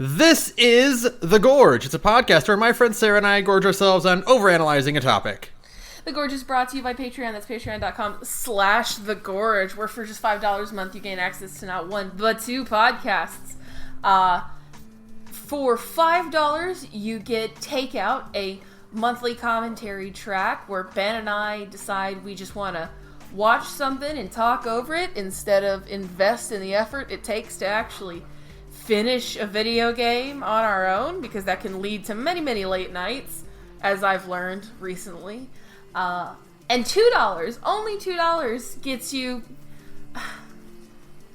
This is The Gorge. It's a podcast where my friend Sara and I gorge ourselves on overanalyzing a topic. The Gorge is brought to you by Patreon. That's patreon.com/thegorge, where for just $5 a month you gain access to not one, but two podcasts. For $5, you get Takeout, a monthly commentary track where Ben and I decide we just want to watch something and talk over it instead of invest in the effort it takes to actually finish a video game on our own, because that can lead to many, many late nights, as I've learned recently. And $2, only $2 gets you...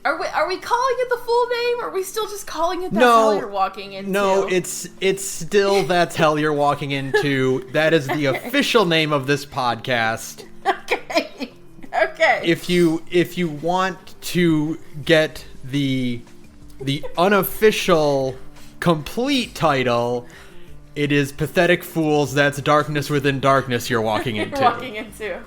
Are we calling it the full name, or are we still just calling it That's Hell You're Walking Into? No, it's still That's Hell You're Walking Into. That is the official name of this podcast. Okay. If you want to get the unofficial complete title, it is Pathetic Fools, That's Darkness Within Darkness You're Walking Into.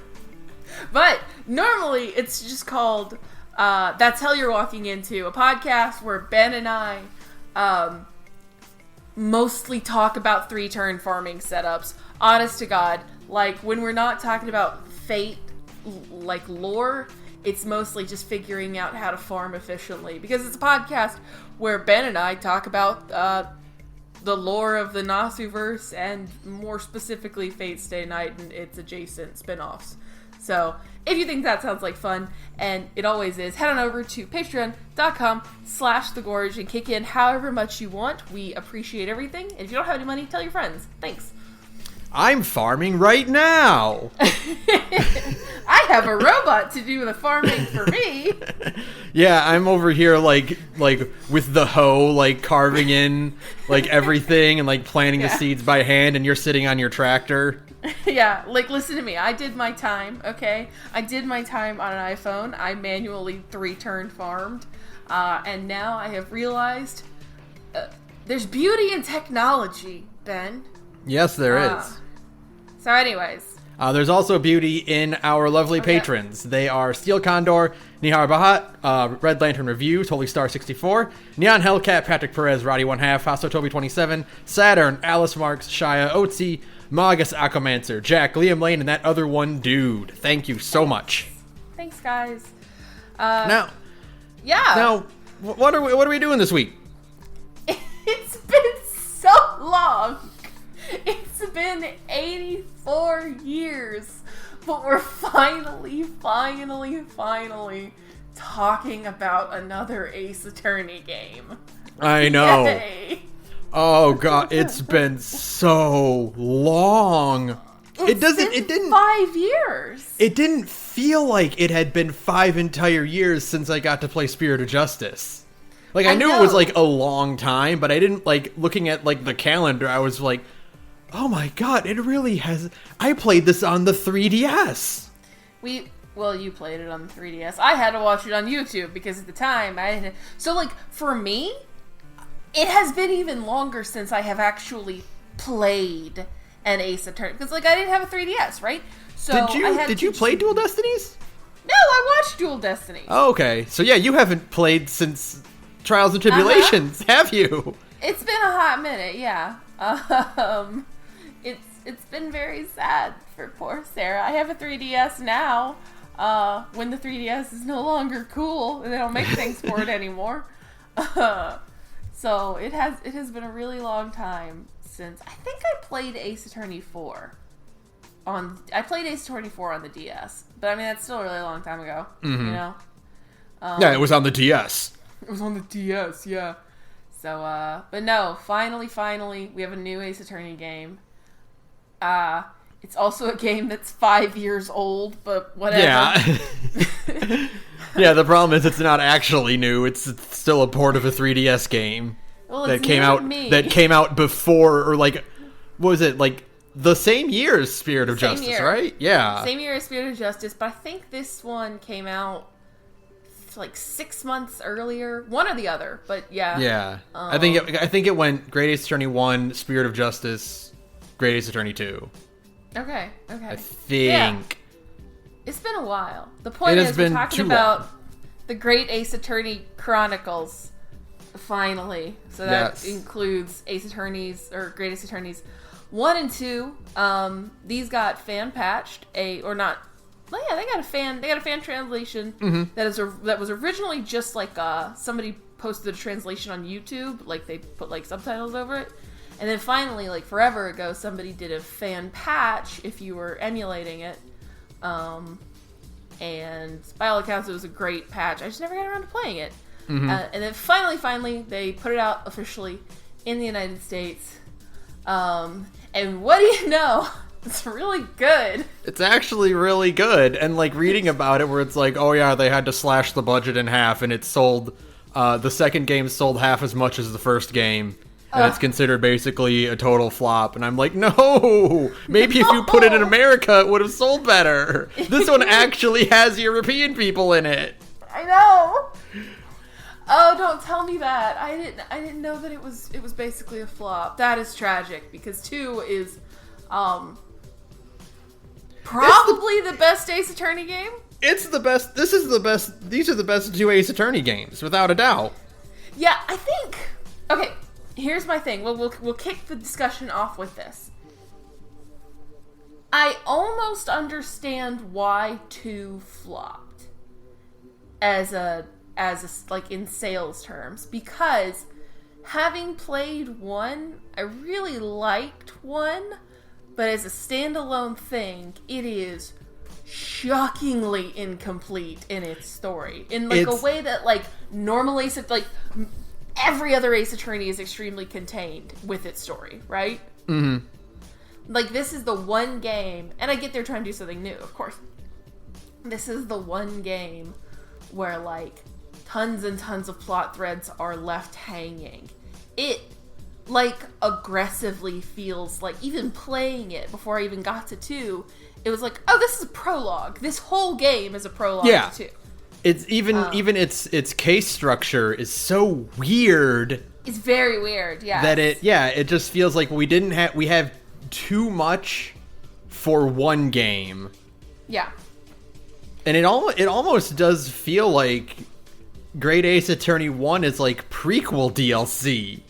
But normally it's just called That's Hell You're Walking Into, a podcast where Ben and I mostly talk about 3-turn farming setups. Honest to God, like when we're not talking about Fate, like lore, it's mostly just figuring out how to farm efficiently, because it's a podcast where Ben and I talk about the lore of the Nasuverse, and more specifically Fate Stay Night and its adjacent spin-offs. So if you think that sounds like fun, and it always is, head on over to patreon.com/thegorge and kick in however much you want. We appreciate everything. And if you don't have any money, tell your friends. Thanks. I'm farming right now. I have a robot to do the farming for me. Yeah, I'm over here like with the hoe, like carving in like everything and like planting the seeds by hand, and you're sitting on your tractor. Yeah, like listen to me. I did my time, okay? I did my time on an iPhone. I manually 3-turn farmed. And now I have realized there's beauty in technology, Ben. Yes, there is. So anyways. There's also beauty in our lovely patrons. They are Steel Condor, Nihar Bahat, Red Lantern Review, Totally Star 64, Neon Hellcat, Patrick Perez, Roddy 1/2, Hasso Toby 27, Saturn, Alice Marks, Shia, Otzi, Magus Aquamancer, Jack, Liam Lane, and that other one dude. Thank you so much. Thanks, guys. Now, what are we doing this week? It's been so long. It's been 84 years, but we're finally talking about another Ace Attorney game. I know. Yay. Oh god, it's been so long. It didn't 5 years. It didn't feel like it had been 5 entire years since I got to play Spirit of Justice. Like I knew it was like a long time, but I didn't like looking at like the calendar. I was like, oh my god, it really has. I played this on the 3DS. You played it on the 3DS. I had to watch it on YouTube because at the time I didn't. So like for me, it has been even longer since I have actually played an Ace Attorney, because like I didn't have a 3DS, right? So did you play Dual Destinies? No, I watched Dual Destinies. Oh, okay. So yeah, you haven't played since Trials and Tribulations, have you? It's been a hot minute, yeah. It's been very sad for poor Sarah. I have a 3DS now, when the 3DS is no longer cool and they don't make things for it anymore. So it has been a really long time since I think I played Ace Attorney 4 I played Ace Attorney 4 on the DS, but I mean that's still a really long time ago. Mm-hmm. You know. Yeah, it was on the DS. It was on the DS, yeah. So, but no, finally, we have a new Ace Attorney game. It's also a game that's 5 years old, but whatever. Yeah. Yeah, the problem is it's not actually new. It's still a port of a 3DS game that came out before, or like, what was it, like the same year as Spirit of Justice, right? Yeah. Same year as Spirit of Justice, but I think this one came out like 6 months earlier, one or the other, but yeah. Yeah. I think it went Great Ace Attorney 1, Spirit of Justice, Great Ace Attorney 2. Okay. I think. Yeah. It's been a while. The point is we're talking about the Great Ace Attorney Chronicles Finally. So that Yes. includes Ace Attorneys, or Great Ace Attorneys 1 and 2. These got fan patched, they got a fan translation that was originally just like somebody posted a translation on YouTube, like they put like subtitles over it. And then finally, like forever ago, somebody did a fan patch if you were emulating it. And by all accounts, it was a great patch. I just never got around to playing it. And then finally, they put it out officially in the United States. And what do you know? It's really good. It's actually really good. And like reading about it where it's like, oh yeah, they had to slash the budget in half and it sold, the second game sold half as much as the first game. And it's considered basically a total flop. And I'm like, no! Maybe if you put it in America, it would have sold better. This one actually has European people in it. I know! Oh, don't tell me that. I didn't know that it was basically a flop. That is tragic, because 2 is probably the best Ace Attorney game. It's the best. This is the best. These are the best 2 Ace Attorney games, without a doubt. Yeah, I think. Okay, here's my thing. We'll kick the discussion off with this. I almost understand why 2 flopped as like in sales terms, because having played 1, I really liked 1, but as a standalone thing, it is shockingly incomplete in its story, in like a way that like normal Ace, like every other Ace Attorney is extremely contained with its story, right? Mm-hmm. Like this is the one game, and I get they're trying to do something new, of course. This is the one game where like tons and tons of plot threads are left hanging. It like aggressively feels like, even playing it before I even got to 2, it was like, oh, this is a prologue. This whole game is a prologue to 2. It's even its case structure is so weird. It's very weird, yeah. That it just feels like we have too much for one game. Yeah. And it almost does feel like Great Ace Attorney 1 is like prequel DLC.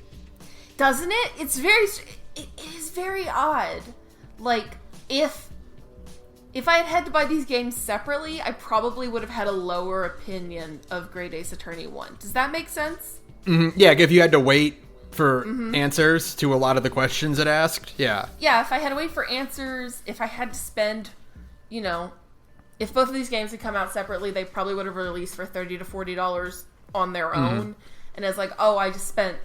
Doesn't it? It is very odd. Like, if I had to buy these games separately, I probably would have had a lower opinion of Great Ace Attorney 1. Does that make sense? Mm-hmm. Yeah, if you had to wait for answers to a lot of the questions it asked, yeah. Yeah, if I had to wait for answers, if I had to spend, if both of these games had come out separately, they probably would have released for $30 to $40 on their own. And it's like, oh, I just spent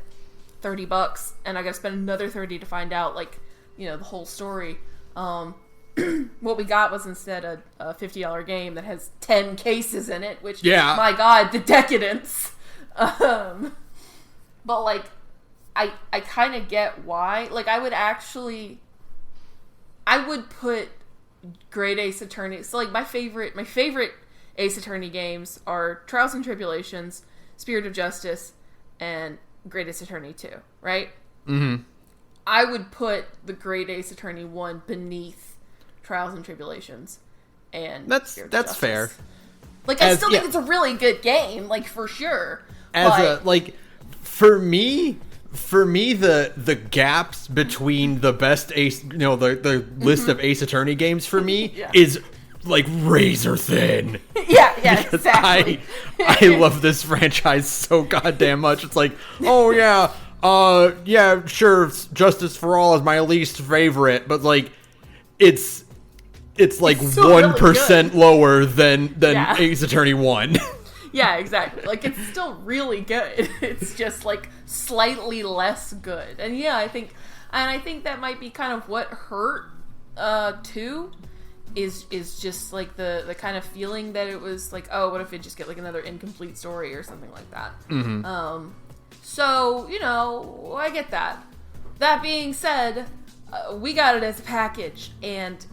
$30 and I gotta spend another $30 to find out, like, the whole story. What we got was instead a $50 game that has 10 cases in it, which, my God, the decadence. But, like, I kind of get why. Like, I would put Great Ace Attorney. So, like, my favorite Ace Attorney games are Trials and Tribulations, Spirit of Justice, and Great Ace Attorney 2, right? Mm-hmm. I would put the Great Ace Attorney 1 beneath Trials and Tribulations, and that's fair. Like, I still think it's a really good game, like, for sure. For me, the gaps between the best Ace, the list of Ace Attorney games for me is like razor thin. Yeah, exactly. I love this franchise so goddamn much. It's like, oh yeah, sure, Justice for All is my least favorite, but like, it's like 1% really lower than Ace Attorney 1. Yeah, exactly. Like, it's still really good. It's just like slightly less good. And yeah, I think that might be kind of what hurt 2 is just like the kind of feeling that it was like, oh, what if it just get like another incomplete story or something like that. Mm-hmm. So, I get that. That being said, we got it as a package, and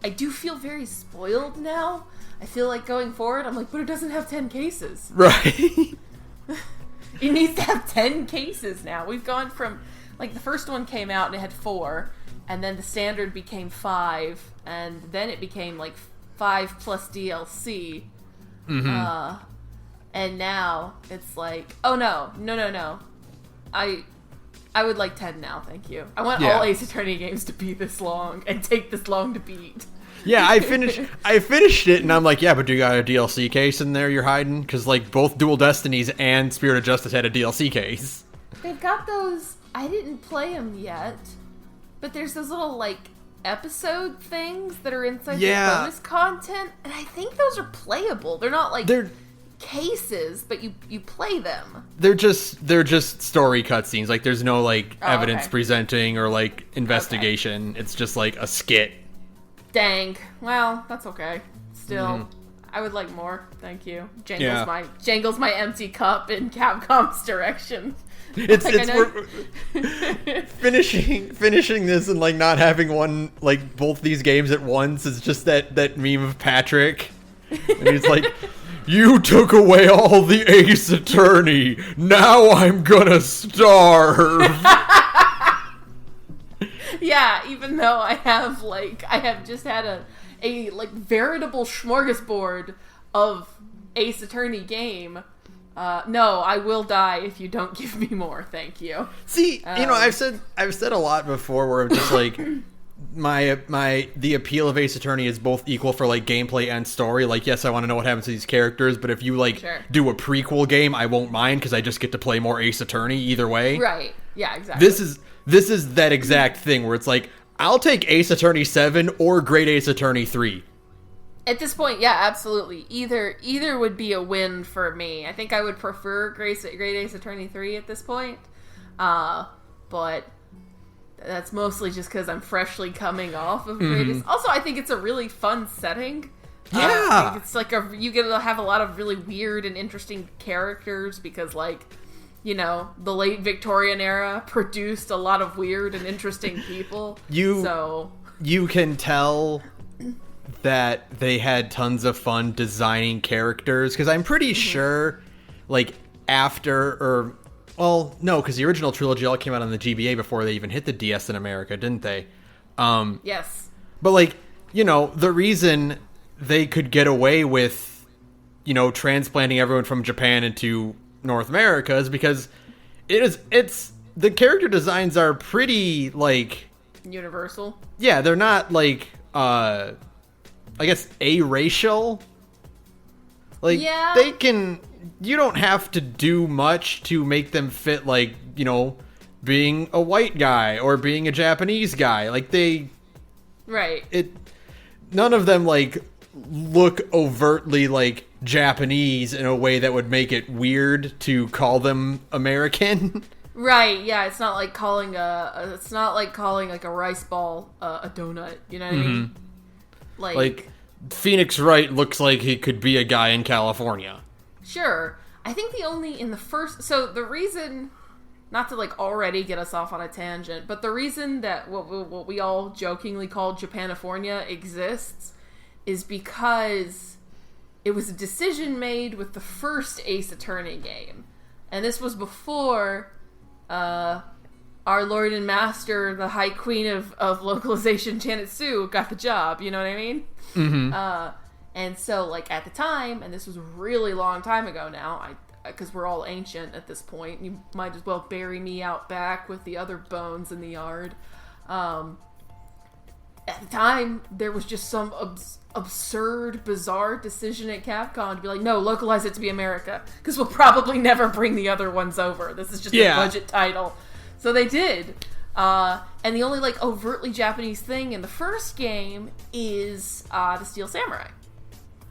I do feel very spoiled now. I feel like going forward, I'm like, but it doesn't have 10 cases. Right. It needs to have 10 cases now. We've gone from, like, the first one came out and it had 4, and then the standard became 5, and then it became, like, 5 plus DLC. Mm-hmm. And now it's like, oh, no. I would like 10 now, thank you. I want Yeah. all Ace Attorney games to be this long and take this long to beat. Yeah, I finished it, and I'm like, yeah, but do you got a DLC case in there you're hiding? Because, like, both Dual Destinies and Spirit of Justice had a DLC case. They've got those... I didn't play them yet, but there's those little, like, episode things that are inside the bonus content, and I think those are playable. They're not, like, cases, but you play them. They're just story cutscenes. Like, there's no, like, evidence presenting or, like, investigation. It's just, like, a skit. Dang. Well, that's okay. Still, I would like more. Thank you. Jangles my empty cup in Capcom's direction. It's finishing this and like not having both these games at once is just that meme of Patrick. And he's like, "You took away all the Ace Attorney. Now I'm gonna starve." Yeah, even though I have just had a veritable smorgasbord of Ace Attorney game. No, I will die if you don't give me more. Thank you. See, I've said a lot before where I'm just like the appeal of Ace Attorney is both equal for like gameplay and story. Like, yes, I want to know what happens to these characters, but if you do a prequel game, I won't mind because I just get to play more Ace Attorney either way. Right. Yeah, exactly. This is that exact thing where it's like, I'll take Ace Attorney 7 or Great Ace Attorney 3. At this point, yeah, absolutely. Either would be a win for me. I think I would prefer Great Ace Attorney 3 at this point. But that's mostly just because I'm freshly coming off of Great Ace. Also, I think it's a really fun setting. Yeah. It's like you get to have a lot of really weird and interesting characters because, like, the late Victorian era produced a lot of weird and interesting people. You can tell that they had tons of fun designing characters, because I'm pretty sure, like, because the original trilogy all came out on the GBA before they even hit the DS in America, didn't they? Yes. But, like, the reason they could get away with, transplanting everyone from Japan into North America is because the character designs are pretty, like, universal. Yeah, they're not, like, I guess aracial. Like, you don't have to do much to make them fit, like, being a white guy or being a Japanese guy. Like, none of them, like, look overtly like Japanese in a way that would make it weird to call them American. Right, yeah, it's not like calling like a rice ball a donut, you know what I mean? Like Phoenix Wright looks like he could be a guy in California. Sure. I think the reason, not to like already get us off on a tangent, but the reason that what we all jokingly call Japanifornia exists is because it was a decision made with the first Ace Attorney game. And this was before our Lord and Master, the High Queen of localization, Janet Sue, got the job, you know what I mean? Mm-hmm. And so, like, at the time, and this was a really long time ago now, because we're all ancient at this point, you might as well bury me out back with the other bones in the yard. At the time, there was just some absurd, bizarre decision at Capcom to be like, no, localize it to be America, because we'll probably never bring the other ones over. This is just a budget title. So they did. And the only, like, overtly Japanese thing in the first game is the Steel Samurai.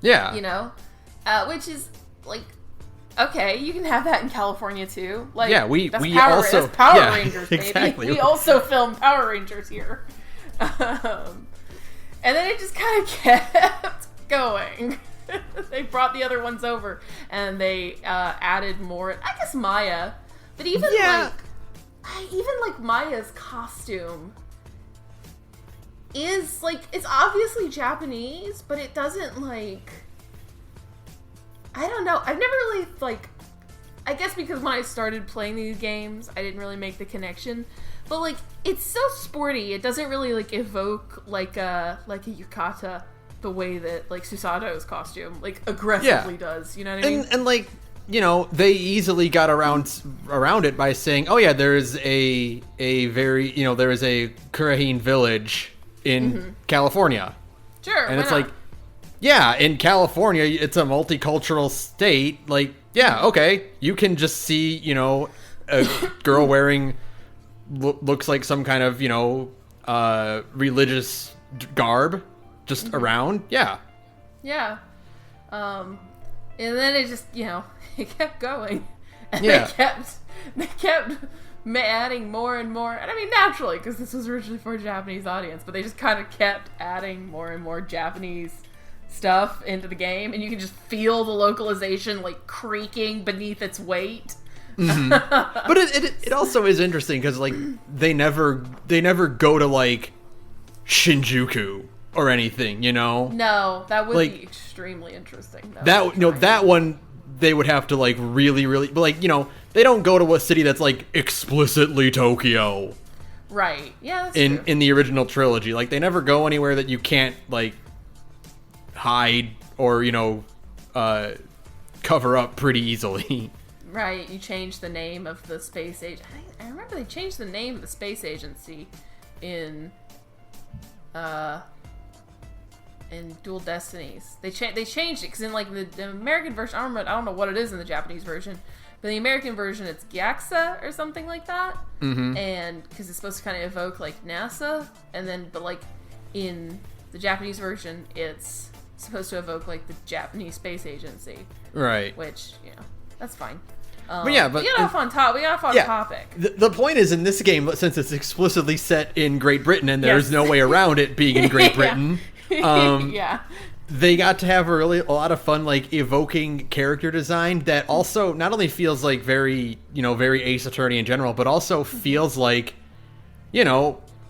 Yeah. Which is, like, okay, you can have that in California, too. Like, yeah, that's Power Rangers, baby. Exactly. We also film Power Rangers here. And then it just kind of kept going. They brought the other ones over, and they added more. I guess Maya, but even Maya's costume is like, it's obviously Japanese, but it doesn't, like, I don't know. I've never really, like, I guess because when I started playing these games, I didn't really make the connection. But, like, it's so sporty. It doesn't really, like, evoke, like a yukata the way that, like, Susato's costume, like, aggressively does. You know what I mean? And like, they easily got around it by saying, oh yeah, there is a very, there is a Kurahine village in California. Sure. And it's like, yeah, in California, it's a multicultural state. Like, yeah, okay, you can just see, a girl wearing looks like some kind of, religious garb just around. Yeah. Yeah. And then it just, it kept going. And Yeah. they kept adding more and more. And I mean, naturally, because this was originally for a Japanese audience, but they just kind of kept adding more and more Japanese stuff into the game. And you can just feel the localization, like, creaking beneath its weight. Mm-hmm. But it also is interesting because, like, they never go to, like, Shinjuku or anything, No, that would like, be extremely interesting. That one they would have to, like, really, but, like, they don't go to a city that's, like, explicitly Tokyo. Right. Yeah, that's true. In the original trilogy, like, they never go anywhere that you can't, like, hide or cover up pretty easily. Right, you changed the name of the space agent. I remember they changed the name of the space agency in Dual Destinies. They changed it because in, like, the American version, I don't know what it is in the Japanese version, but in the American version it's Gyaxa or something like that. Mm-hmm. And because it's supposed to kind of evoke, like, NASA, but like in the Japanese version it's supposed to evoke, like, the Japanese space agency. Right. Which, that's fine. But we got off on topic. The point is, in this game, since it's explicitly set in Great Britain and there's no way around it being in Great Britain, they got to have a lot of fun, like, evoking character design that also not only feels like very Ace Attorney in general, but also feels like,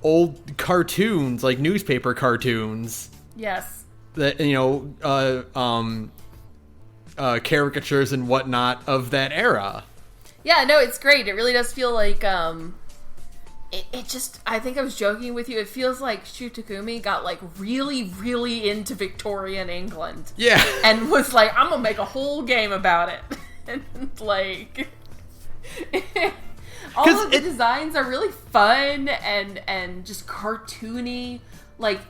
old cartoons, like newspaper cartoons. Yes. That, caricatures and whatnot of that era. Yeah, no, it's great. It really does feel like, it just, I think I was joking with you, it feels like Shu Takumi got, like, really, really into Victorian England. Yeah. And was like, I'm gonna make a whole game about it. And, like, all of the designs are really fun and just cartoony, like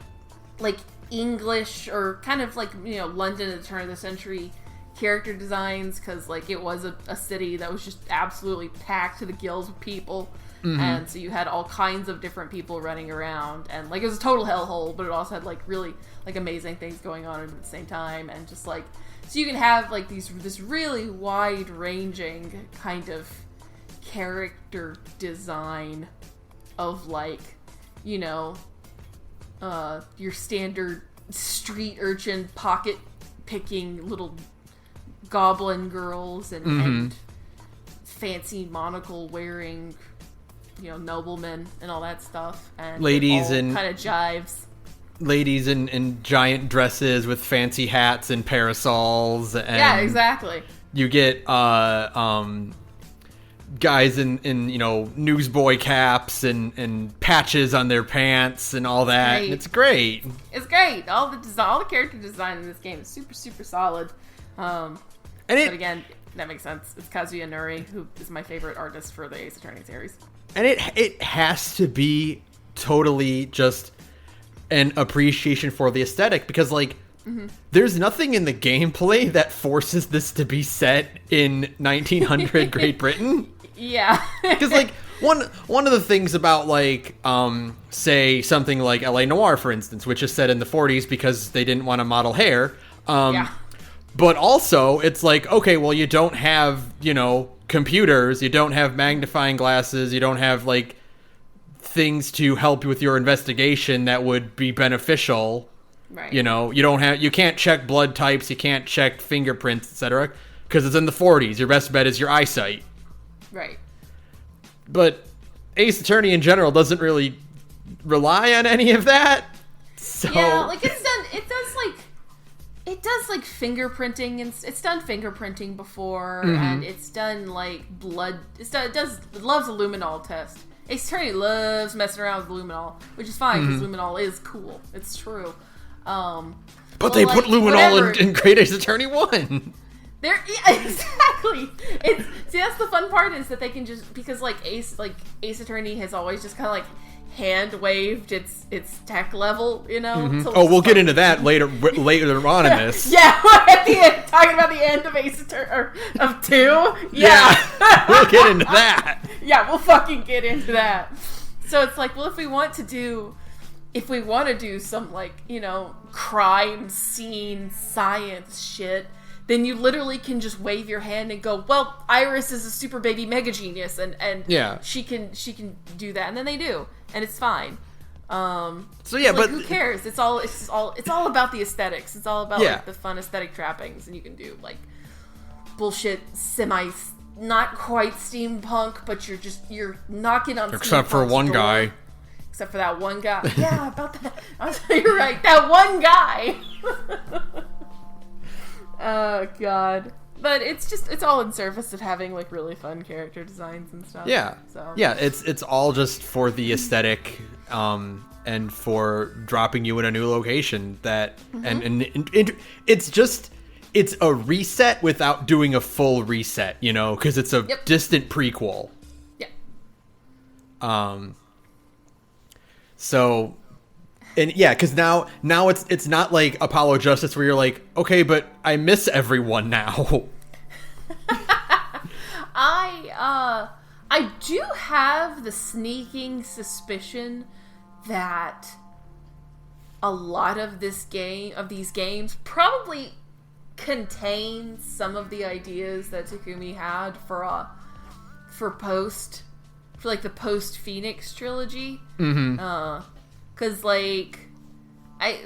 English, or kind of like, London at the turn of the century character designs, because, like, it was a city that was just absolutely packed to the gills with people. Mm-hmm. And so you had all kinds of different people running around, and, like, it was a total hellhole, but it also had, like, really, like, amazing things going on at the same time. And just, like, so you can have, like, this really wide-ranging kind of character design of, like, your standard street urchin pocket picking little goblin girls and fancy monocle wearing, noblemen and all that stuff, and ladies kind of jives. Ladies in giant dresses with fancy hats and parasols, and yeah, exactly. You get guys in newsboy caps and patches on their pants and all that. And it's great. It's great. All the character design in this game is super, super solid. But again, that makes sense. It's Kazuya Nuri, who is my favorite artist for the Ace Attorney series. And it has to be totally just an appreciation for the aesthetic, because, like, there's nothing in the gameplay that forces this to be set in 1900 Great Britain. Yeah. Because, like, one of the things about, like, say something like L.A. Noire, for instance, which is set in the 40s because they didn't want to model hair. But also, it's like, okay, well, you don't have, computers, you don't have magnifying glasses, you don't have, like, things to help you with your investigation that would be beneficial. Right. You can't check blood types, you can't check fingerprints, etc., because it's in the 40s. Your best bet is your eyesight. Right. But Ace Attorney in general doesn't really rely on any of that. So yeah, like, it does like fingerprinting, and it's done fingerprinting before, and it's done, like, blood. It loves a luminol test. Ace Attorney loves messing around with luminol, which is fine because luminol is cool. It's true. But they put luminol in Great Ace Attorney 1. Yeah, exactly. See, that's the fun part is that they can just, because like Ace Attorney has always just kind of like hand waved its tech level, you know. Mm-hmm. So we'll get into that later on in this. Yeah, at the end, talking about the end of Ace Attorney of 2. Yeah. We'll get into that. Yeah, we'll fucking get into that. So it's like, well, if we want to do some like, you know, crime scene science shit, then you literally can just wave your hand and go, well, Iris is a super baby mega genius, and she can do that, and then they do, and it's fine. So yeah, like, but who cares? It's all about the aesthetics. It's all about like the fun aesthetic trappings, and you can do like bullshit not quite steampunk, but you're knocking on except for one door. Guy. Except for that one guy. Yeah, about that. You're right. That one guy. Oh, God. But it's all in service of having, like, really fun character designs and stuff. Yeah. So. Yeah, it's all just for the aesthetic, and for dropping you in a new location that, and it's a reset without doing a full reset, you know, because it's a distant prequel. Yeah. So, and yeah, because now it's not like Apollo Justice where you're like, okay, but I miss everyone now. I do have the sneaking suspicion that a lot of these games probably contain some of the ideas that Takumi had for like the post-Phoenix trilogy. Mm-hmm. Because like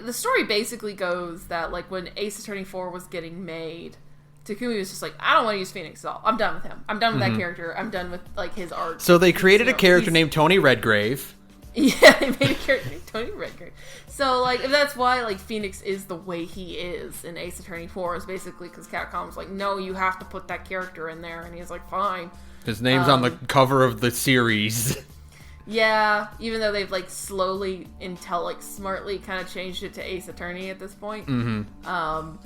the story basically goes that like when Ace Attorney 4 was getting made, Takumi was just like, I don't want to use Phoenix at all. I'm done with him. I'm done with that character. I'm done with like his art. So they created a character named Tony Redgrave. Yeah, they made a character named Tony Redgrave. So like that's why like Phoenix is the way he is in Ace Attorney 4 is basically because Capcom was like, no, you have to put that character in there, and he's like, fine. His name's on the cover of the series. Yeah, even though they've like slowly smartly kind of changed it to Ace Attorney at this point. Mm-hmm.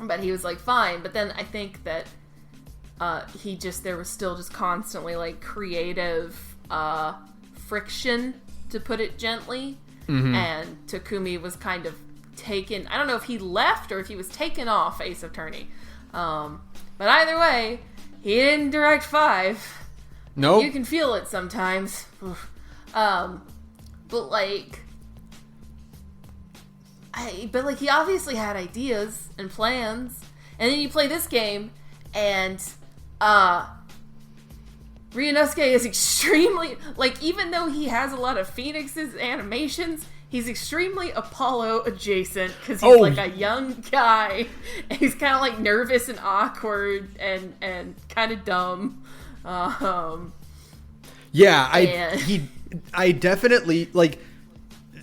But he was like, fine. But then I think that there was still just constantly like creative friction, to put it gently. Mm-hmm. And Takumi was kind of taken. I don't know if he left or if he was taken off Ace Attorney. But either way, he didn't direct 5. Nope. You can feel it sometimes. But he obviously had ideas and plans. And then you play this game, and Ryunosuke is extremely, like, even though he has a lot of Phoenix's animations, he's extremely Apollo adjacent, because he's like a young guy, and he's kind of like nervous and awkward and kind of dumb. I definitely, like,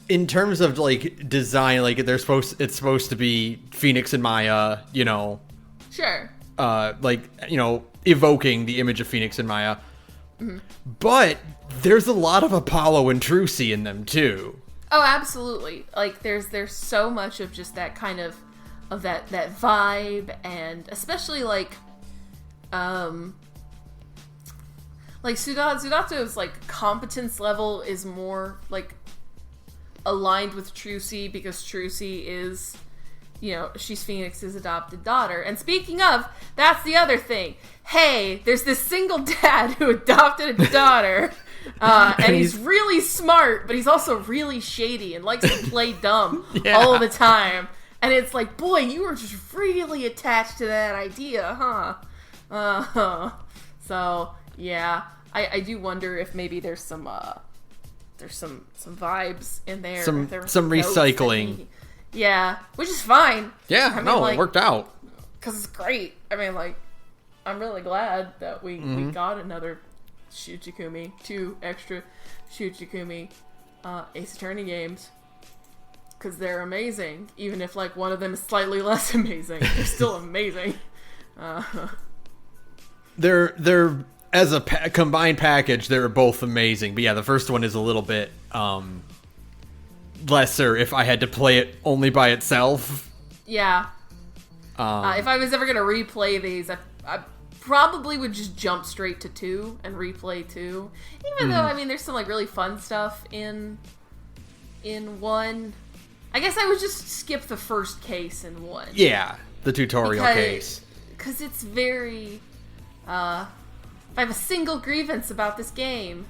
in terms of like design, like it's supposed to be Phoenix and Maya, you know. Sure. Like, you know, evoking the image of Phoenix and Maya. Mm-hmm. But there's a lot of Apollo and Trucy in them too. Oh, absolutely. Like there's so much of just that kind of that vibe, and especially like Sudato's like competence level is more like aligned with Trucy, because Trucy is, you know, she's Phoenix's adopted daughter. And speaking of, that's the other thing. Hey, there's this single dad who adopted a daughter, and he's really smart, but he's also really shady and likes to play dumb all the time. And it's like, boy, you were just really attached to that idea, huh? So, yeah. I do wonder if maybe there's some vibes in there. Some recycling. Yeah, which is fine. Yeah, I mean, it worked out. Because it's great. I mean, like, I'm really glad that we got another Shuchikumi, 2 extra Shuchikumi Ace Attorney games. Because they're amazing. Even if, like, one of them is slightly less amazing. They're still amazing. They're as a combined package, they're both amazing. But yeah, the first one is a little bit lesser if I had to play it only by itself. Yeah. If I was ever going to replay these, I probably would just jump straight to 2 and replay 2. Even though, I mean, there's some, like, really fun stuff in 1. I guess I would just skip the first case in 1. Yeah, the tutorial case. Because it's very... if I have a single grievance about this game,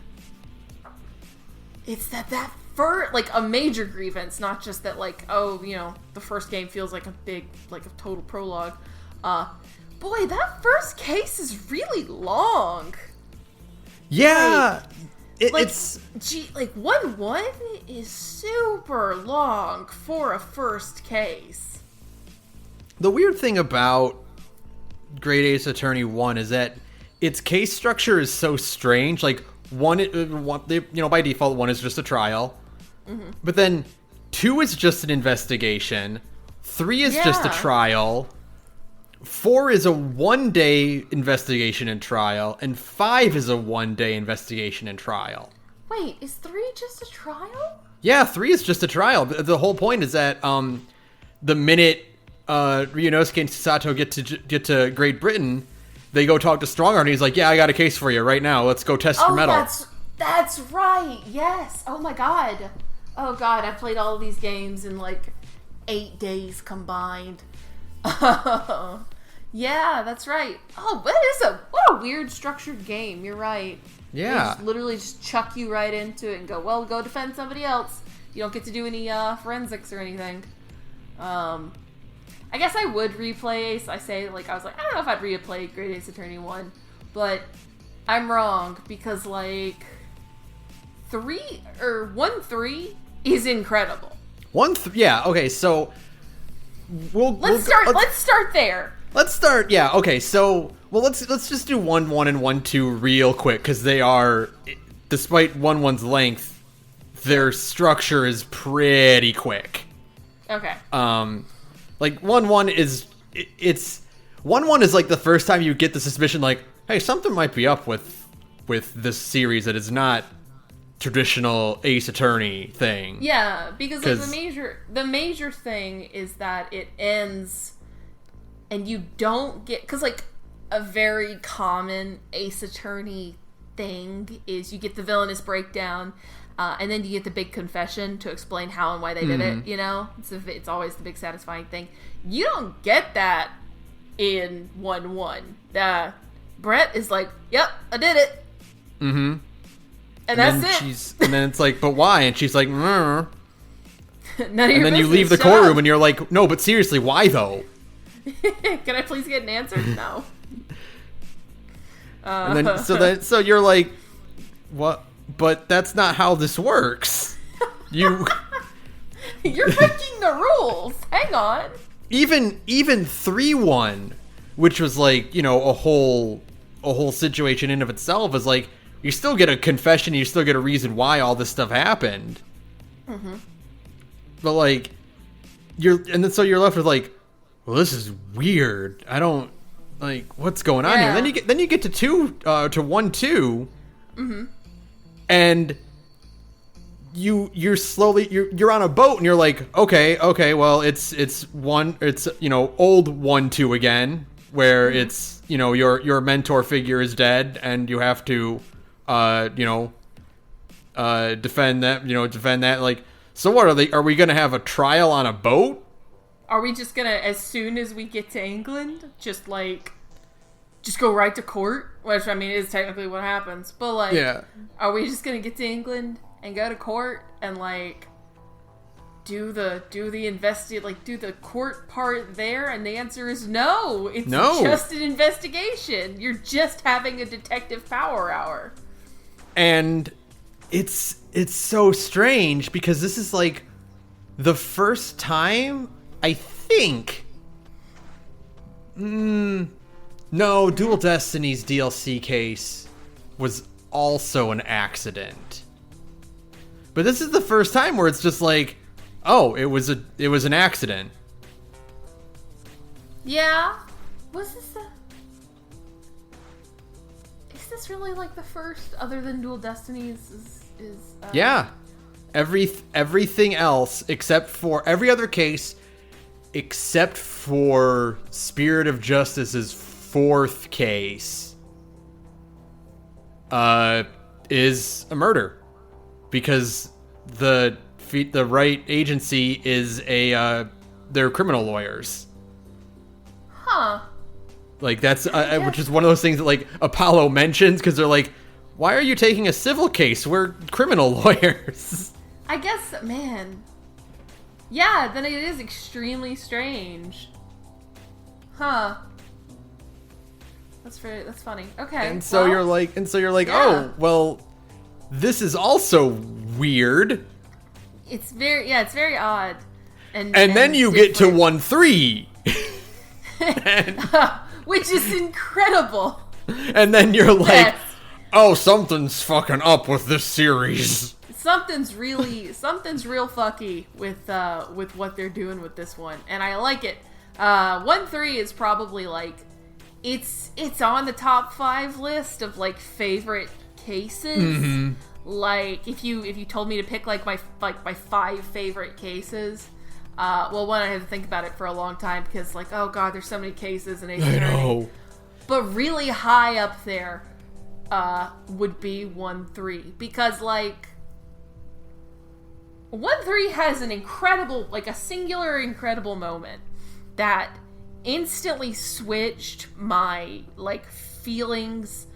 it's that first... Like, a major grievance, not just that, like, oh, you know, the first game feels like a big, like, a total prologue. Boy, that first case is really long. Yeah! Like, it's... 1-1 is super long for a first case. The weird thing about Great Ace Attorney 1 is that its case structure is so strange. Like, one, by default, 1 is just a trial. Mm-hmm. But then 2 is just an investigation. 3 is just a trial. 4 is a 1-day investigation and trial. And 5 is a 1-day investigation and trial. Wait, is 3 just a trial? Yeah, 3 is just a trial. The whole point is that the minute Ryunosuke and Sato get to Great Britain, they go talk to Strongarm, and he's like, yeah, I got a case for you right now. Let's go test for metal. That's right. Yes. Oh my god. Oh god, I played all of these games in like 8 days combined. Yeah, that's right. Oh, what a weird structured game. You're right. Yeah. They just literally just chuck you right into it and go, well, go defend somebody else. You don't get to do any forensics or anything. I guess I would replay Ace. I was like, I don't know if I'd replay Great Ace Attorney 1, but I'm wrong because like 1-3 is incredible. Yeah. Okay. So let's start there. Let's start. Yeah. Okay. So let's just do 1-1 and 1-2 real quick because they are, despite 1-1's length, their structure is pretty quick. Okay. Like 1-1 is 1-1 is like the first time you get the suspicion like, hey, something might be up with this series that is not traditional Ace Attorney thing. Yeah, because like, the major thing is that it ends and you don't get, because like a very common Ace Attorney thing is you get the villainous breakdown. And then you get the big confession to explain how and why they did it, you know? It's always the big satisfying thing. You don't get that in 1-1. Brett is like, yep, I did it. Mm-hmm. And that's it. And then it's like, but why? And she's like, None of your business. And then you leave the courtroom and you're like, no, but seriously, why though? Can I please get an answer? No. And then, so you're like, what? But that's not how this works. You're breaking the rules. Hang on. Even 3-1, which was like, you know, a whole situation in of itself, is like you still get a confession, you still get a reason why all this stuff happened. Mm-hmm. But like so you're left with like, well, this is weird. I don't like what's going on here. And then you get to 1-2. Mm-hmm. And you're on a boat and you're like, okay, well it's you know, old 1-2 again, where it's, you know, your mentor figure is dead and you have to defend that, like, so what are we gonna have a trial on a boat? Are we just gonna, as soon as we get to England, just go right to court? Which, I mean, is technically what happens. But, like, yeah. Are we just going to get to England and go to court and, like, do the court part there? And the answer is no. It's just an investigation. You're just having a detective power hour. And it's so strange because this is, like, the first time, I think... No, Dual Destiny's DLC case was also an accident. But this is the first time where it's just like, oh, it was an accident. Yeah. Is this really like the first other than Dual Destinies Yeah. Everything else except for every other case except for Spirit of Justice's fourth case, is a murder, because the right agency is they're criminal lawyers. Huh. Like, that's which is one of those things that, like, Apollo mentions, because they're like, why are you taking a civil case? We're criminal lawyers. I guess, man. Yeah, then it is extremely strange. Huh. That's funny. Okay. And so you're like, yeah. oh, well, this is also weird. It's very odd. And then you get to 1-3. Which is incredible. And then you're like, Yes. oh, something's fucking up with this series. Something's real fucky with what they're doing with this one, and I like it. 1-3 is probably like it's on the top 5 list of like favorite cases. Mm-hmm. Like if you told me to pick like my 5 favorite cases, well, one, I had to think about it for a long time because like, oh god, there's so many cases in Ace Attorney. I know. But really high up there would be 1-3 because like 1-3 has an incredible, like a singular incredible moment that instantly switched my like feelings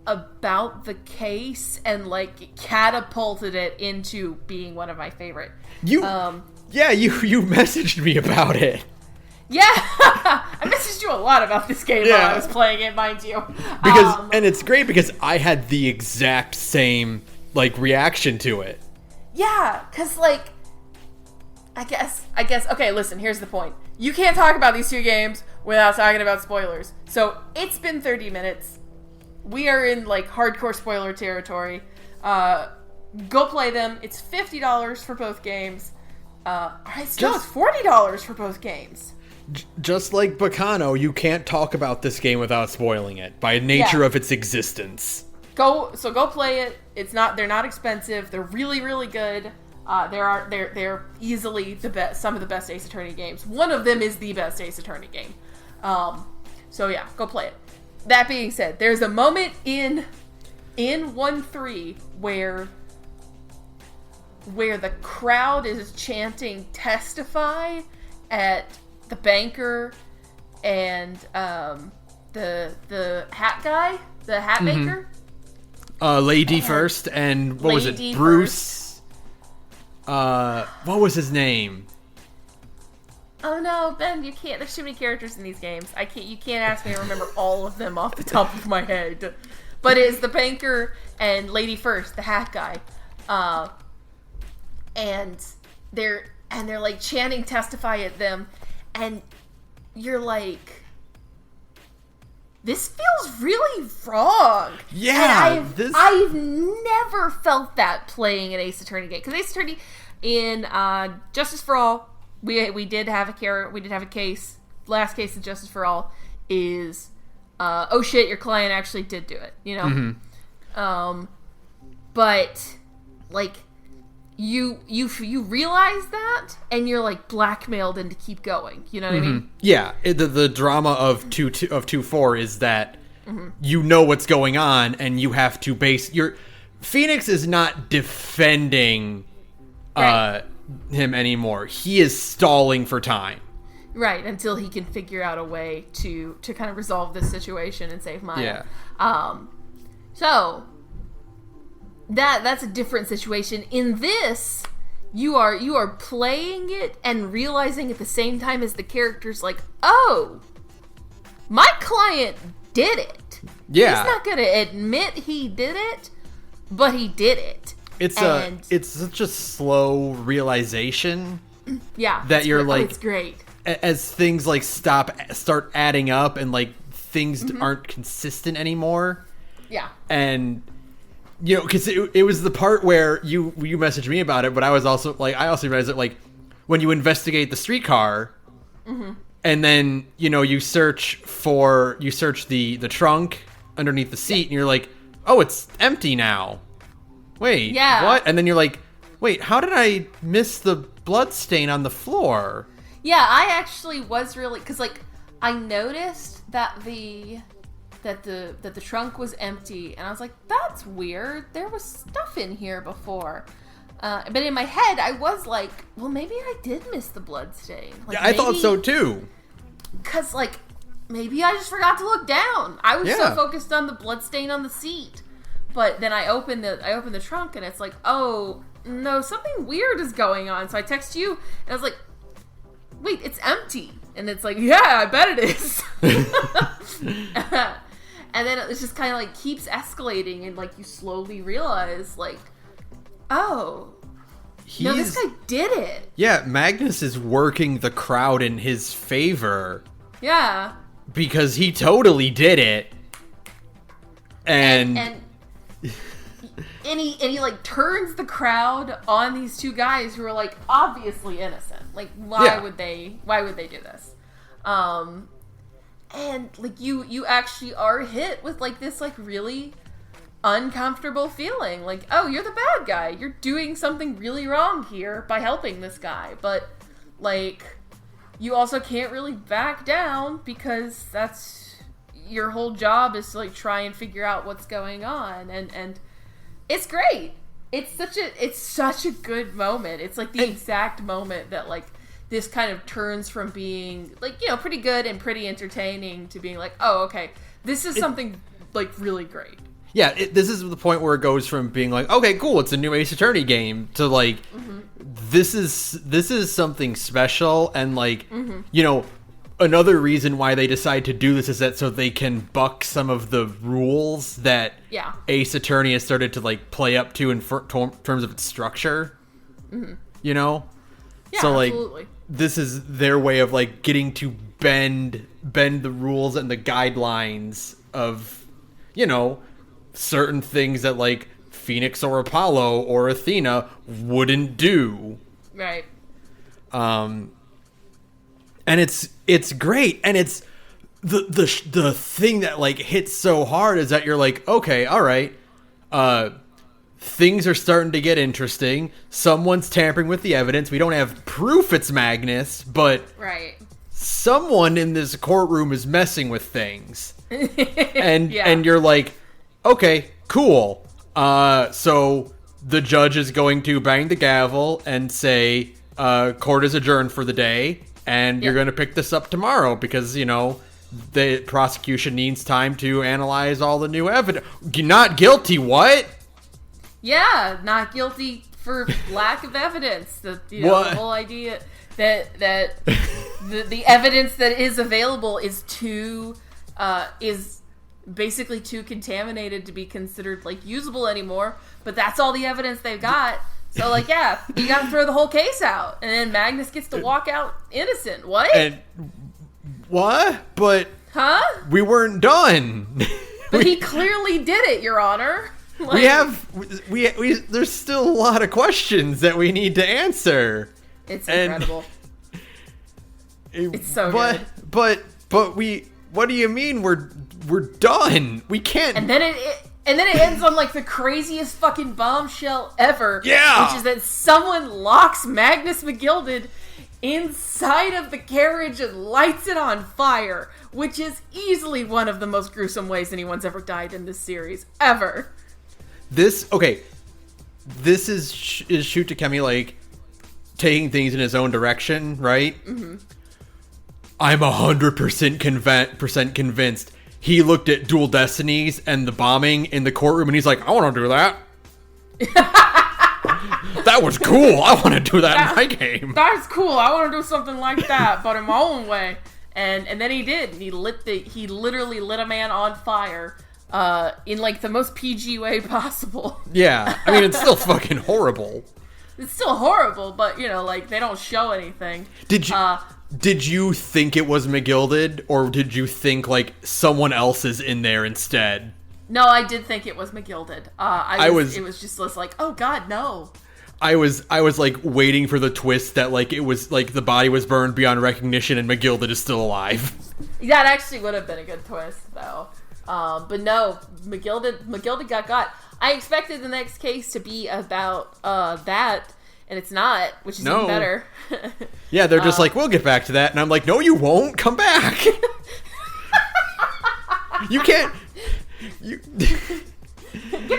about the case and like catapulted it into being one of my favorite. You messaged me about it. Yeah, I messaged you a lot about this game while I was playing it, mind you. Because and it's great because I had the exact same like reaction to it. Yeah, because, like, I guess, okay, listen, here's the point. You can't talk about these 2 games without talking about spoilers. So, it's been 30 minutes. We are in, like, hardcore spoiler territory. Go play them. It's $50 for both games. It's $40 for both games. Just like Bacano, you can't talk about this game without spoiling it, by nature of its existence. Go play it. They're not expensive. They're really, really good. They're easily some of the best Ace Attorney games. One of them is the best Ace Attorney game. So yeah, go play it. That being said, there's a moment in 1-3 where the crowd is chanting "testify" at the banker and the hat guy, the hat maker. Lady First, and what was it? Bruce. What was his name? Oh no, Ben, you can't. There's too many characters in these games. You can't ask me to remember all of them off the top of my head. But it's the banker and Lady First, the hat guy. And they're like chanting "testify" at them, and you're like, this feels really wrong. Yeah, and I've never felt that playing an Ace Attorney game, because Ace Attorney in Justice for All, we did have a case. Last case of Justice for All is oh shit, your client actually did do it, you know. Mm-hmm. But like you realize that, and you're like blackmailed into keep going. You know what I mean? Yeah, the drama of 2-4 is that you know what's going on, and you have to base your. Phoenix is not defending him anymore. He is stalling for time. Right, until he can figure out a way to kind of resolve this situation and save Maya. Yeah. So that's a different situation. In this, you are playing it and realizing at the same time as the character's like, oh, my client did it. Yeah. He's not gonna admit he did it, but he did it. It's such a slow realization. Yeah. That you're like, it's great. As things like start adding up, and like things aren't consistent anymore. Yeah. And you know, because it was the part where you messaged me about it, but I also realized that like when you investigate the streetcar, and then you search the trunk underneath the seat, and you're like, oh, it's empty now. Wait, what? And then you're like, wait, how did I miss the blood stain on the floor? Yeah, I actually was really, because like I noticed that the trunk was empty, and I was like, that's weird. There was stuff in here before. But in my head, I was like, well, maybe I did miss the blood stain. Like, yeah, I thought so too. Because like maybe I just forgot to look down. I was so focused on the blood stain on the seat. But then I opened the trunk, and it's like, oh no, something weird is going on. So I text you, and I was like, wait, it's empty. And it's like, yeah, I bet it is. And then it just kind of like keeps escalating, and like you slowly realize like, oh, no, this guy did it. Yeah, Magnus is working the crowd in his favor. Yeah. Because he totally did it. And he like turns the crowd on these two guys who are like obviously innocent. Like why would they do this? And like you actually are hit with like this like really uncomfortable feeling. Like, oh, you're the bad guy. You're doing something really wrong here by helping this guy. But like you also can't really back down, because that's your whole job is to like try and figure out what's going on. And it's great. It's such a good moment. It's like the exact moment that like this kind of turns from being like, you know, pretty good and pretty entertaining to being like, oh, okay, this is something like really great. Yeah, this is the point where it goes from being like, okay, cool, it's a new Ace Attorney game, to like, this is something special, and like, you know, another reason why they decide to do this is that so they can buck some of the rules that Ace Attorney has started to like play up to in terms of its structure. You know? Yeah, so like, absolutely. This is their way of like getting to bend the rules and the guidelines of, you know, certain things that like Phoenix or Apollo or Athena wouldn't do. Right. And it's great, and it's the thing that like hits so hard is that you're like, okay, all right, things are starting to get interesting. Someone's tampering with the evidence. We don't have proof it's Magnus, but someone in this courtroom is messing with things. And you're like, okay, cool. So the judge is going to bang the gavel and say, court is adjourned for the day, and you're going to pick this up tomorrow because, you know, the prosecution needs time to analyze all the new evidence. Not guilty, what? Yeah, not guilty for lack of evidence. The whole idea that the evidence that is available is basically too contaminated to be considered like usable anymore, but that's all the evidence they've got. So like, yeah, you gotta throw the whole case out, and then Magnus gets to walk out innocent. What? And what? But we weren't done. But he clearly did it, Your Honor. Like, we there's still a lot of questions that we need to answer. It's incredible. It's so good. But what do you mean we're done? We can't. And then it ends on like the craziest fucking bombshell ever. Yeah. Which is that someone locks Magnus McGilded inside of the carriage and lights it on fire, which is easily one of the most gruesome ways anyone's ever died in this series ever. This is Shoot Takemi like taking things in his own direction, right? Mm-hmm. I'm 100% convinced he looked at Dual Destinies and the bombing in the courtroom, and he's like, I want to do that. That was cool. I want to do that in my game. That's cool. I want to do something like that, but in my own way. And then he did. He literally lit a man on fire. In like the most PG way possible. Yeah, I mean, it's still fucking horrible. It's still horrible, but you know, like they don't show anything. Did you think it was McGilded, or did you think like someone else is in there instead? No, I did think it was McGilded. It was just like, oh god, no. I was like waiting for the twist that like it was like the body was burned beyond recognition and McGilded is still alive. That actually would have been a good twist, though. But no, McGilded got. I expected the next case to be about that, and it's not, which is No. even better. Yeah, they're just like, we'll get back to that. And I'm like, no, you won't. Come back. You can't. Get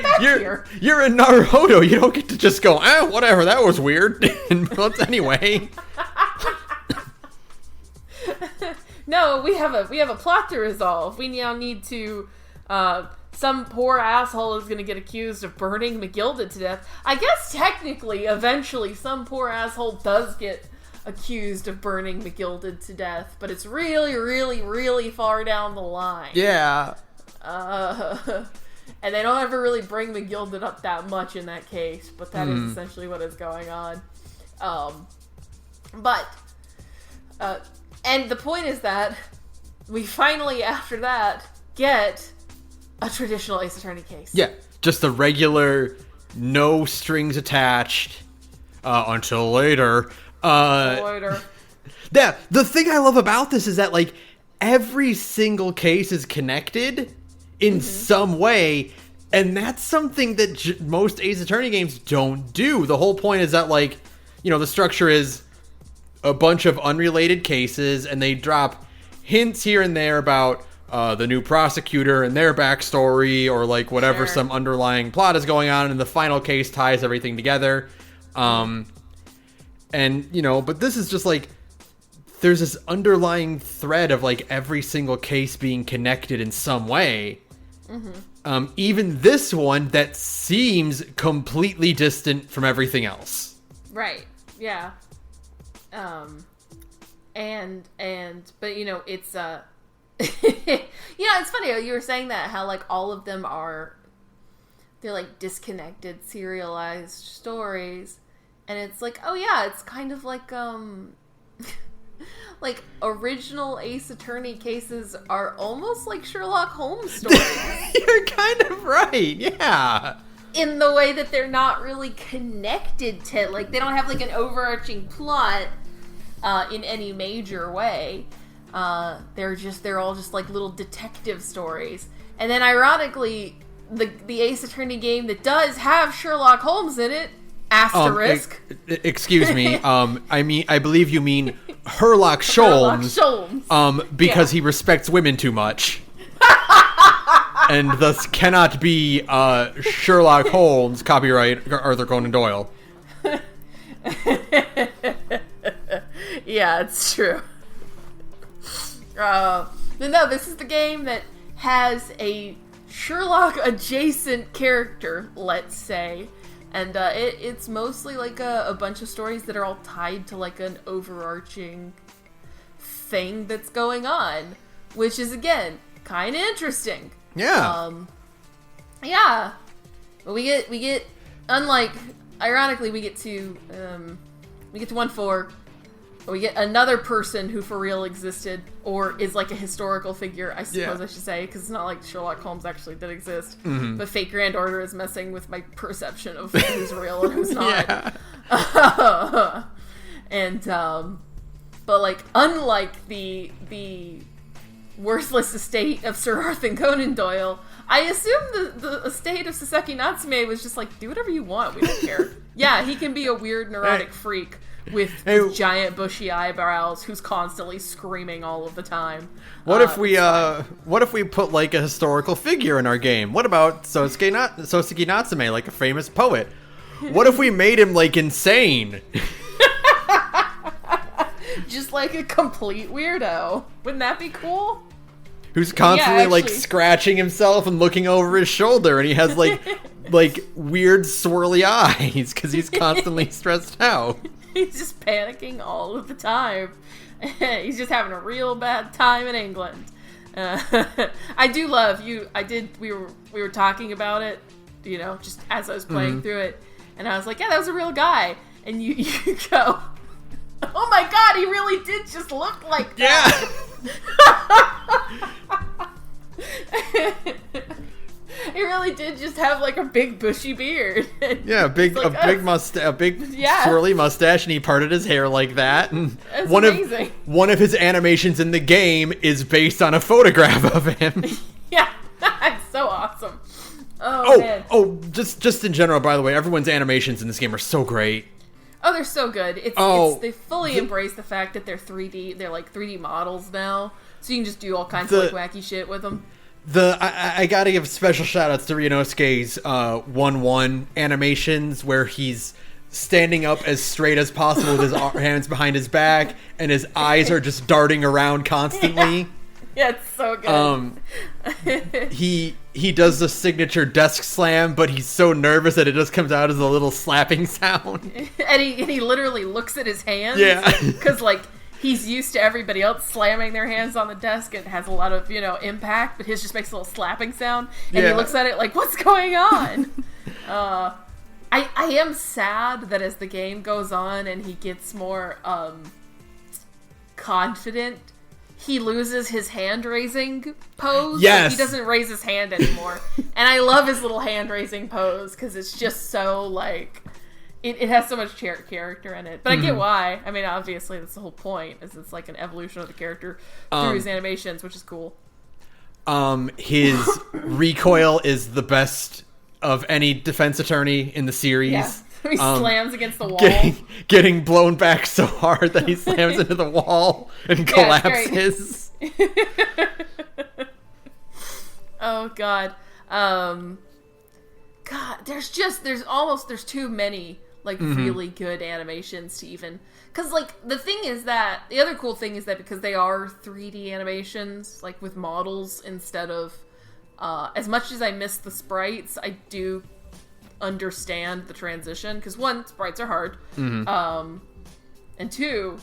back here. You're in Naruto. You don't get to just go, whatever, that was weird. Anyway. No, we have a plot to resolve. We now need to, some poor asshole is going to get accused of burning McGilded to death. I guess technically, eventually, some poor asshole does get accused of burning McGilded to death, but it's really, really, really far down the line. Yeah. And they don't ever really bring McGilded up that much in that case, but that is essentially what is going on. And the point is that we finally, after that, get a traditional Ace Attorney case. Yeah, just a regular, no strings attached, until later. Later. Yeah, the thing I love about this is that, like, every single case is connected in some way, and that's something that most Ace Attorney games don't do. The whole point is that, like, you know, the structure is a bunch of unrelated cases, and they drop hints here and there about the new prosecutor and their backstory, or, like, whatever some underlying plot is going on, and the final case ties everything together. And, you know, but this is just, like, there's this underlying thread of, like, every single case being connected in some way. Even this one that seems completely distant from everything else. Right. Yeah. But, you know, it's, yeah, it's funny how you were saying that, how, like, all of them they're, like, disconnected, serialized stories. And it's like, oh yeah, it's kind of like, like, original Ace Attorney cases are almost like Sherlock Holmes stories. You're kind of right, yeah. In the way that they're not really connected to, like, they don't have, like, an overarching plot in any major way. They're all just, like, little detective stories. And then, ironically, the Ace Attorney game that does have Sherlock Holmes in it, asterisk. Excuse me. I believe you mean Herlock Sholmes. Because he respects women too much. And thus cannot be Sherlock Holmes, copyright Arthur Conan Doyle. Yeah, it's true. No, this is the game that has a Sherlock adjacent character, let's say. And it's mostly like a bunch of stories that are all tied to, like, an overarching thing that's going on, which is, again, kind of interesting. Yeah. Yeah. But we get ironically, we get to 1-4. We get another person who for real existed, or is like a historical figure, I suppose I should say, because it's not like Sherlock Holmes actually did exist. But Fate Grand Order is messing with my perception of who's real and who's not. And, but, like, unlike the worthless estate of Sir Arthur Conan Doyle, I assume the estate of Saseki Natsume was just like, do whatever you want, we don't care. Yeah, he can be a weird neurotic freak with giant bushy eyebrows who's constantly screaming all of the time. What if we put, like, a historical figure in our game? What about Soseki Natsume, like a famous poet? What if we made him, like, insane? Just like a complete weirdo. Wouldn't that be cool? Who's constantly like scratching himself and looking over his shoulder, and he has like weird swirly eyes because he's constantly stressed out. He's just panicking all of the time. He's just having a real bad time in England. I do love you. We were talking about it, you know, just as I was playing through it, and I was like, yeah, that was a real guy. And you go, oh my god, he really did just look like that. Yeah. He really did just have like a big bushy beard. Yeah, a big swirly mustache, and he parted his hair like that. And that's amazing. One of his animations in the game is based on a photograph of him. Yeah, that's so awesome. Oh man. Oh, just in general, by the way, everyone's animations in this game are so great. Oh, they're so good. They fully embrace the fact that they're 3D. They're like 3D models now, so you can just do all kinds of like wacky shit with them. I gotta give special shout outs to Ryunosuke's 1-1 animations where he's standing up as straight as possible with his hands behind his back and his eyes are just darting around constantly. Yeah, it's so good. He does the signature desk slam, but he's so nervous that it just comes out as a little slapping sound. And he literally looks at his hands. Yeah. Because, like, he's used to everybody else slamming their hands on the desk. It has a lot of, impact, but his just makes a little slapping sound. And he looks at it like, what's going on? I am sad that as the game goes on and he gets more confident, he loses his hand-raising pose. Yes. Like, he doesn't raise his hand anymore. And I love his little hand-raising pose because it's just so, like... It has so much character in it. But I get why. I mean, obviously, that's the whole point, is it's like an evolution of the character through his animations, which is cool. His recoil is the best of any defense attorney in the series. Yeah. He slams against the wall. Getting blown back so hard that he slams into the wall and collapses. Oh, God. God, there's too many, like, really good animations to even... Because, like, the other cool thing is that because they are 3D animations, like, with models instead of... as much as I miss the sprites, I do understand the transition, because one, sprites are hard, and two,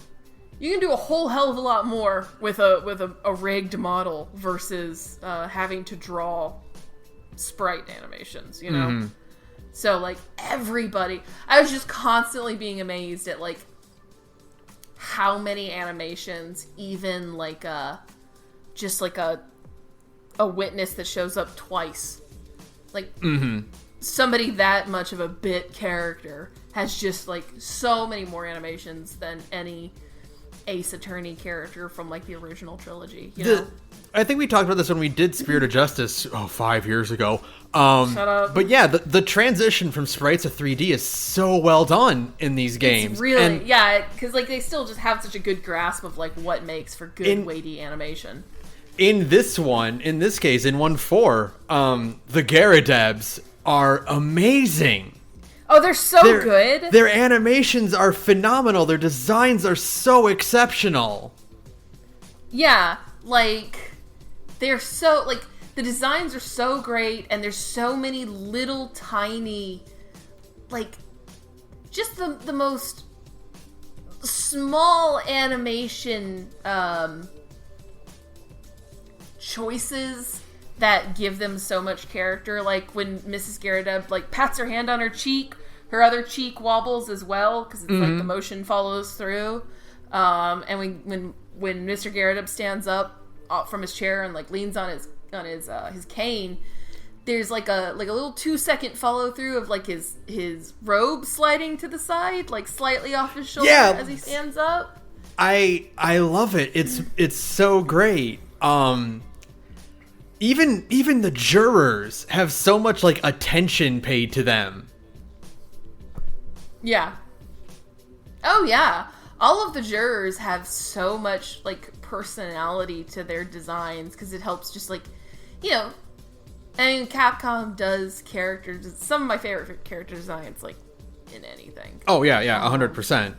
you can do a whole hell of a lot more with a rigged model versus having to draw sprite animations, So, like, everybody, I was just constantly being amazed at, like, how many animations, even like just like a witness that shows up twice, like somebody that much of a bit character has just, like, so many more animations than any Ace Attorney character from, like, the original trilogy, I think we talked about this when we did Spirit of Justice 5 years ago. Shut up. But yeah, the transition from sprites to 3D is so well done in these games. It's really, because, like, they still just have such a good grasp of, like, what makes for good, weighty animation. In this case, in 1-4, the Gyarados are amazing. Oh, they're so good. Their animations are phenomenal. Their designs are so exceptional. Yeah, like, they're so, like, the designs are so great, and there's so many little tiny, like, just the most small animation choices that give them so much character. Like, when Mrs. Gyarados, like, pats her hand on her cheek, her other cheek wobbles as well, because it's like the motion follows through. And when Mr. Gyarados stands up from his chair and, like, leans on his cane, there's like a little 2-second follow through of, like, his robe sliding to the side, like, slightly off his shoulder as he stands up. I love it. It's so great. Even the jurors have so much, like, attention paid to them. Yeah. Oh, yeah. All of the jurors have so much, like, personality to their designs, because it helps just, like, I mean, Capcom does some of my favorite character designs, like, in anything. Oh, yeah, 100%.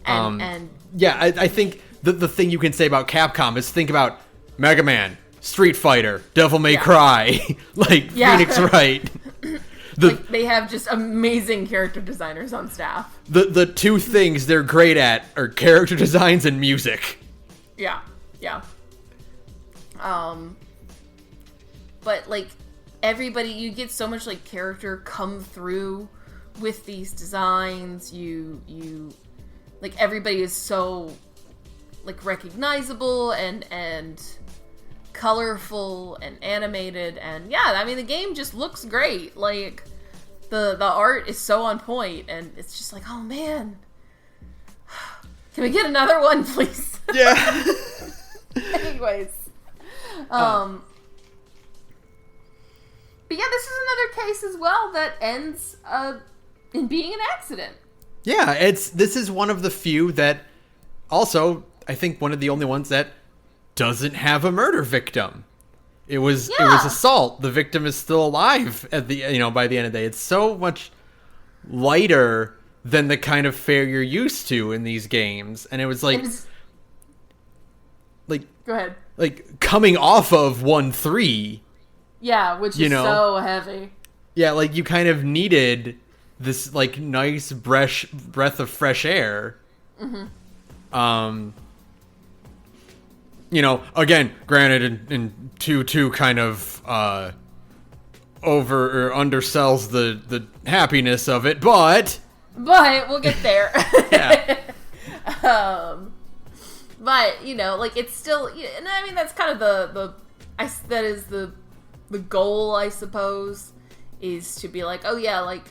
And yeah, I think the thing you can say about Capcom is think about Mega Man, Street Fighter, Devil May Cry, like, Phoenix Wright. Like, they have just amazing character designers on staff. The two things they're great at are character designs and music. Yeah. But, like, everybody, you get so much, like, character come through with these designs. You like, everybody is so, like, recognizable and colorful and animated, and I mean, the game just looks great. Like, the art is so on point, and it's just like, oh man, can we get another one, please? Yeah. Anyways, but yeah, this is another case as well that ends in being an accident. Yeah, this is one of the few that also, I think one of the only ones that doesn't have a murder victim. It was assault. The victim is still alive at the by the end of the day. It's so much lighter than the kind of fare you're used to in these games. And it was like go ahead. Like coming off of 1-3. Yeah, which is so heavy. Yeah, like you kind of needed this like nice breath of fresh air. Mm-hmm. Again, granted, in 2-2 kind of over or undersells the happiness of it, but we'll get there. Yeah. But like it's still, and I mean that's kind of that is the goal, I suppose, is to be like, oh yeah, like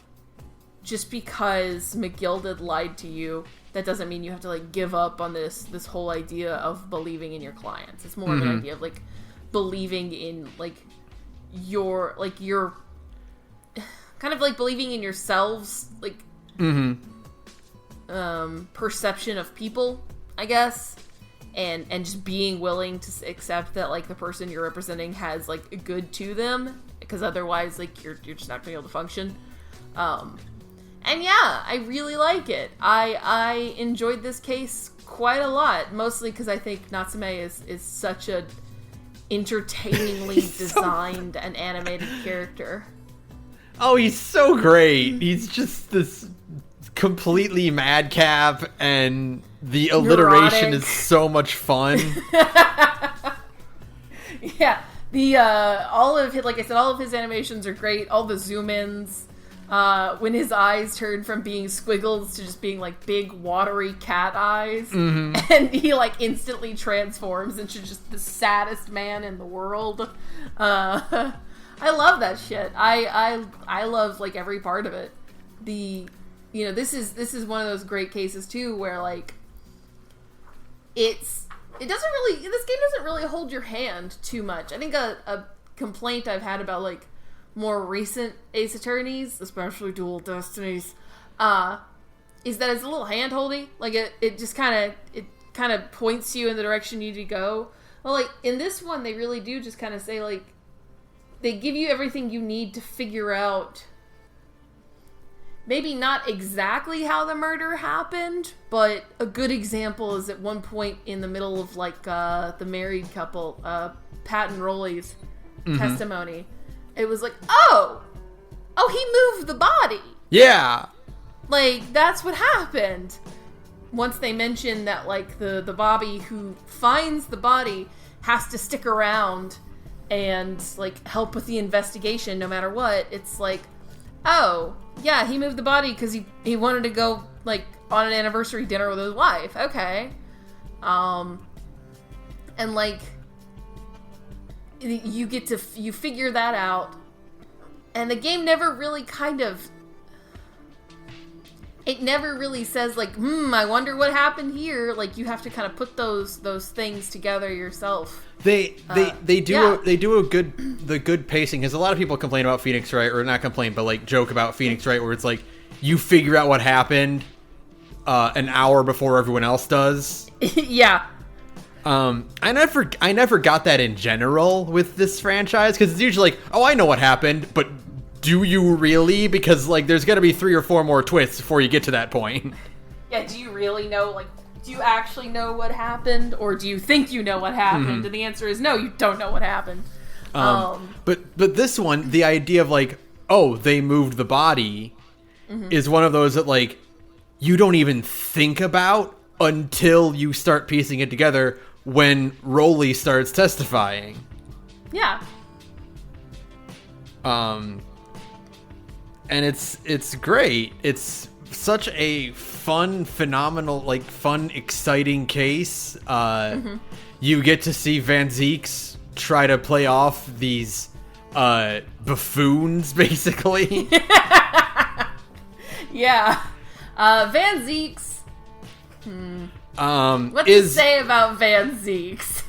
just because McGilded lied to you, that doesn't mean you have to like give up on this whole idea of believing in your clients. It's more of an idea of like believing in like your kind of like believing in yourselves, like perception of people, I guess. And just being willing to accept that like the person you're representing has like a good to them, because otherwise like you're just not gonna be able to function. And yeah, I really like it. I enjoyed this case quite a lot, mostly because I think Natsume is such a entertainingly designed and animated character. Oh, he's so great. He's just this completely madcap, and the alliteration is so much fun. Yeah, all of his, like I said, all of his animations are great. All the zoom ins, when his eyes turn from being squiggles to just being like big watery cat eyes, and he like instantly transforms into just the saddest man in the world. I love that shit. I love like every part of it. This is one of those great cases too where like this game doesn't really hold your hand too much. I think a complaint I've had about like more recent Ace Attorneys, especially Dual Destinies, is that it's a little hand-holdy. Like it just kind of points you in the direction you need to go. Well, like in this one, they really do just kind of say like they give you everything you need to figure out. Maybe not exactly how the murder happened, but a good example is at one point in the middle of like the married couple, Pat and Rolly's testimony. It was like, oh, he moved the body. Yeah. Like, that's what happened. Once they mention that like the Bobby who finds the body has to stick around and like help with the investigation no matter what, it's like, oh, yeah, he moved the body because he wanted to go, like, on an anniversary dinner with his wife. Okay. And, like, you figure that out. And the game never really it never really says, like, I wonder what happened here. Like, you have to kind of put those things together yourself. They do the good pacing, because a lot of people complain about Phoenix Wright, or not complain, but like joke about Phoenix Wright, where it's like you figure out what happened an hour before everyone else does. Yeah. I never got that in general with this franchise, because it's usually like, oh, I know what happened, but do you really? Because like there's got to be 3 or 4 more twists before you get to that point. Yeah, do you really know, like, do you actually know what happened, or do you think you know what happened? And the answer is no, you don't know what happened. But this one, the idea of like, oh, they moved the body, is one of those that like you don't even think about until you start piecing it together when Rolly starts testifying. Yeah. And it's great. It's such a fun, phenomenal, like fun, exciting case. You get to see Van Zeeks try to play off these buffoons, basically. Yeah. Van Zeeks. What to say about Van Zeeks?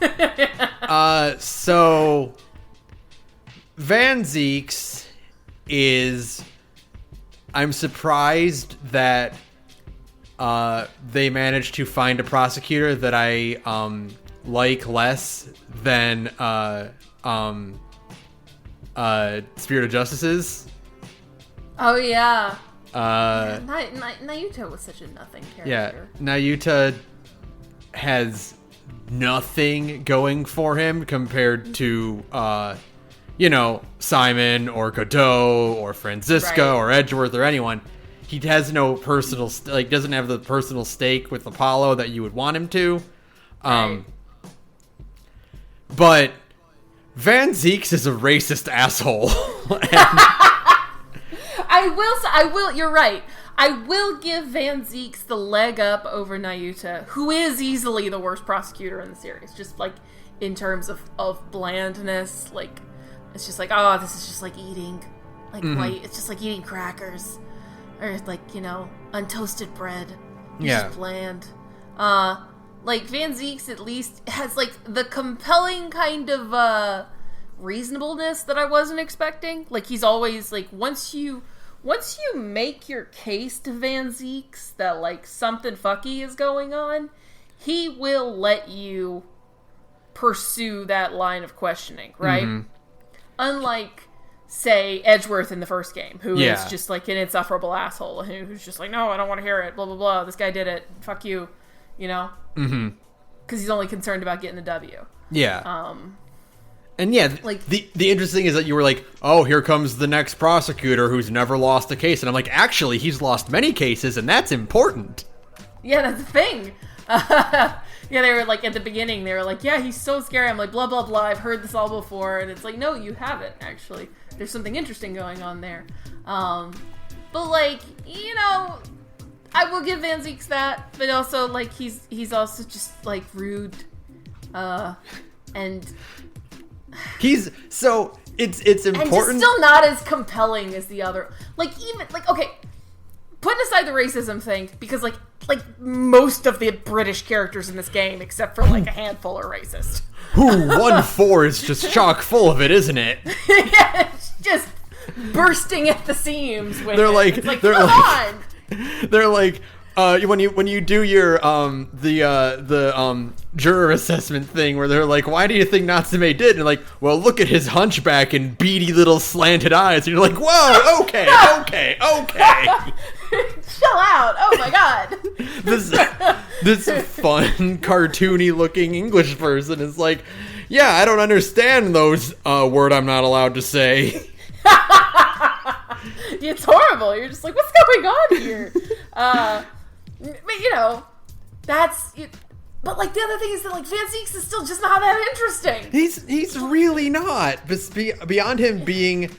So Van Zeeks is, I'm surprised that they managed to find a prosecutor that I like less than Spirit of Justice's. Oh yeah. Nayuta was such a nothing character. Yeah, Nayuta has nothing going for him compared to Simon or Godot or Franziska or Edgeworth or anyone. He has no personal doesn't have the personal stake with Apollo that you would want him to. But Van Zieks is a racist asshole. You're right. I will give Van Zieks the leg up over Nayuta, who is easily the worst prosecutor in the series. Just like in terms of blandness, like it's just like, oh, this is just like eating white. It's just like eating crackers or like untoasted bread. It's just bland. Like Van Zieks at least has like the compelling kind of reasonableness that I wasn't expecting. Like he's always like once you make your case to Van Zieks that like something fucky is going on, he will let you pursue that line of questioning, right? Mm-hmm. Unlike, say, Edgeworth in the first game, who is just like an insufferable asshole, who's just like, no, I don't want to hear it, blah, blah, blah, this guy did it, fuck you, Mm-hmm. Because he's only concerned about getting the W. Yeah. And yeah, like the interesting thing is that you were like, oh, here comes the next prosecutor who's never lost a case. And I'm like, actually, he's lost many cases, and that's important. Yeah, that's the thing. Yeah, they were like, at the beginning, they were like, yeah, he's so scary. I'm like, blah, blah, blah, I've heard this all before. And it's like, no, you haven't, actually. There's something interesting going on there. But like, I will give Van Zieks that, but also, like, he's also just, like, rude. And... it's important. And just still not as compelling as the other. Like, even, like, okay, putting aside the racism thing, because, like most of the British characters in this game, except for, like, a handful, are racist. 1-4 is just chock full of it, isn't it? Yeah, it's just bursting at the seams with they're it. Like, it's like, they're come like, on! They're like, when you do your the juror assessment thing where they're like, why do you think Natsume did? And like, well, look at his hunchback and beady little slanted eyes. And you're like, whoa, okay. Chill out. Oh my god. This fun, cartoony looking English person is like, yeah, I don't understand those word I'm not allowed to say. It's horrible. You're just like, what's going on here? But that's it. But like the other thing is that like Van Zieks is still just not that interesting. He's really not. Beyond him being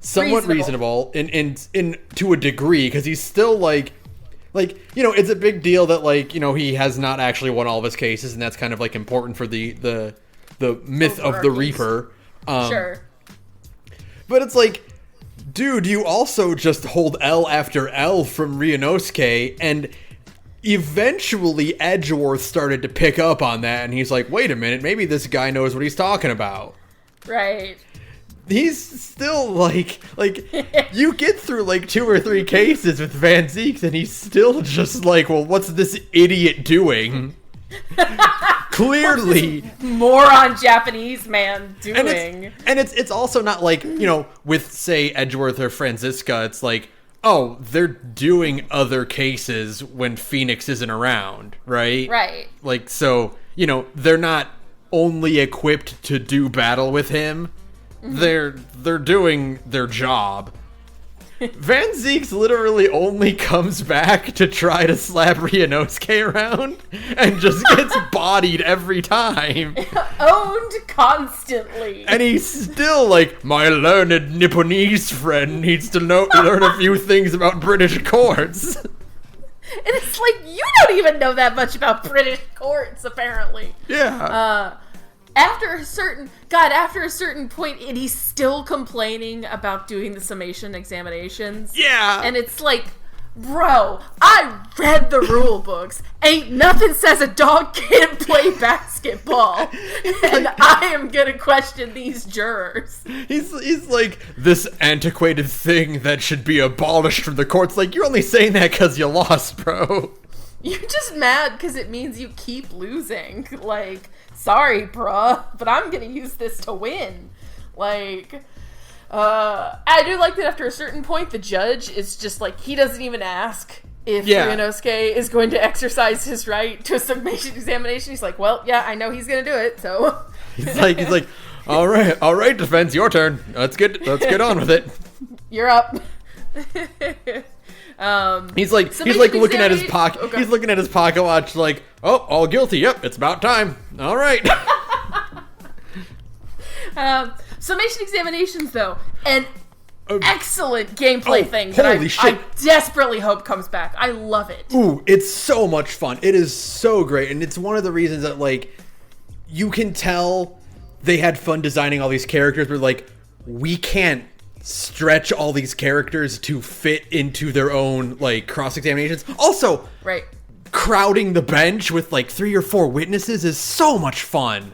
somewhat reasonable in to a degree, because he's still like it's a big deal that like he has not actually won all of his cases, and that's kind of like important for the myth of the Reaper. Sure. But it's like, dude, you also just hold L after L from Ryunosuke, and eventually Edgeworth started to pick up on that, and he's like, wait a minute, maybe this guy knows what he's talking about. Right. He's still like you get through like 2 or 3 cases with Van Zieks, and he's still just like, well, what's this idiot doing? Clearly moron Japanese man doing. And it's also not like, with say Edgeworth or Franziska, it's like, oh, they're doing other cases when Phoenix isn't around, right? Right. Like, so, they're not only equipped to do battle with him. Mm-hmm. They're doing their job. Van Zieks literally only comes back to try to slap Ryunosuke around and just gets bodied every time. Owned constantly. And he's still like, my learned Nipponese friend needs to learn a few things about British courts. And it's like, you don't even know that much about British courts, apparently. Yeah. After a certain point, and he's still complaining about doing the summation examinations. Yeah. And it's like, bro, I read the rule books. Ain't nothing says a dog can't play basketball. And I am gonna question these jurors. He's like, this antiquated thing that should be abolished from the courts. Like, you're only saying that because you lost, bro. You're just mad because it means you keep losing. Like, sorry, bruh, but I'm gonna use this to win. Like, I do like that after a certain point, the judge is just like, he doesn't even ask if Ryunosuke is going to exercise his right to a summation examination. He's like, well, yeah, I know he's gonna do it, so. He's like, all right, defense, your turn. Let's get on with it. You're up. He's like looking at his pocket. Okay. He's looking at his pocket watch, like, oh, all guilty. Yep, it's about time. All right. Summation examinations, though, an excellent gameplay thing that I desperately hope comes back. I love it. Ooh, it's so much fun. It is so great, and it's one of the reasons that, like, you can tell they had fun designing all these characters, but, like, we can't stretch all these characters to fit into their own, like, cross-examinations. Also, right, crowding the bench with, like, 3 or 4 witnesses is so much fun.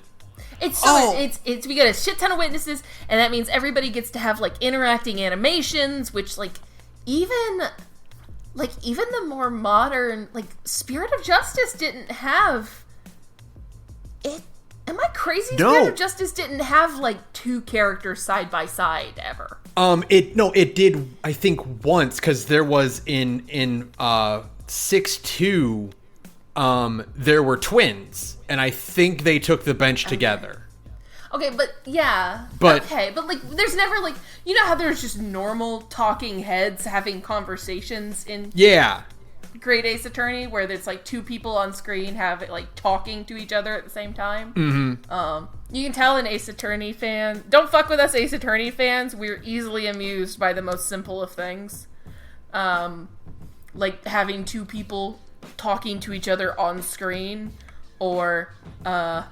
It's so it's we got a shit ton of witnesses, and that means everybody gets to have, like, interacting animations, which, like, even the more modern, like, Spirit of Justice didn't have it. Am I crazy? No. Spirit of Justice didn't have, like, 2 characters side by side ever. It did, I think, once, because there was in 6-2, there were twins, and I think they took the bench together. Okay, but yeah. But like, there's never, like, you know how there's just normal talking heads having conversations in Great Ace Attorney, where there's, like, 2 people on screen have it, like, talking to each other at the same time. Mm-hmm. You can tell an Ace Attorney fan. Don't fuck with us, Ace Attorney fans. We're easily amused by the most simple of things, like having 2 people talking to each other on screen, or I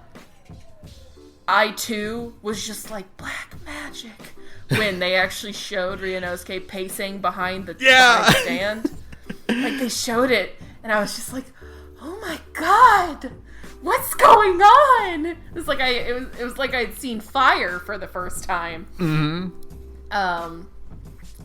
too was just like, black magic when they actually showed Ryunosuke pacing behind the stand. Like, they showed it, and I was just like, oh my god, what's going on? It was like it was like I'd seen fire for the first time. Mm-hmm.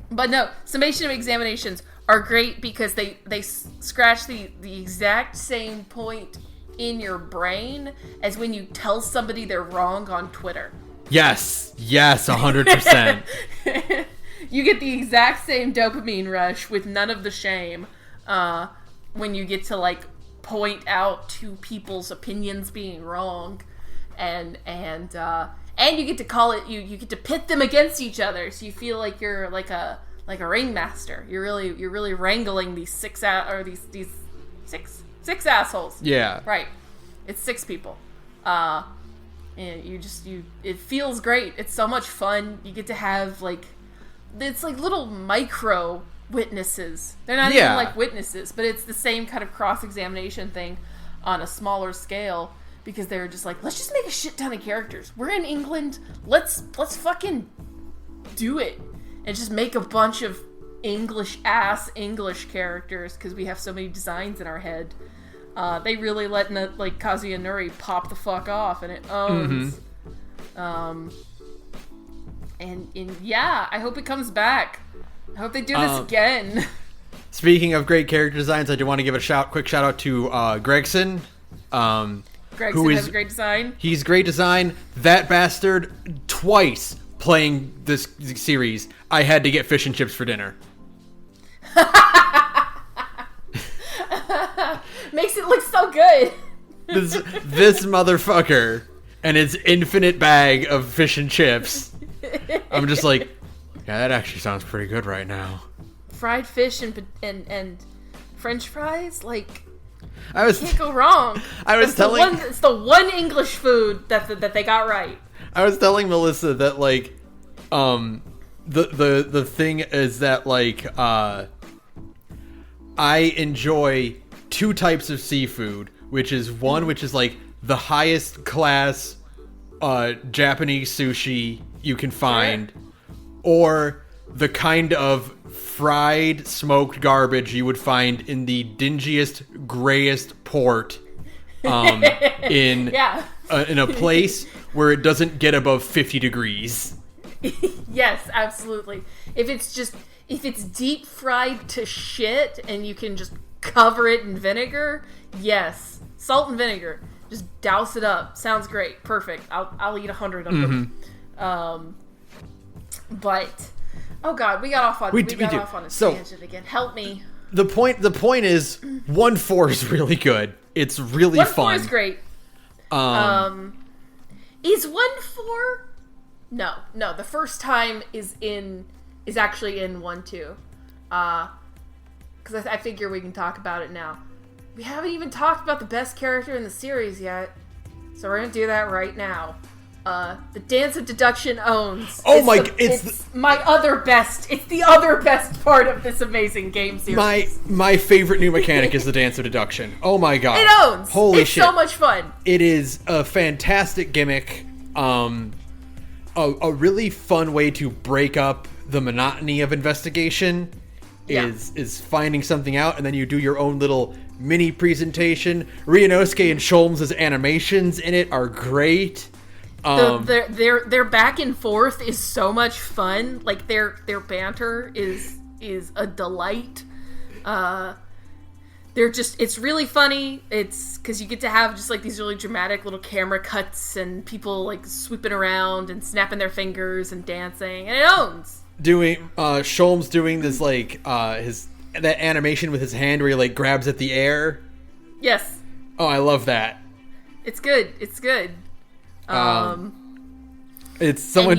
But no, summation of examinations are great because they scratch the exact same point in your brain as when you tell somebody they're wrong on Twitter. Yes, 100%. You get the exact same dopamine rush with none of the shame when you get to, like, point out 2 people's opinions being wrong, and you get to call it, you get to pit them against each other, so you feel like you're like a ringmaster. You're really wrangling these six assholes. Yeah. Right. It's 6 people. And it feels great. It's so much fun. You get to have, like, it's like little micro witnesses. They're not even like witnesses, but it's the same kind of cross-examination thing on a smaller scale, because they're just like, let's just make a shit ton of characters. We're in England. Let's fucking do it. And just make a bunch of English characters, because we have so many designs in our head. They really let Kazuya Nuri pop the fuck off, and it owns. Mm-hmm. And yeah, I hope it comes back. I hope they do this again. Speaking of great character designs, I do want to give a quick shout out to Gregson. Gregson has a great design. He's great design. That bastard, twice playing this series, I had to get fish and chips for dinner. Makes it look so good. This motherfucker and his infinite bag of fish and chips. I'm just like, yeah, that actually sounds pretty good right now. Fried fish and French fries, like, can't go wrong. It's the one English food that they got right. I was telling Melissa that, like, the thing is that, like, I enjoy 2 types of seafood, which is one which is, like, the highest class Japanese sushi you can find, or the kind of fried smoked garbage you would find in the dingiest, grayest port in a place where it doesn't get above 50 degrees. Yes, absolutely. If it's deep fried to shit and you can just cover it in vinegar, yes. Salt and vinegar. Just douse it up. Sounds great. Perfect. I'll eat 100 of them. But oh god, we got off on off on a tangent again. Help me. The point is 1-4 is really good. It's really fun. 1-4 is great. Is 1-4? No. The first time is actually in 1-2. Because I figure we can talk about it now. We haven't even talked about the best character in the series yet, so we're gonna do that right now. The Dance of Deduction owns. Oh my! It's my other best. It's the other best part of this amazing game series. My favorite new mechanic is the Dance of Deduction. Oh my god! It owns. Holy shit! It's so much fun. It is a fantastic gimmick. A really fun way to break up the monotony of investigation. Is finding something out, and then you do your own little mini presentation. Ryunosuke and Sholmes' animations in it are great. Their back and forth is so much fun. Like their banter is a delight. It's really funny. It's because you get to have just like these really dramatic little camera cuts and people like sweeping around and snapping their fingers and dancing, and it owns. Sholmes doing this like that animation with his hand where he like grabs at the air. Yes. Oh, I love that. It's good. It's someone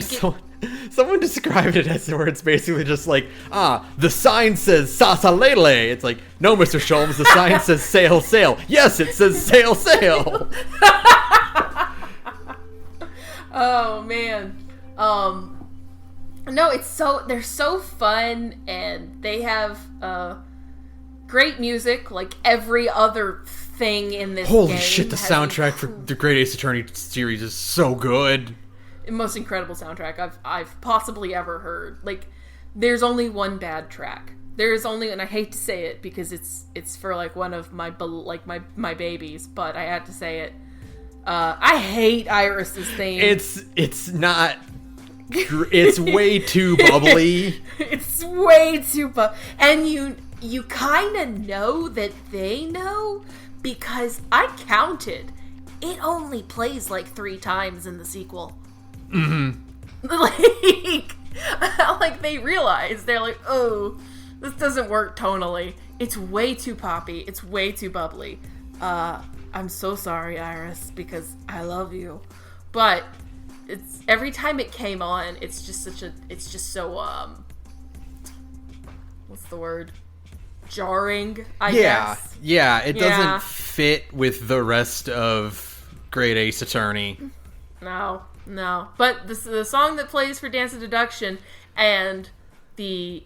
described it as where it's basically just like, the sign says Sasalele. It's like, no, Mr. Sholmes, the sign says sail, sail. Yes, it says sail, sail. Oh man. No, they're so fun, and they have great music, like every other thing in this game. Holy shit, the soundtrack for the Great Ace Attorney series is so good. The most incredible soundtrack I've possibly ever heard. Like, there's only one bad track. There's only, and I hate to say it because it's for like one of my babies, but I had to say it. I hate Iris's theme. It's not. It's way too bubbly. It's way too and you kind of know that they know because I counted. It only plays like 3 times in the sequel. Like they realize, they're like, oh, this doesn't work tonally. It's way too poppy. It's way too bubbly. I'm so sorry, Iris, because I love you, but it's every time it came on, it's just so what's the word? Jarring, I guess. Yeah, it doesn't fit with the rest of Great Ace Attorney. No. But the song that plays for Dance of Deduction and the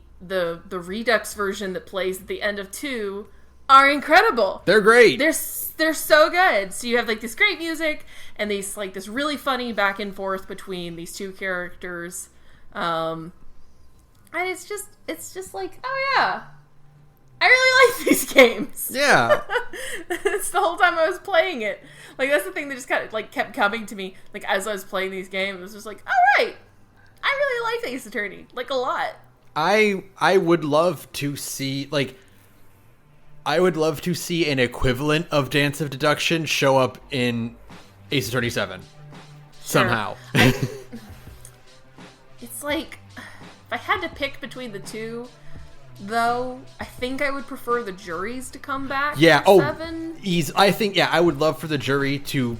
Redux version that plays at the end of 2 are incredible. They're great. They're so good. So you have like this great music and these like this really funny back and forth between these two characters, and it's just like, oh yeah, I really like these games. Yeah. It's the whole time I was playing it. Like that's the thing that just kind of like kept coming to me. Like as I was playing these games, it was just like, all right, I really like Ace Attorney, like a lot. I would love to see an equivalent of Dance of Deduction show up in Ace Attorney 7. Sure. Somehow. It's like, if I had to pick between the two, though, I think I would prefer the juries to come back. Yeah, for 7. I think, I would love for the jury to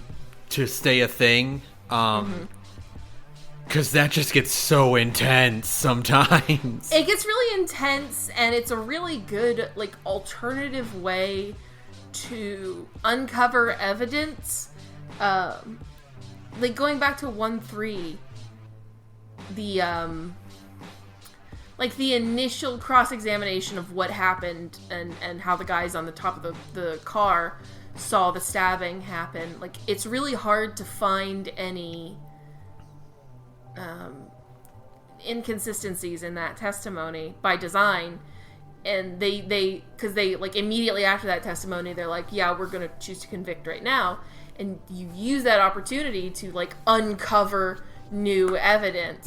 stay a thing. Because that just gets so intense sometimes. It gets really intense, and it's a really good, like, alternative way to uncover evidence. Like, going back to 1-3, the initial cross-examination of what happened and how the guys on the top of the car saw the stabbing happen. Like, it's really hard to find any inconsistencies in that testimony by design, and they because they like immediately after that testimony they're like, yeah, we're gonna choose to convict right now, and you use that opportunity to like uncover new evidence.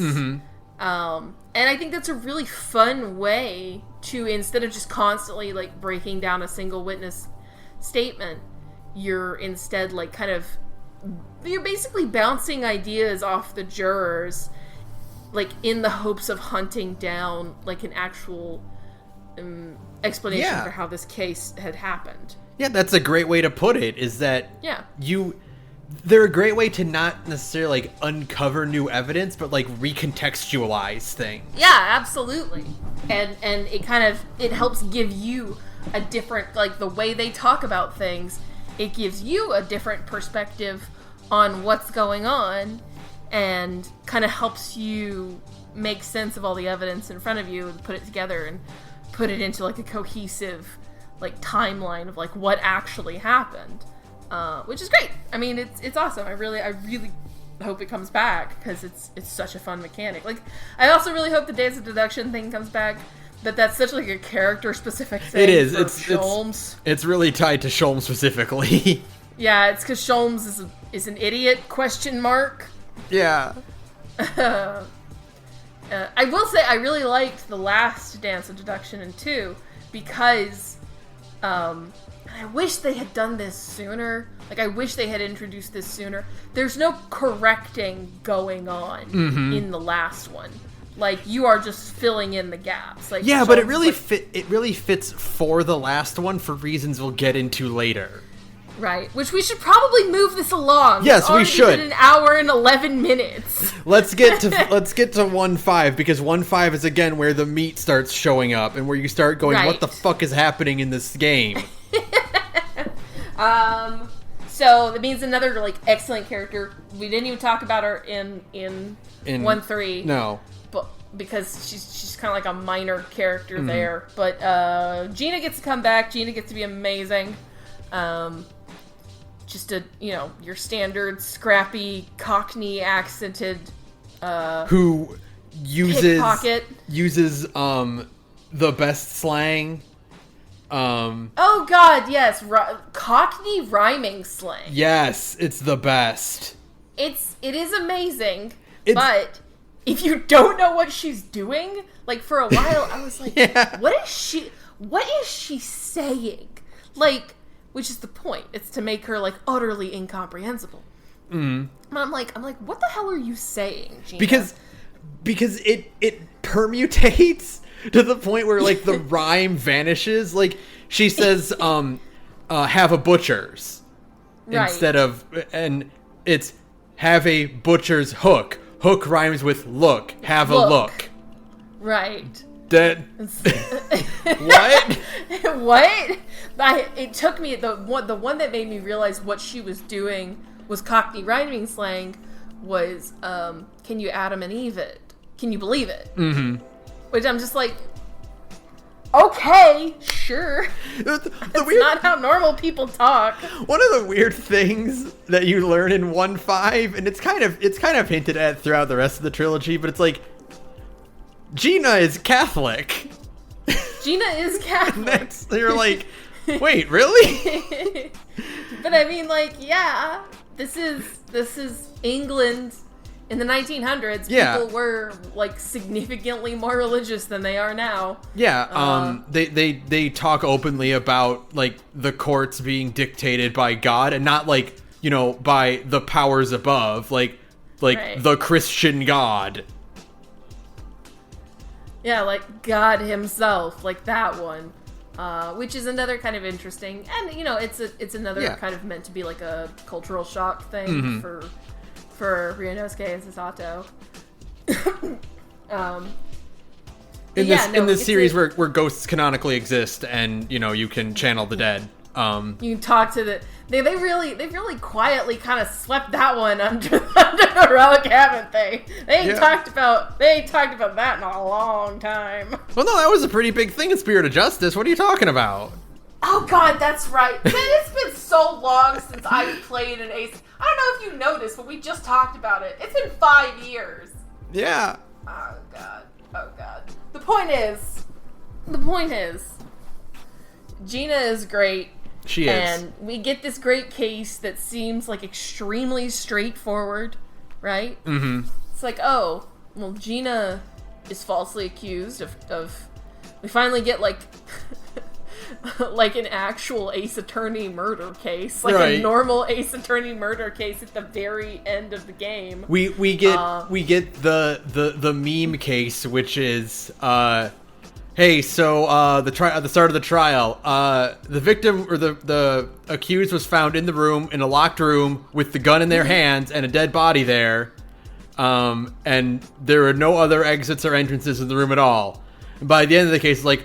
And I think that's a really fun way to, instead of just constantly, like, breaking down a single witness statement, you're instead, like, you're basically bouncing ideas off the jurors, like, in the hopes of hunting down, like, an actual explanation for how this case had happened. Yeah, that's a great way to put it, is that they're a great way to not necessarily, like, uncover new evidence, but, like, recontextualize things. Yeah, absolutely. And it helps give you a different, like, the way they talk about things, it gives you a different perspective on what's going on, and kind of helps you make sense of all the evidence in front of you and put it together and put it into, like, a cohesive, like, timeline of, like, what actually happened. Which is great. I mean, it's awesome. I really hope it comes back, because it's such a fun mechanic. Like, I also really hope the Days of Deduction thing comes back, but that's such, like, a character-specific thing. It is. Sholmes. It's really tied to Sholmes specifically. Yeah, it's because Sholmes is an idiot, ? Yeah. I will say, I really liked the last Dance of Deduction in 2, because, I wish they had done this sooner. Like, I wish they had introduced this sooner. There's no correcting going on in the last one. Like, you are just filling in the gaps. Like, yeah, but it really fits for the last one for reasons we'll get into later. Right, which we should probably move this along. Yes, we should. Been an hour and 11 minutes. Let's get to 1.5, because 1.5 is again where the meat starts showing up and where you start going, what the fuck is happening in this game? So that means another, like, excellent character. We didn't even talk about her in 1.3. No. But because she's kind of like a minor character there. But Gina gets to come back. Gina gets to be amazing. Just your standard scrappy Cockney accented who uses pickpocket. The best slang. Oh god, yes, Cockney rhyming slang. Yes, it's the best. It is amazing, but if you don't know what she's doing, like, for a while I was like, what is she saying? Like, which is the point. It's to make her, like, utterly incomprehensible. And I'm like, what the hell are you saying, Gina? Because it permutates to the point where, like, the rhyme vanishes. Like, she says, have a butcher's. Right. Instead of, and it's have a butcher's hook. Hook rhymes with look. Have a look. Right. That. What? What? It took me, the one that made me realize what she was doing was Cockney rhyming slang, was, can you Adam and Eve it? Can you believe it? Which I'm just like, okay, sure. That's not how normal people talk. One of the weird things that you learn in 1.5, and it's kind of hinted at throughout the rest of the trilogy, but it's like, Gina is Catholic. Gina is Catholic. You're like, wait, really? But I mean, like, yeah, this is England in the 1900s. Yeah. People were, like, significantly more religious than they are now. Yeah, they talk openly about, like, the courts being dictated by God and not, like, by the powers above, like right. The Christian God. Yeah, like God himself, like that one. Which is another kind of interesting, and it's another kind of meant to be like a cultural shock thing for Ryunosuke and Sasato. In this series where ghosts canonically exist, and you can channel the dead. You can talk to the. They've really quietly kind of swept that one under the rug, haven't they? They ain't talked about that in a long time. Well, no, that was a pretty big thing in Spirit of Justice. What are you talking about? Oh God, that's right. Man, it's been so long since I've played an Ace. I don't know if you noticed, but we just talked about it. It's been 5 years. Yeah. Oh God. The point is, Gina is great. She is. And we get this great case that seems like extremely straightforward, right? Mm-hmm. It's like, oh, Gina is falsely accused of we finally get like like an actual Ace Attorney murder case, like a normal Ace Attorney murder case at the very end of the game. We get the meme case, which is hey, so at the start of the trial, the victim or the accused was found in the room, in a locked room, with the gun in their hands and a dead body there, and there are no other exits or entrances in the room at all. And by the end of the case, like,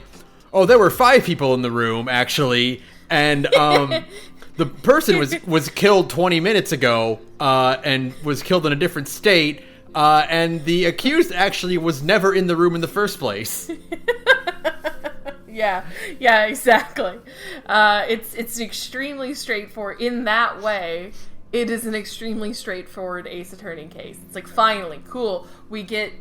oh, there were 5 people in the room actually, and the person was killed 20 minutes ago, and was killed in a different state. And the accused actually was never in the room in the first place. Yeah, exactly. It's extremely straightforward in that way. It is an extremely straightforward Ace Attorney case. It's like, finally, cool. We get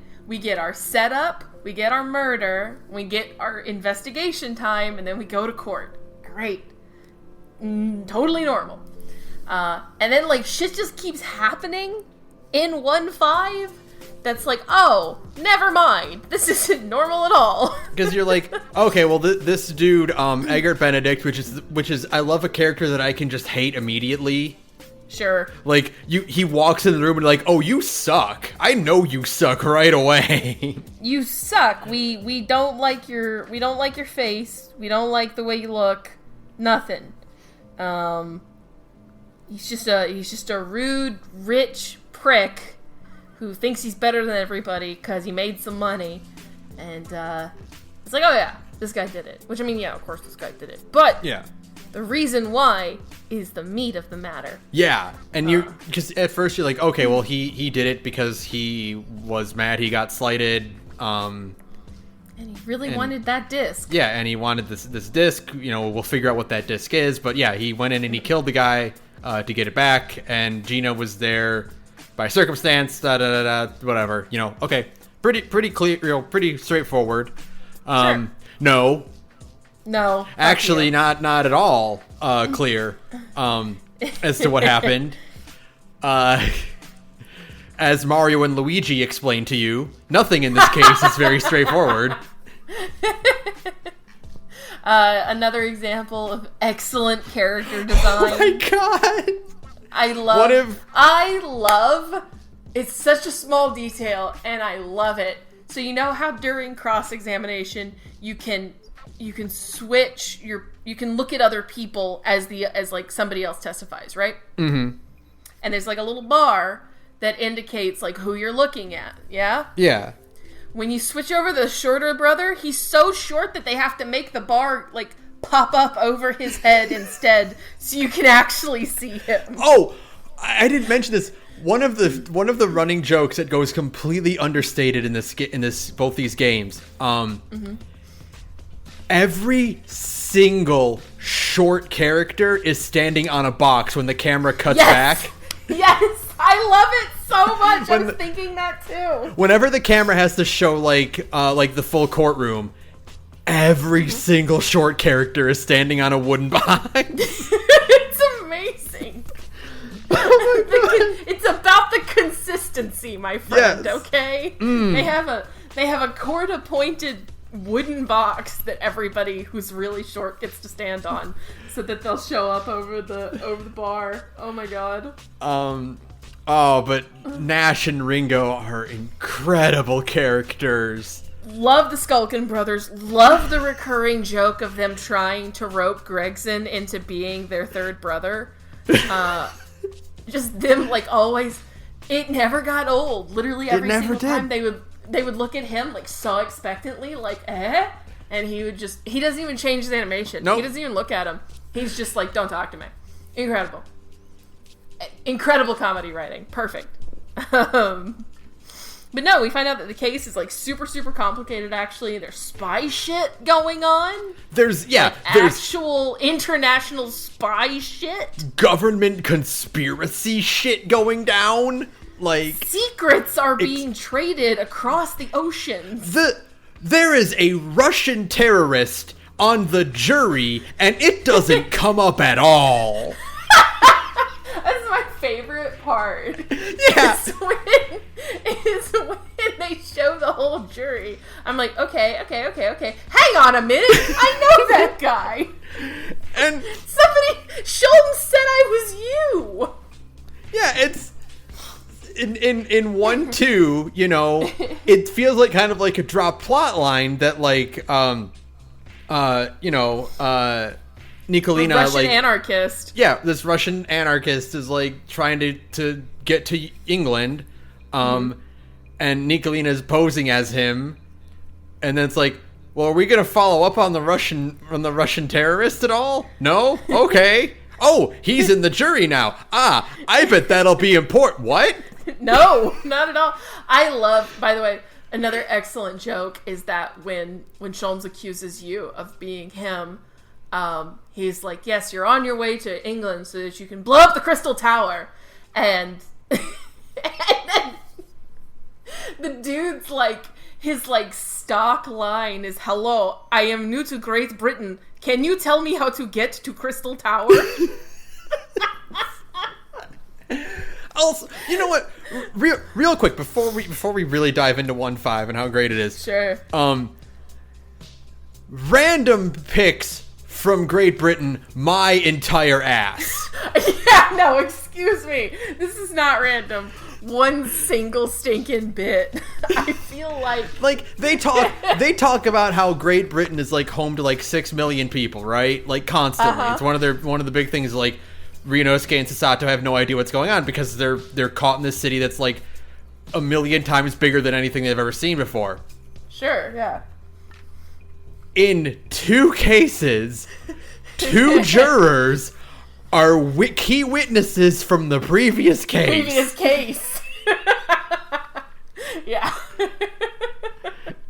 our setup, we get our murder, we get our investigation time, and then we go to court. Great. Totally normal. And then, like, shit just keeps happening in 1.5 that's like, oh, never mind, this isn't normal at all. Because you're like, okay, well, this dude, Eggert Benedict, which is I love a character that I can just hate immediately. Sure. Like, he walks in the room and like, oh, you suck. I know you suck right away. You suck. We don't like your face. We don't like the way you look. Nothing. He's just a rude, rich prick who thinks he's better than everybody because he made some money. And it's like, oh yeah, this guy did it. Which, I mean, yeah, of course this guy did it. But yeah, the reason why is the meat of the matter. Yeah, and because at first you're like, okay, well, he did it because he was mad he got slighted. And he really wanted that disc. Yeah, and he wanted this disc. You know, we'll figure out what that disc is. But yeah, he went in and he killed the guy to get it back. And Gina was there by circumstance. Whatever. You know, okay, pretty clear. You know, pretty straightforward. Sure. No, actually, not at all clear as to what happened. As Mario and Luigi explained to you, nothing in this case is very straightforward. Another example of excellent character design. Oh my god! I love. It's such a small detail, and I love it. So you know how during cross-examination you can switch you can look at other people as like somebody else testifies, right? Mm-hmm. And there's like a little bar that indicates like who you're looking at. Yeah? Yeah. When you switch over the shorter brother, he's so short that they have to make the bar like pop up over his head instead so you can actually see him. Oh, I didn't mention this. One of the running jokes that goes completely understated in this both these games. Mm-hmm. Every single short character is standing on a box when the camera cuts back. Yes, I love it so much. I was thinking that too. Whenever the camera has to show like the full courtroom, every single short character is standing on a wooden box. It's amazing. Oh my God. It's about the consistency, my friend. Yes. Okay, they have a court-appointed wooden box that everybody who's really short gets to stand on, so that they'll show up over the bar. Oh my god. But Nash and Ringo are incredible characters. Love the Skulkin brothers. Love the recurring joke of them trying to rope Gregson into being their third brother. Just them like always. It never got old. Literally every single time they would look at him like so expectantly, like, eh? And he doesn't even change his animation. Nope. He doesn't even look at him. He's just like, don't talk to me. Incredible. Incredible comedy writing. Perfect. But no, we find out that the case is like super, super complicated actually. There's spy shit going on. There's actual international spy shit. Government conspiracy shit going down. Like, secrets are being traded across the oceans. There is a Russian terrorist on the jury, and it doesn't come up at all. That's my favorite part. Yeah. Is when they show the whole jury, I'm like, okay. Hang on a minute. I know that guy. And Sheldon said I was you. Yeah, it's in 1-2, you know, it feels like kind of like a drop plot line that like Nikolina, Russian like anarchist. Yeah, this Russian anarchist is like trying to get to England, and Nikolina is posing as him, and then it's like, well, are we gonna follow up on the Russian terrorist at all? No? Okay. Oh, he's in the jury now. I bet that'll be important. What? No, not at all. I love, by the way, another excellent joke is that when Sholmes accuses you of being him, he's like, yes, you're on your way to England so that you can blow up the Crystal Tower. And then the dude's like, his like stock line is, hello, I am new to Great Britain. Can you tell me how to get to Crystal Tower? Also, you know what? Real quick before we really dive into 1-5 and how great it is. Sure. Random picks from Great Britain, my entire ass. Yeah, no, excuse me. This is not random. One single stinking bit. I feel like they talk about how Great Britain is like home to like 6 million people, right? Like constantly. It's one of the big things. Like Ryunosuke and Sasato have no idea what's going on because they're caught in this city that's like a million times bigger than anything they've ever seen before. Sure, yeah. In 2 cases, 2 jurors are key witnesses from the previous case. Yeah.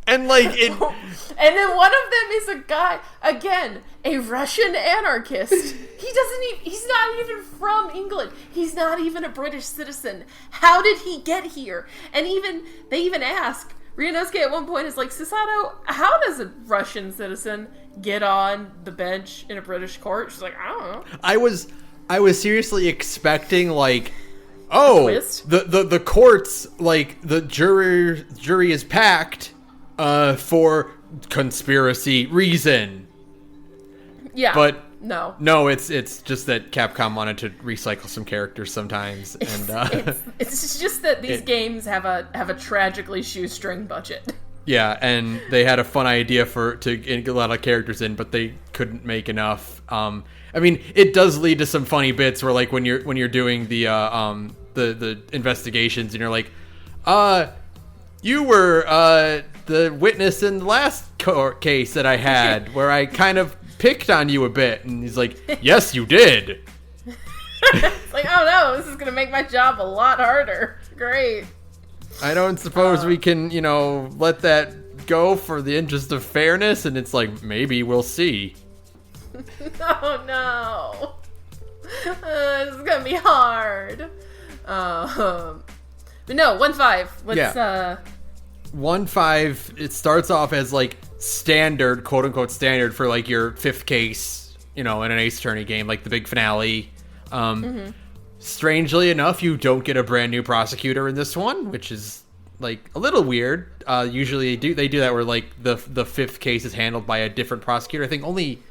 And like it. And then one of them is a guy, again, a Russian anarchist. He's not even from England. He's not even a British citizen. How did he get here? And they even ask, Ryunosuke at one point is like, Sasato, how does a Russian citizen get on the bench in a British court? She's like, I don't know. I was seriously expecting like, oh, the courts, like the jury is packed for conspiracy reason. Yeah. But no, it's just that Capcom wanted to recycle some characters sometimes, and it's just that these games have a tragically shoestring budget. Yeah, and they had a fun idea to get a lot of characters in, but they couldn't make enough. I mean, it does lead to some funny bits where, like, when you're doing the investigations, and you're like, you were the witness in the last court case that I had, where I kind of picked on you a bit, and he's like, yes, you did. It's like, oh no, this is gonna make my job a lot harder. Great. I don't suppose we can, let that go for the interest of fairness, and it's like, maybe we'll see. Oh no. This is gonna be hard. But no, 1-5. Let's 1-5, it starts off as like standard, quote unquote standard, for like your 5th case, in an Ace Attorney game, like the big finale. Strangely enough, you don't get a brand new prosecutor in this one, which is like a little weird. Usually they do that where like the 5th case is handled by a different prosecutor. I think only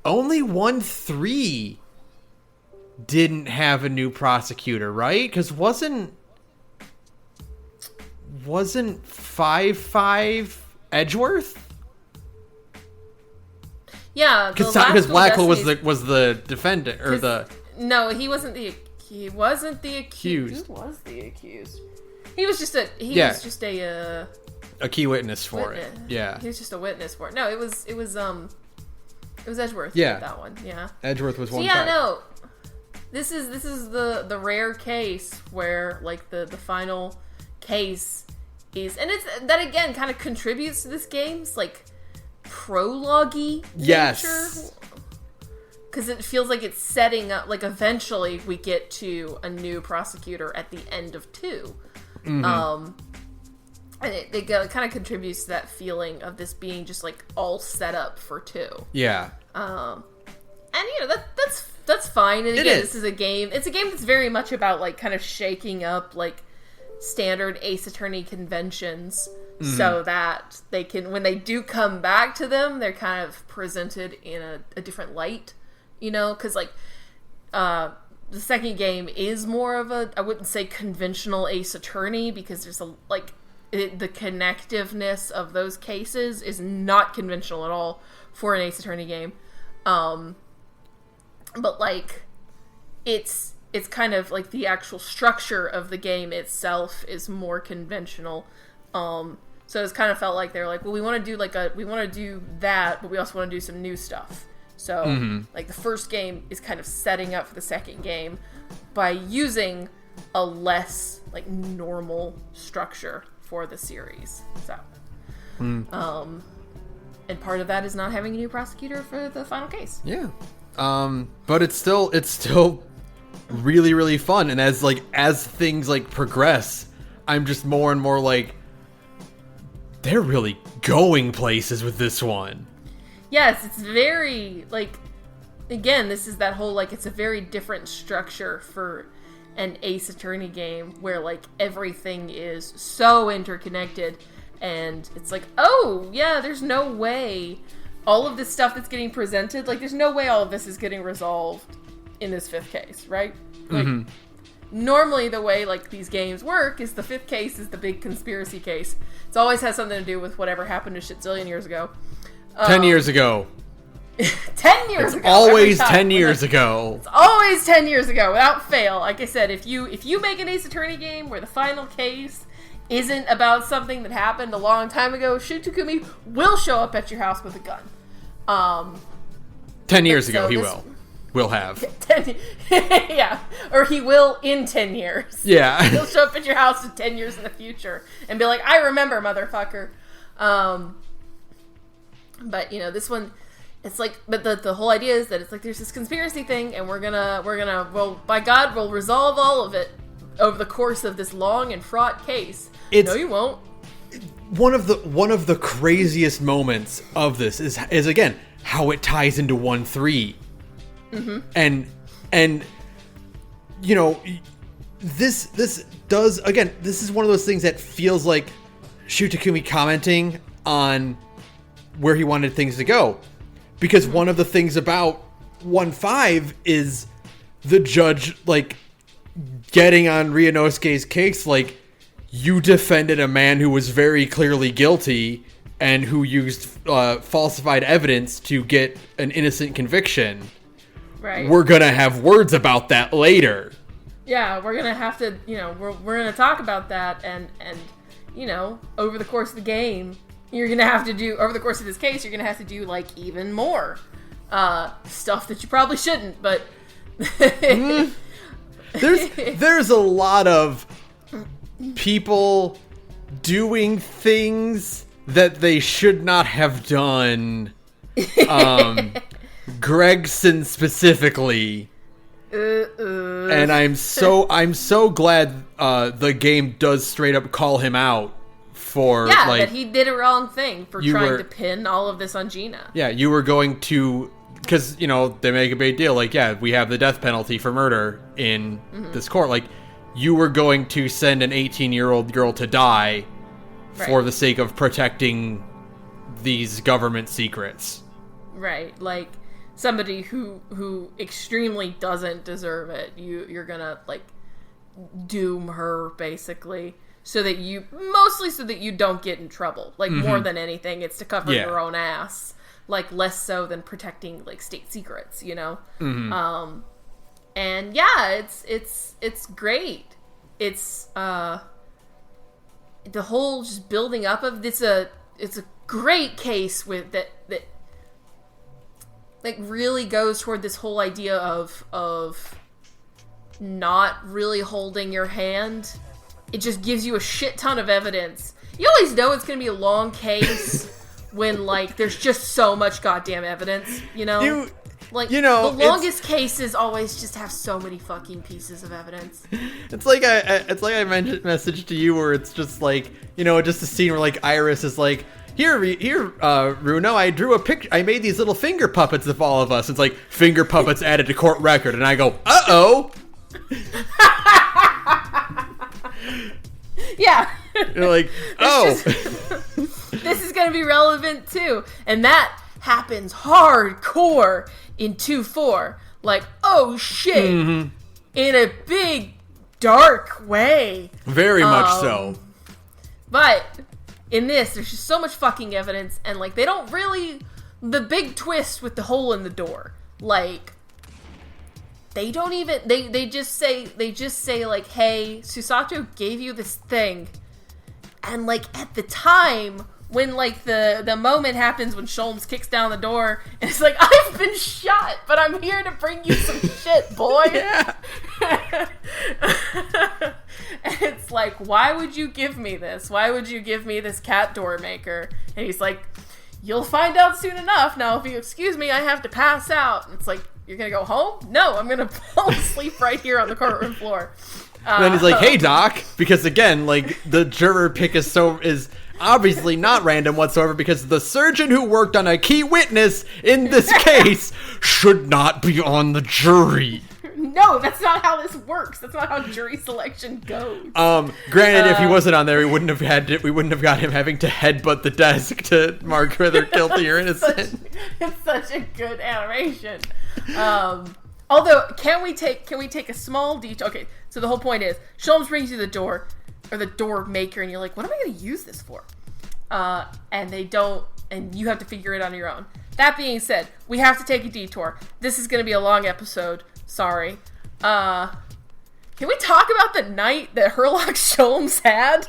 1-3 didn't have a new prosecutor, right? Because wasn't 5-5 Edgeworth? Yeah, because Blackwell was the defendant, or the. No, he wasn't the accused. Who was the accused? He was just a key witness for it. Yeah, he was just a witness for it. No, it was Edgeworth. Yeah, that one. Yeah, Edgeworth was 1-5. Yeah, no. This is the rare case where like the final case is, and it's that again kind of contributes to this game's like prologue-y nature. Because it feels like it's setting up, like eventually we get to a new prosecutor at the end of 2. And it kind of contributes to that feeling of this being just like all set up for 2. Yeah. And that's fine. And again, this is a game. It's a game that's very much about like kind of shaking up like standard Ace Attorney conventions so that they can, when they do come back to them, they're kind of presented in a different light, you know, because like the second game is more of a, I wouldn't say conventional Ace Attorney, because there's a the connectiveness of those cases is not conventional at all for an Ace Attorney game, but like it's kind of like the actual structure of the game itself is more conventional. So it's kind of felt like they're like, well, we want to do that, but we also want to do some new stuff. So like the first game is kind of setting up for the second game by using a less like normal structure for the series. So, and part of that is not having a new prosecutor for the final case. Yeah. But it's still really, really fun. And as things like progress, I'm just more and more like, they're really going places with this one. Yes, it's very, like, again, this is that whole, like, it's a very different structure for an Ace Attorney game where, like, everything is so interconnected, and it's like, oh, yeah, there's no way all of this stuff that's getting presented, like, there's no way all of this is getting resolved in this fifth case, right? Like, normally the way, like, these games work is the fifth case is the big conspiracy case. It always has something to do with whatever happened a shitzillion years ago. 10 years ago. 10 years it's ago. Always 10 years ago. It's always 10 years ago, without fail. Like I said, if you make an Ace Attorney game where the final case isn't about something that happened a long time ago, Shu Takumi will show up at your house with a gun. 10 years ago, he will have. 10, yeah, or he will in 10 years. Yeah. He'll show up at your house in 10 years in the future and be like, I remember, motherfucker. But, you know, this one, it's like, but the whole idea is that it's like there's this conspiracy thing, and we're gonna, well, by God, we'll resolve all of it over the course of this long and fraught case. No, you won't. One of the craziest moments of this is again how it ties into 1-3. And you know, this does, again, this is one of those things that feels like Shu Takumi commenting on where he wanted things to go, because one of the things about 1-5 is the judge like getting on Ryunosuke's case, like, you defended a man who was very clearly guilty and who used falsified evidence to get an innocent conviction. Right. We're gonna have words about that later. Yeah, we're gonna have to, you know, we're gonna talk about that, and you know, over the course of the game, you're gonna have to do, over the course of this case, you're gonna have to do like even more stuff that you probably shouldn't. But there's a lot of people doing things that they should not have done. Gregson specifically, and I'm so glad the game does straight up call him out for that he did a wrong thing for trying to pin all of this on Gina. Yeah, you were going to, because you know they make a big deal, like, yeah, we have the death penalty for murder in this court, like, you were going to send an 18-year-old girl to die for the sake of protecting these government secrets. Right, like somebody who extremely doesn't deserve it. You're gonna like doom her basically, so that you don't get in trouble. Like more than anything, it's to cover your own ass. Like less so than protecting like state secrets, you know. And yeah, it's great. It's the whole just building up of this. It's a great case with that like really goes toward this whole idea of not really holding your hand. It just gives you a shit ton of evidence. You always know it's gonna be a long case when like there's just so much goddamn evidence, you know? The longest cases always just have so many fucking pieces of evidence. It's like I messaged to you where it's just like, you know, just a scene where like Iris is like, Here, Runo, I drew a picture. I made these little finger puppets of all of us. It's like finger puppets added to court record, and I go, uh-oh. Yeah. You're like, oh. This is going to be relevant too. And that happens hardcore in 2-4. Like, oh shit. Mm-hmm. In a big, dark way. Very much so. But in this, there's just so much fucking evidence. And, like, they don't really... The big twist with the hole in the door. Like, they don't even... They just say, like, hey, Susato gave you this thing. And, like, at the time... When, like, the moment happens when Sholmes kicks down the door, and it's like, I've been shot, but I'm here to bring you some shit, boy. Yeah. And it's like, why would you give me this? Why would you give me this cat door maker? And he's like, you'll find out soon enough. Now, if you excuse me, I have to pass out. And it's like, you're going to go home? No, I'm going to fall asleep right here on the courtroom floor. And then he's like, hey, Doc, because, again, like, the juror pick is obviously not random whatsoever, because the surgeon who worked on a key witness in this case should not be on the jury. No, that's not how this works. That's not how jury selection goes. Granted, if he wasn't on there, we wouldn't have got him having to headbutt the desk to mark whether guilty or innocent. It's such a good animation. Although, can we take a small detail? Okay, so the whole point is, Sholmes brings you the door, or the door maker, and you're like, what am I going to use this for? And they don't, and you have to figure it on your own. That being said, we have to take a detour. This is going to be a long episode. Sorry. Can we talk about the night that Herlock Sholmes had?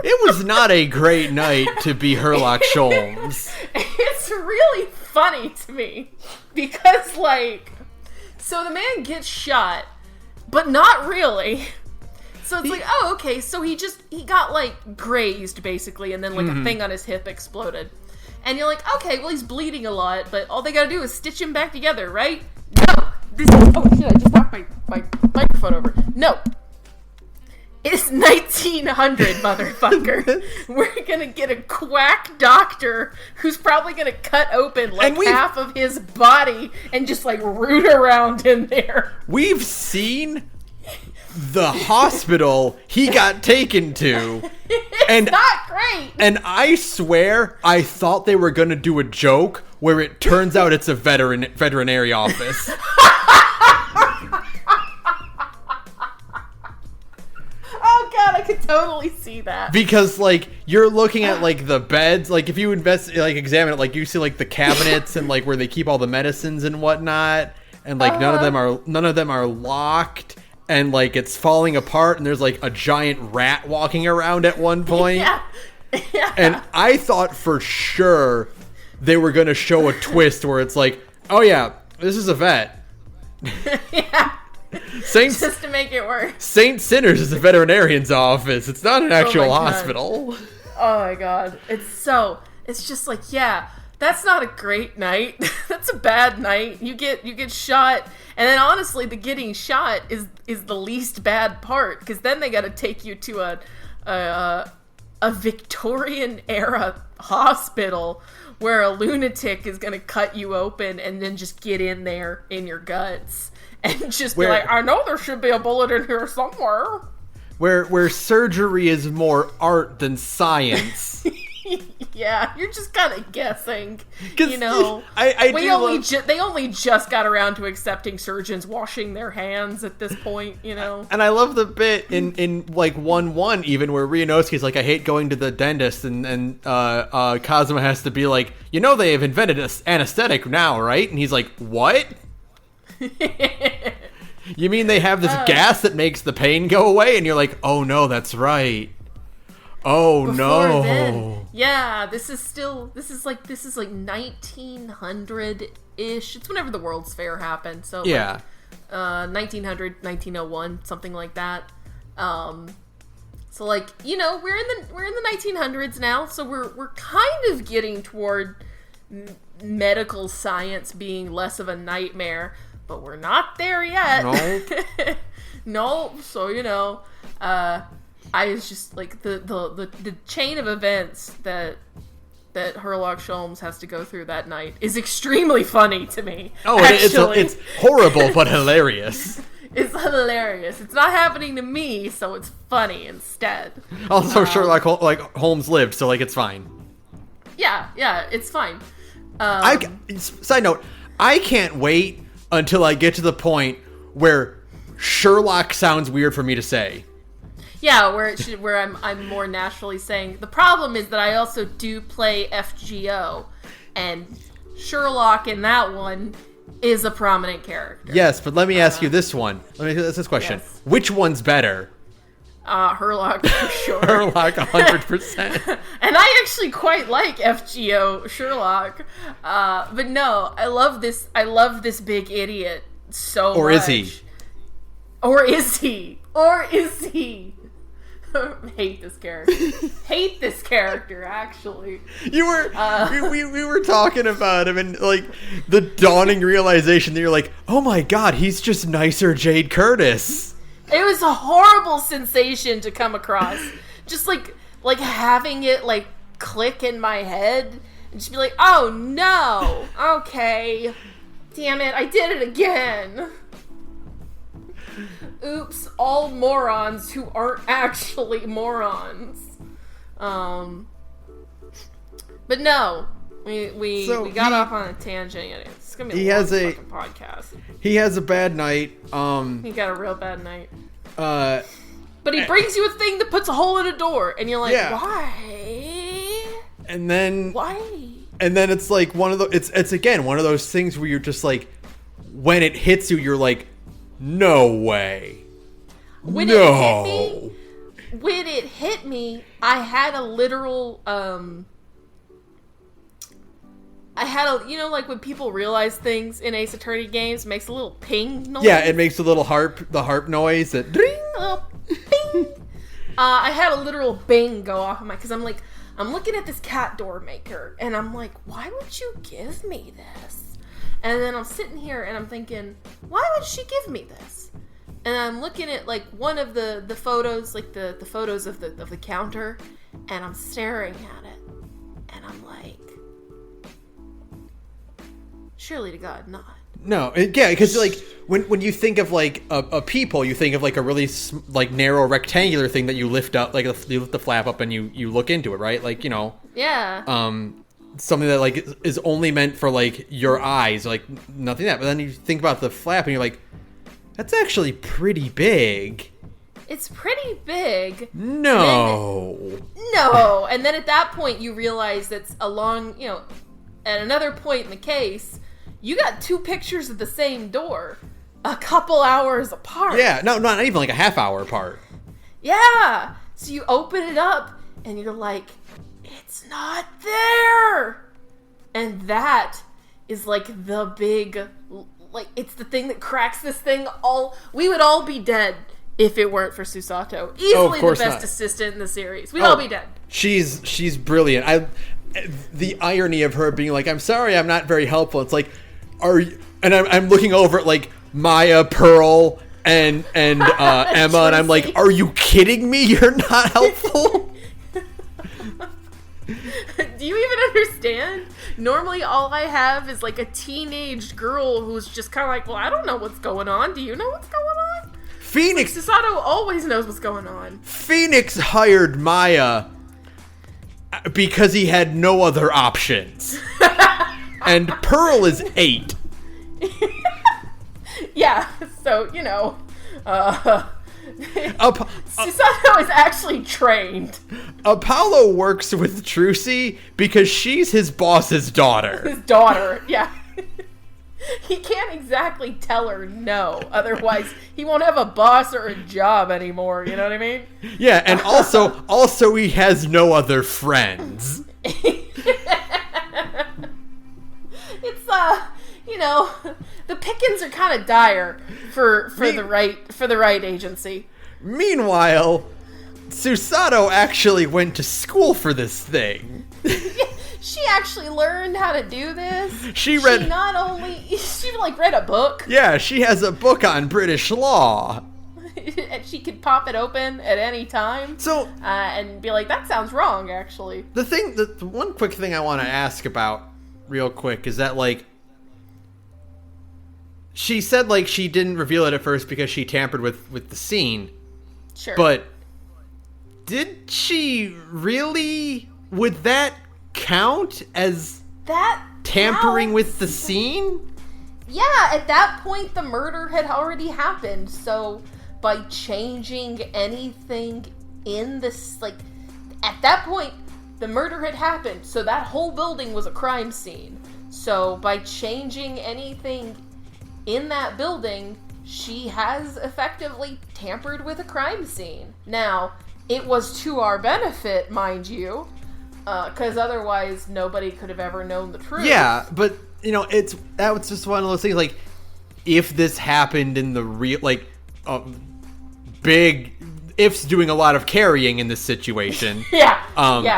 It was not a great night to be Herlock Sholmes. It's really funny to me, because, like, so the man gets shot, but not really. So it's like, oh, okay, so he got, like, grazed, basically, and then, like, a thing on his hip exploded. And you're like, okay, well, he's bleeding a lot, but all they gotta do is stitch him back together, right? No! This is... Oh, shit, I just knocked my microphone over. No! It's 1900, motherfucker. We're gonna get a quack doctor who's probably gonna cut open, like, half of his body and just, like, root around in there. We've seen... the hospital he got taken to. It's not great. And I swear I thought they were going to do a joke where it turns out it's a veterinary office. Oh god, I could totally see that. Because, like, you're looking at, like, the beds, like, if you examine it, like, you see, like, the cabinets and, like, where they keep all the medicines and whatnot, and, like, none of them are locked. And, like, it's falling apart, and there's, like, a giant rat walking around at one point. Yeah. And I thought for sure they were going to show a twist where it's like, oh, yeah, this is a vet. Yeah. Just to make it work. St. Sinner's is a veterinarian's office. It's not an actual hospital. Oh, my God. It's just like, yeah, that's not a great night. That's a bad night. You get shot. And then, honestly, the getting shot is the least bad part, because then they got to take you to a Victorian-era hospital where a lunatic is going to cut you open and then just get in there in your guts and just be like, I know there should be a bullet in here somewhere. Where surgery is more art than science. Yeah, you're just kind of guessing, you know. They only just got around to accepting surgeons washing their hands at this point, you know. And I love the bit in like 1-1 even where Ryunosuke's like, I hate going to the dentist, and Kazuma has to be like, you know, they have invented anesthetic now, right? And he's like, what? You mean they have this gas that makes the pain go away? And you're like, oh no, that's right. Oh no. Then, yeah, this is like 1900-ish. It's whenever the World's Fair happened. So yeah. Like, 1900, 1901, something like that. So like, you know, we're in the 1900s now, so we're kind of getting toward medical science being less of a nightmare, but we're not there yet. Nope. No, so you know, I was just like the chain of events that Herlock Sholmes has to go through that night is extremely funny to me. Oh, it's horrible but hilarious. is hilarious. It's not happening to me, so it's funny instead. Also, Sherlock Holmes lived, so like it's fine. Yeah, it's fine. Side note, I can't wait until I get to the point where Sherlock sounds weird for me to say. Yeah, where I'm more naturally saying. The problem is that I also do play FGO, and Sherlock in that one is a prominent character. Yes, but let me ask you this one. Let me ask this question. Yes. Which one's better? Herlock for sure. Herlock 100%. And I actually quite like FGO Sherlock. But no, I love this big idiot so much. Or is he? Or is he? Or is he? Hate this character, actually. You were we were talking about him, and like the dawning realization that you're like, oh my god, he's just nicer Jade Curtis. It was a horrible sensation to come across. Just like having it like click in my head and just be like, oh no, okay, damn it, I did it again. Oops, all morons who aren't actually morons. But no, we got off on a tangent. It's gonna be a long fucking podcast. He has a bad night. He got a real bad night. But he brings you a thing that puts a hole in a door, and you're like, why? And then why? And then it's like one of the it's again one of those things where you're just like, when it hits you, you're like, no way. When it hit me, I had a literal like when people realize things in Ace Attorney games, it makes a little ping noise. Yeah, it makes a little the harp noise that ding. Bing. I had a literal bing go off of because I'm looking at this cat door maker, and I'm like, why would you give me this? And then I'm sitting here and I'm thinking, why would she give me this? And I'm looking at like one of the photos, like the photos of the counter, and I'm staring at it, and I'm like, surely to God not. No, yeah, because like when you think of like a peephole, you think of like a really like narrow rectangular thing that you lift up, like you lift the flap up and you look into it, right? Like, you know, yeah, something that like is only meant for like your eyes, like nothing that. But then you think about the flap and you're like, that's actually pretty big. It's pretty big. No. And then at that point you realize that's along, at another point in the case, you got two pictures of the same door a couple hours apart. Yeah, no, not even like a half hour apart. Yeah. So you open it up and you're like, it's not there. And that is like the big, like, it's the thing that cracks this thing all. We would all be dead if it weren't for Susato. Easily the best assistant in the series. We'd all be dead. She's brilliant. The irony of her being like, I'm sorry, I'm not very helpful. It's like, are you? And I'm looking over at like Maya, Pearl, and Emma, and I'm like, are you kidding me? You're not helpful. Do you even understand? Normally all I have is like a teenage girl who's just kind of like, well, I don't know what's going on. Do you know what's going on? Phoenix. Like, Susato always knows what's going on. Phoenix hired Maya because he had no other options. And Pearl is 8. Yeah, so, Susato is actually trained. Apollo works with Trucy because she's his boss's daughter. His daughter, yeah. He can't exactly tell her no, otherwise he won't have a boss or a job anymore, you know what I mean? Yeah, and also he has no other friends. It's the pickings are kind of dire for the right agency. Meanwhile, Susato actually went to school for this thing. She actually learned how to do this. She read a book. Yeah, she has a book on British law. And she could pop it open at any time. So and be like, that sounds wrong, actually. The one quick thing I want to ask about real quick is that, like, she said, like, she didn't reveal it at first because she tampered with the scene. Sure. But did she really? Would that count as that tampering counts. with the scene? Yeah, at that point, the murder had already happened. So by changing anything in this, like, at that point, the murder had happened. So that whole building was a crime scene. So by changing anything in that building, she has effectively tampered with a crime scene. Now, it was to our benefit, mind you, because otherwise nobody could have ever known the truth. Yeah, but, you know, that was just one of those things, like, if this happened in the real, like, big if's doing a lot of carrying in this situation. Yeah,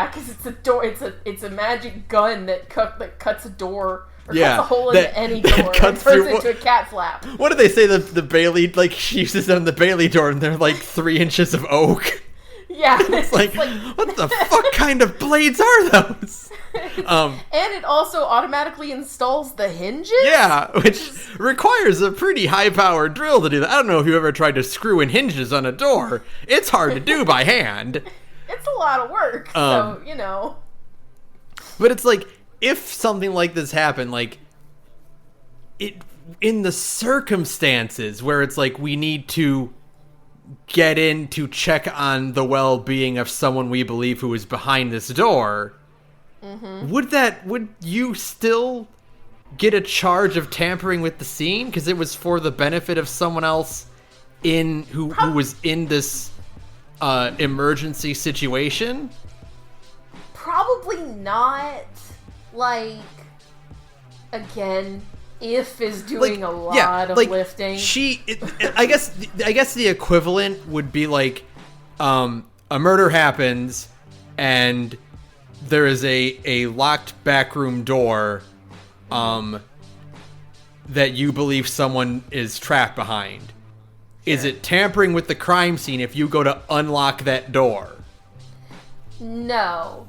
because it's a door. It's a magic gun that cuts a door or cuts a hole into any door and turns into a cat flap. What did they say? The Bailey, like, she uses on the Bailey door, and they're like 3 inches of oak. Yeah, it's like what the fuck kind of blades are those? And it also automatically installs the hinges. Yeah, which requires a pretty high-powered drill to do that. I don't know if you ever tried to screw in hinges on a door. It's hard to do by hand. It's a lot of work, so, you know. But it's like, if something like this happened, like, it in the circumstances where it's like we need to get in to check on the well-being of someone we believe who is behind this door, would you still get a charge of tampering with the scene because it was for the benefit of someone else who was in this emergency situation? Probably not. Like, again, if is doing a lot of lifting. I guess the equivalent would be like, a murder happens and there is a locked backroom door, that you believe someone is trapped behind. Sure. Is it tampering with the crime scene if you go to unlock that door? No.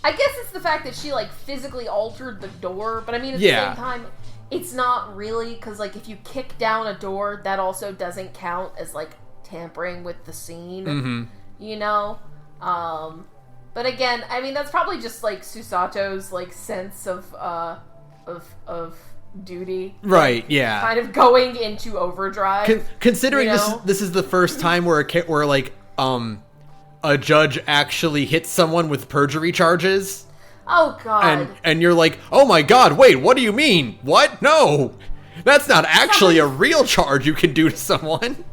I guess it's the fact that she, like, physically altered the door, but I mean, at the same time, it's not really, because, like, if you kick down a door, that also doesn't count as, like, tampering with the scene, you know? But again, I mean, that's probably just, like, Susato's, like, sense of duty. Right, yeah. Kind of going into overdrive. Considering this is the first time where a judge actually hits someone with perjury charges. Oh, God. And you're like, oh my God, wait, what do you mean? What? No. That's not actually a real charge you can do to someone.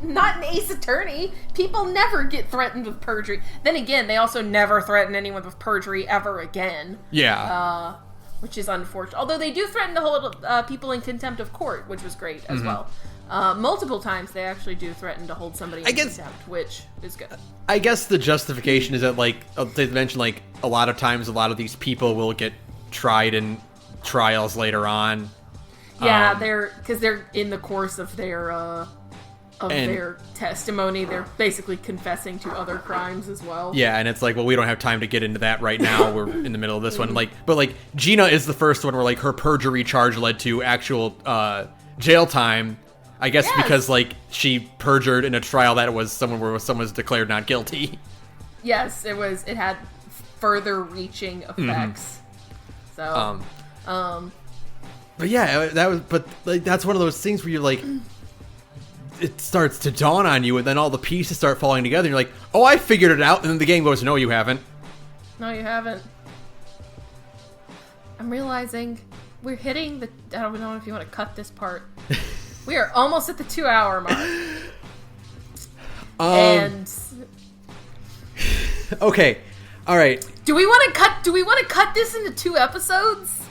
Not an Ace Attorney. People never get threatened with perjury. Then again, they also never threaten anyone with perjury ever again. Yeah. Which is unfortunate. Although they do threaten to hold people in contempt of court, which was great as well. Multiple times they actually do threaten to hold somebody in contempt, which is good. I guess the justification is that, like, they mentioned, like, a lot of times a lot of these people will get tried in trials later on. Yeah, because they're in the course of their testimony. They're basically confessing to other crimes as well. Yeah, and it's like, well, we don't have time to get into that right now. We're in the middle of this one. But Gina is the first one where, like, her perjury charge led to actual jail time. I guess because, like, she perjured in a trial that was someone was declared not guilty. Yes, it had further reaching effects. So, but yeah, that's one of those things where you're like, it starts to dawn on you, and then all the pieces start falling together. And you're like, oh, I figured it out. And then the game goes, no, you haven't. No, you haven't. I'm realizing we're hitting I don't know if you want to cut this part. We are almost at the 2-hour mark. And okay, all right. Do we want to cut this into 2 episodes?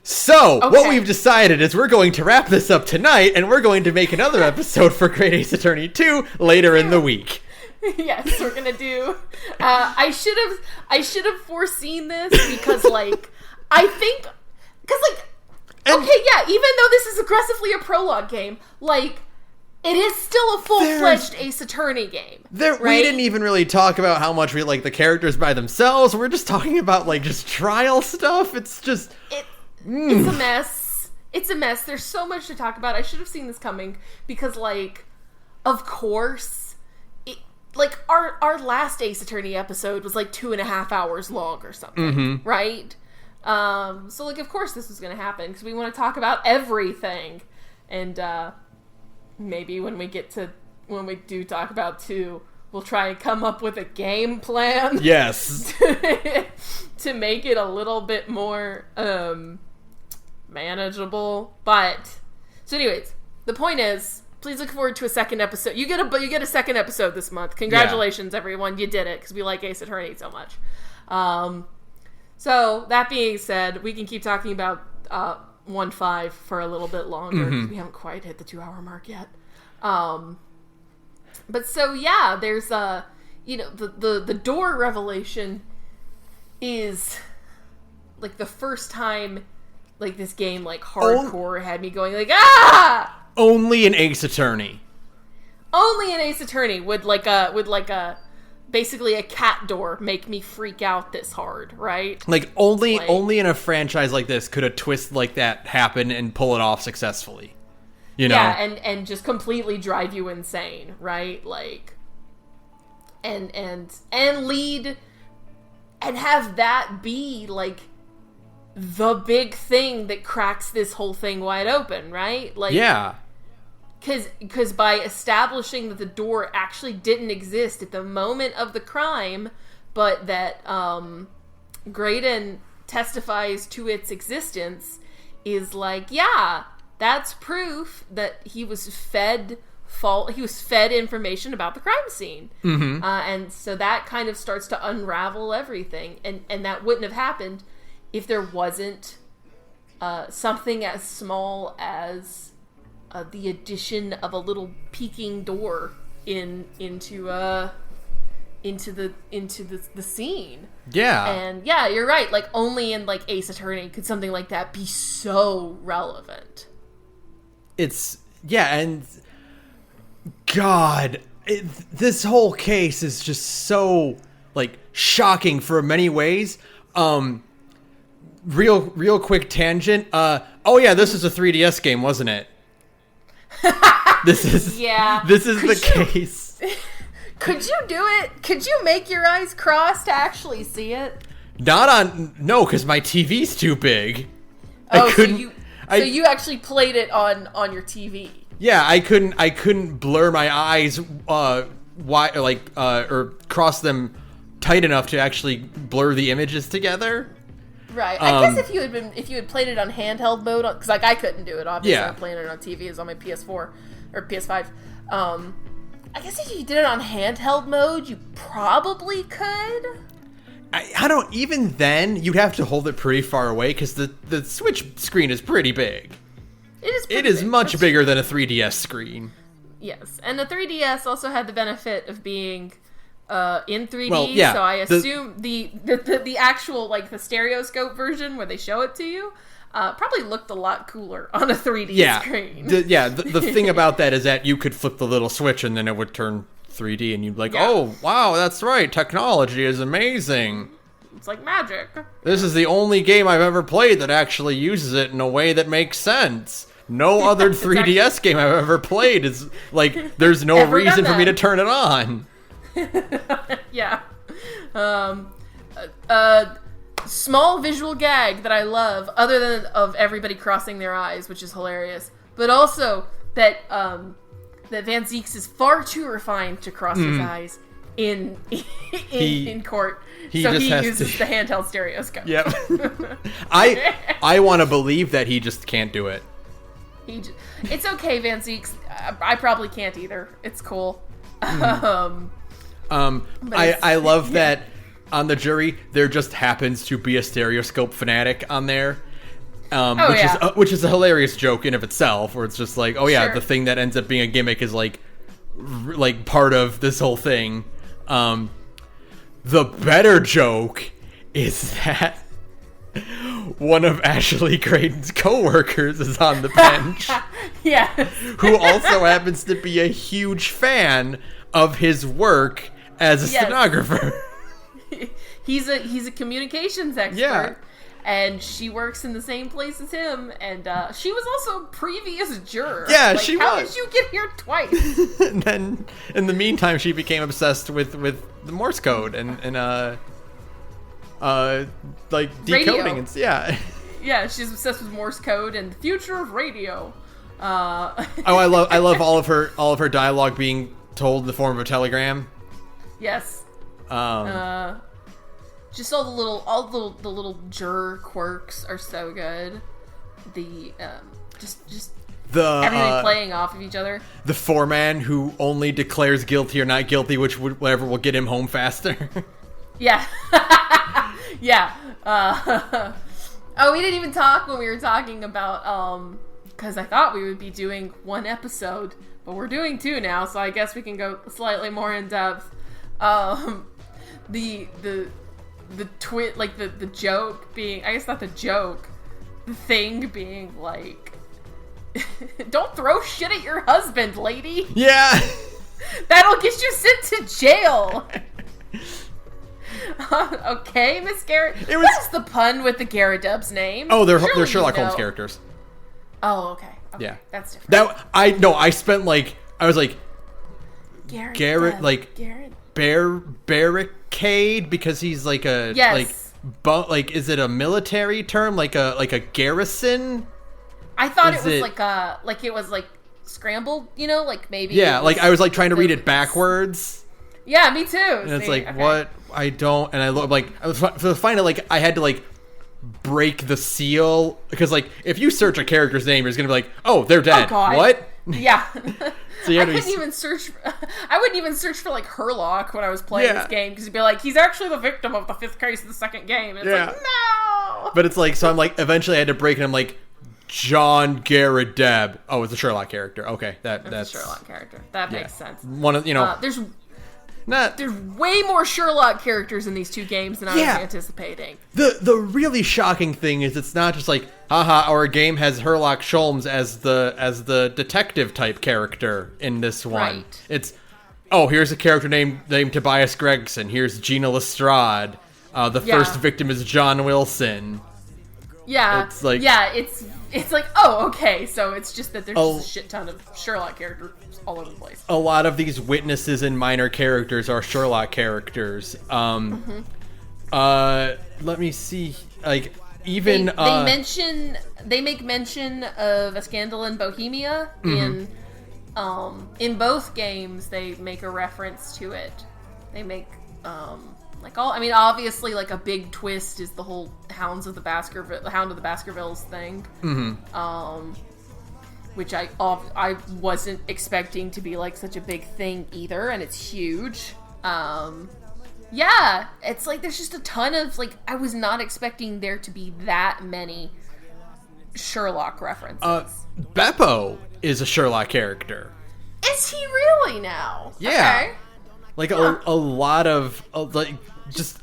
So, what we've decided is we're going to wrap this up tonight, and we're going to make another episode for Great Ace Attorney 2 later in the week. Yes, we're gonna do. I should have foreseen this because, like, even though this is aggressively a prologue game, like, It is still a full-fledged Ace Attorney game. Right? We didn't even really talk about how much we like the characters by themselves. We're just talking about like just trial stuff. It's just it's a mess. It's a mess. There's so much to talk about. I should have seen this coming because, like, of course, like our last Ace Attorney episode was like 2.5 hours long or something, right? So like, of course, this was going to happen because we want to talk about everything, and maybe when we do talk about 2, we'll try and come up with a game plan. Yes. To make it a little bit more manageable. But so anyways, the point is, please look forward to a second episode. You get a second episode this month. Congratulations, everyone. You did it because we like Ace Attorney so much. So that being said, we can keep talking about 1.5 for a little bit longer because we haven't quite hit the 2-hour mark yet. But so yeah, there's the door revelation is like the first time like this game like hardcore had me going like only an Ace Attorney. Only an Ace Attorney would basically a cat door make me freak out this hard, right? Like only in a franchise like this could a twist like that happen and pull it off successfully. You know? Yeah, and just completely drive you insane, right? Like and lead and have that be like the big thing that cracks this whole thing wide open, right? Like, yeah. Because by establishing that the door actually didn't exist at the moment of the crime, but that Graydon testifies to its existence, is like, yeah, that's proof that he was fed information about the crime scene. And so that kind of starts to unravel everything. And that wouldn't have happened if there wasn't something as small as the addition of a little peeking door into the scene. Yeah. And yeah, you're right. Like only in like Ace Attorney could something like that be so relevant. And God, this whole case is just so like shocking for many ways. Real quick tangent. This is a 3DS game, wasn't it? This is the case. Could you do it? Could you make your eyes cross to actually see it? No, because my TV's too big. So you actually played it on your TV. Yeah, I couldn't blur my eyes or cross them tight enough to actually blur the images together. Right. I guess if you had played it on handheld mode, because like I couldn't do it. Obviously, I'm playing it on TV. It's on my PS4 or PS5. I guess if you did it on handheld mode, you probably could. I don't. Even then, you'd have to hold it pretty far away because the Switch screen is pretty big. It is much bigger than a 3DS screen. Yes, and the 3DS also had the benefit of being in 3D. Well, yeah, so I assume the actual like the stereoscope version where they show it to you probably looked a lot cooler on a 3D screen. The thing about that is that you could flip the little switch and then it would turn 3D and you'd be like, oh, wow, that's right. Technology is amazing. It's like magic. This is the only game I've ever played that actually uses it in a way that makes sense. No other 3DS game I've ever played is like, there's no reason for me to turn it on. Yeah. Small visual gag that I love, other than of everybody crossing their eyes, which is hilarious, but also that Van Zieks is far too refined to cross his eyes in court. He uses the handheld stereoscope. Yep. I want to believe that he just can't do it. It's okay, Van Zieks. I probably can't either. It's cool. I love that on the jury there just happens to be a stereoscope fanatic on there, which is a hilarious joke in of itself. Where it's just like, the thing that ends up being a gimmick is like part of this whole thing. The better joke is that one of Ashley Graydon's coworkers is on the bench. Yeah. Who also happens to be a huge fan of his work as a stenographer. He's a communications expert. Yeah. And she works in the same place as him, and she was also a previous juror. Yeah, she was. How did you get here twice? And then, in the meantime, she became obsessed with the Morse code and like decoding and Yeah, she's obsessed with Morse code and the future of radio. I love all of her dialogue being told in the form of a telegram. Yes. Just all the little juror quirks are so good. The just everything playing off of each other. The foreman who only declares guilty or not guilty, whatever will get him home faster. Yeah. Yeah. We didn't even talk when we were talking about because I thought we would be doing one episode, but we're doing two now, so I guess we can go slightly more in depth. The joke being, I guess not the joke, the thing being like, don't throw shit at your husband, lady. Yeah. That'll get you sent to jail. Okay, Miss Garrett. What's the pun with the Garradub's name? Oh, they're Sherlock Holmes characters. Oh, okay. Yeah. That's different. I spent I was like, Garrett, like, Garrett. Barricade, because he's like a is it a military term, like a garrison? I thought it was like scrambled, like maybe. Yeah, like I was like trying to read it backwards. Yeah, me too. And it's like, okay. What? I don't, and I look like I was finding like I had to like break the seal, because like if you search a character's name, it's gonna be like, oh, they're dead. Oh, God. What? Yeah. So I wouldn't even search for like Herlock when I was playing this game, because it'd be like, he's actually the victim of the 5th case of the 2nd game. And it's like, no. But it's like, so I'm like, eventually I had to break it. I'm like, John Garradeb. Oh, it's a Sherlock character. Okay, that's a Sherlock character. That makes sense. One of there's way more Sherlock characters in these two games than I was anticipating. The really shocking thing is it's not just like, haha, our game has Sherlock Holmes as the detective type character in this one. Right. It's, oh, here's a character named Tobias Gregson. Here's Gina Lestrade. The first victim is John Wilson. Yeah. It's like, it's like, oh, okay. So it's just that there's just a shit ton of Sherlock characters all over the place. A lot of these witnesses and minor characters are Sherlock characters. Let me see. Like, even they make mention of A Scandal in Bohemia in both games. They make a reference to it. They make obviously, like, a big twist is the whole Hound of the Baskervilles thing. Which I wasn't expecting to be like such a big thing either, and it's huge. Yeah, it's like there's just a ton of, like, I was not expecting there to be that many Sherlock references. Beppo is a Sherlock character. Is he really now? Yeah. Okay. Like, a lot of, like, just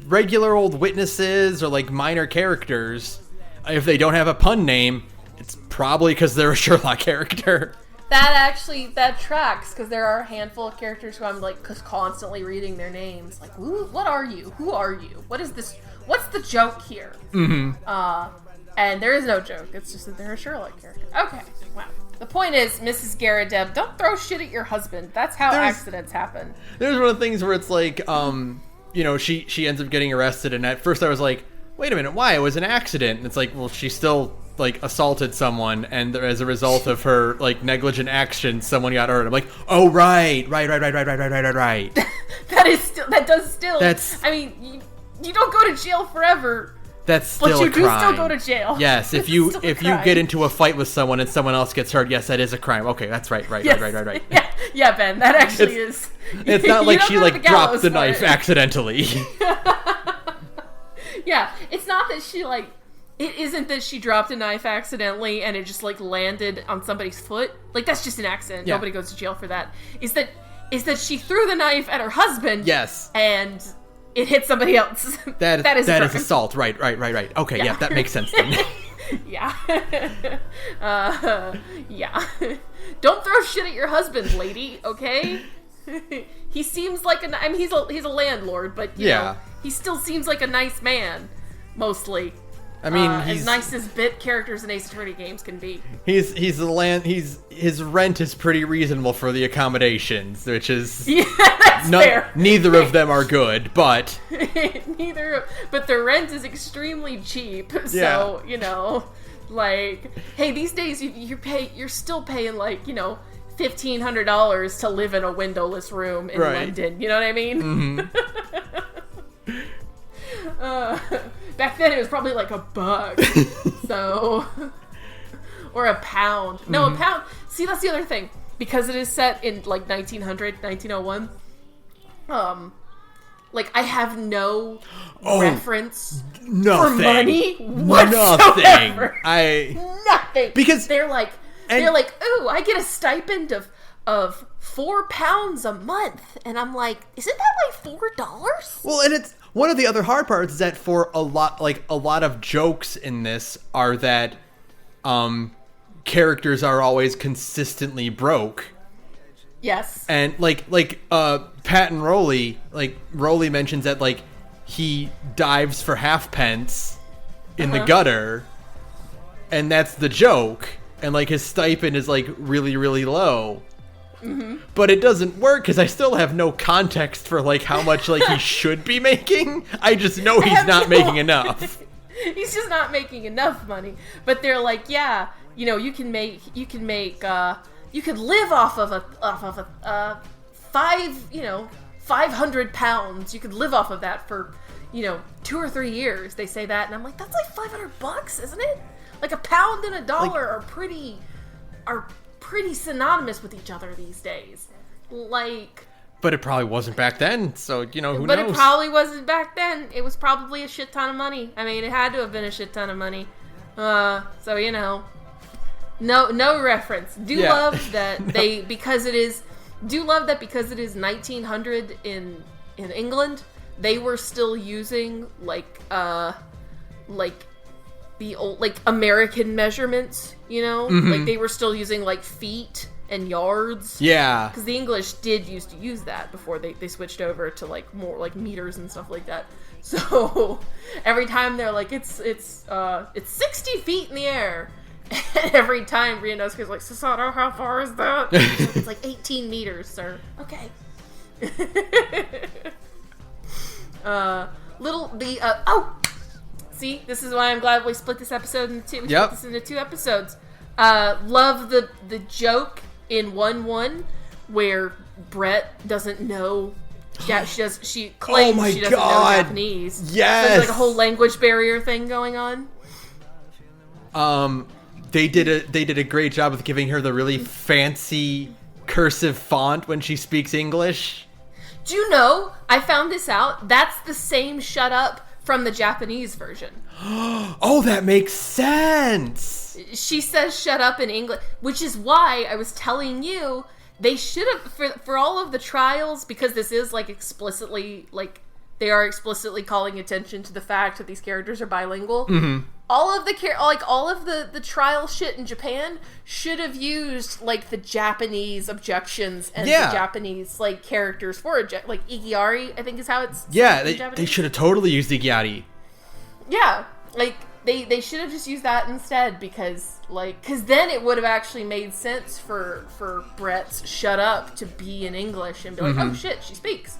regular old witnesses or, like, minor characters. If they don't have a pun name, it's probably because they're a Sherlock character. That tracks, because there are a handful of characters who I'm like constantly reading their names. Like, what are you? Who are you? What is this? What's the joke here? And there is no joke. It's just that they're a Sherlock character. Okay, wow. The point is, Mrs. Garradeb, don't throw shit at your husband. That's how accidents happen. There's one of the things where it's like, she ends up getting arrested, and at first I was like, wait a minute, why? It was an accident. And it's like, well, she still, like, assaulted someone, and as a result of her, like, negligent action, someone got hurt. I'm like, oh, right. That does still. I mean, you don't go to jail forever. That's still a crime. But you do still go to jail. Yes, if you get into a fight with someone and someone else gets hurt, yes, that is a crime. Okay, that's right. Yeah, Ben, that actually is. It's not like she, like, dropped the knife accidentally. Yeah, it's not that she, like, it isn't that she dropped a knife accidentally and it just, like, landed on somebody's foot. Like, that's just an accident. Yeah. Nobody goes to jail for that. Is that she threw the knife at her husband. Yes. And it hit somebody else. That is correct. assault. Right. Okay, yeah, that makes sense then. Yeah. Yeah. Don't throw shit at your husband, lady, okay? He seems like I mean, he's a landlord, but you know, he still seems like a nice man, mostly. I mean, as nice as bit characters in Ace Attorney games can be. His rent is pretty reasonable for the accommodations, which is that's fair. Neither of them are good, but but the rent is extremely cheap. So you know, like, hey, these days you're still paying like, you know, $1,500 to live in a windowless room in London. You know what I mean? Mm-hmm. Back then it was probably like $1. So, or £1. No, £1. See, that's the other thing. Because it is set in like 1901. Like, I have no reference for money whatsoever. Nothing. Because they're like, ooh, I get a stipend of £4 a month, and I'm like, isn't that like $4? Well, and it's one of the other hard parts is that for a lot of jokes in this are that characters are always consistently broke. Yes. And like Pat and Rolly, like Rolly mentions that like he dives for halfpence in the gutter, and that's the joke, and like his stipend is like really, really low. Mm-hmm. But it doesn't work because I still have no context for like how much like he should be making. I just know he's not making enough. He's just not making enough money. But they're like, yeah, you know, you could live off of a £500. You could live off of that for, you know, 2 or 3 years. They say that, and I'm like, that's like $500, isn't it? Like £1 and $1 are pretty synonymous with each other these days. Like, but it probably wasn't back then, so you know, who knows? But it probably wasn't back then. It was probably a shit ton of money. I mean, it had to have been a shit ton of money. So you know, no reference. Love that because it is 1900 in England, they were still using like the old, like, American measurements, you know? Mm-hmm. Like, they were still using, like, feet and yards. Yeah. Because the English did used to use that before they switched over to, like, more, like, meters and stuff like that. So, every time they're like, it's 60 feet in the air. And every time Ryunosuke's like, Susato, how far is that? It's like 18 meters, sir. Okay. See, this is why I'm glad we split this episode into two. We split this into 2 episodes. Love the joke in 1-1 where Brett doesn't know. Yeah, she claims she doesn't know Japanese. Yes, so there's like a whole language barrier thing going on. They did a great job of giving her the really fancy cursive font when she speaks English. Do you know? I found this out. That's the same shut up from the Japanese version. Oh, that makes sense. She says shut up in English, which is why I was telling you they should have, for all of the trials, because this is like explicitly, like, they are explicitly calling attention to the fact that these characters are bilingual. Mm-hmm. All of the trial shit in Japan should have used like the Japanese objections and the Japanese like characters for it, like Igiyari, I think is how it's. Yeah, they should have totally used Igiyari. Yeah, like they should have just used that instead because then it would have actually made sense for Brett's shut up to be in English and be like, oh shit, she speaks.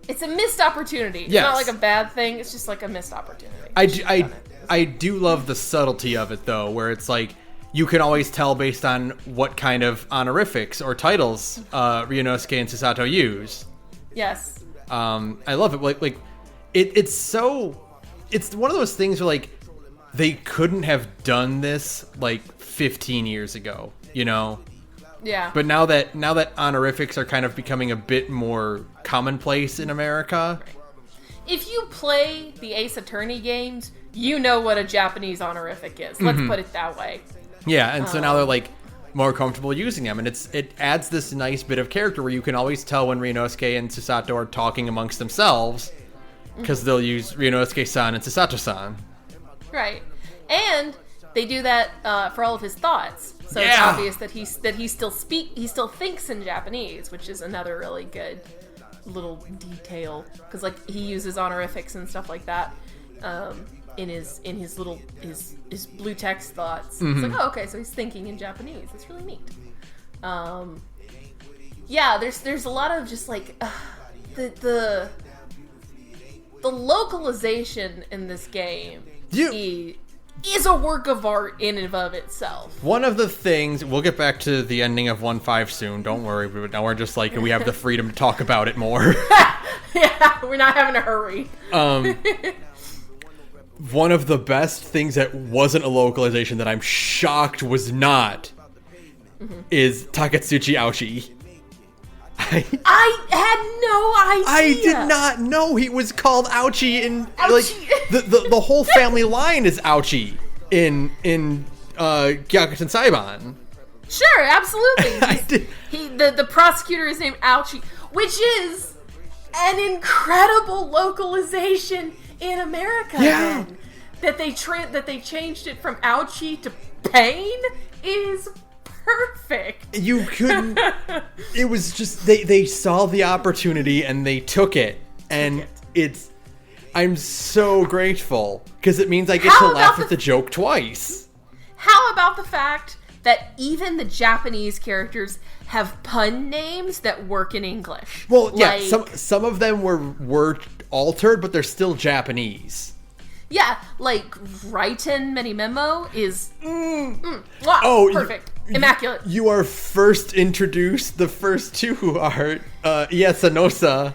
It's a missed opportunity. It's not like a bad thing. It's just like a missed opportunity. I do love the subtlety of it though, where it's like you can always tell based on what kind of honorifics or titles Ryunosuke and Susato use. Yes. I love it. Like it's one of those things where like they couldn't have done this like 15 years ago, you know? Yeah. But now that honorifics are kind of becoming a bit more commonplace in America. Right. If you play the Ace Attorney games, you know what a Japanese honorific is. Let's put it that way. Yeah, and so now they're like, more comfortable using them. And it adds this nice bit of character where you can always tell when Ryunosuke and Susato are talking amongst themselves, because they'll use Ryunosuke-san and Susato-san. Right. And they do that for all of his thoughts. So it's obvious that he still thinks in Japanese, which is another really good little detail, because like he uses honorifics and stuff like that in his blue text thoughts. It's like, oh, okay, so he's thinking in Japanese. It's really neat. There's a lot of just like the localization in this game is a work of art in and of itself. One of the things, we'll get back to the ending of 1.5 soon, don't worry, but now we're just like, we have the freedom to talk about it more. Yeah, we're not having to hurry. One of the best things that wasn't a localization that I'm shocked was not is Takatsuchi Aoshi. I had no idea. I did not know he was called Ouchie in like the whole family line is Ouchie in Gyakuten Saiban. Sure, absolutely. The prosecutor is named Ouchie, which is an incredible localization in America. Yeah. Then. That they changed it from Ouchie to Pain is perfect. You couldn't. It was just they saw the opportunity and they took it, and I'm so grateful because it means I get to laugh at the joke twice. How about the fact that even the Japanese characters have pun names that work in English? Well, yeah, some of them were altered, but they're still Japanese. Yeah, like Raiten Menimemo is wow, perfect. Immaculate. You are first introduced. The first two are Iasanosa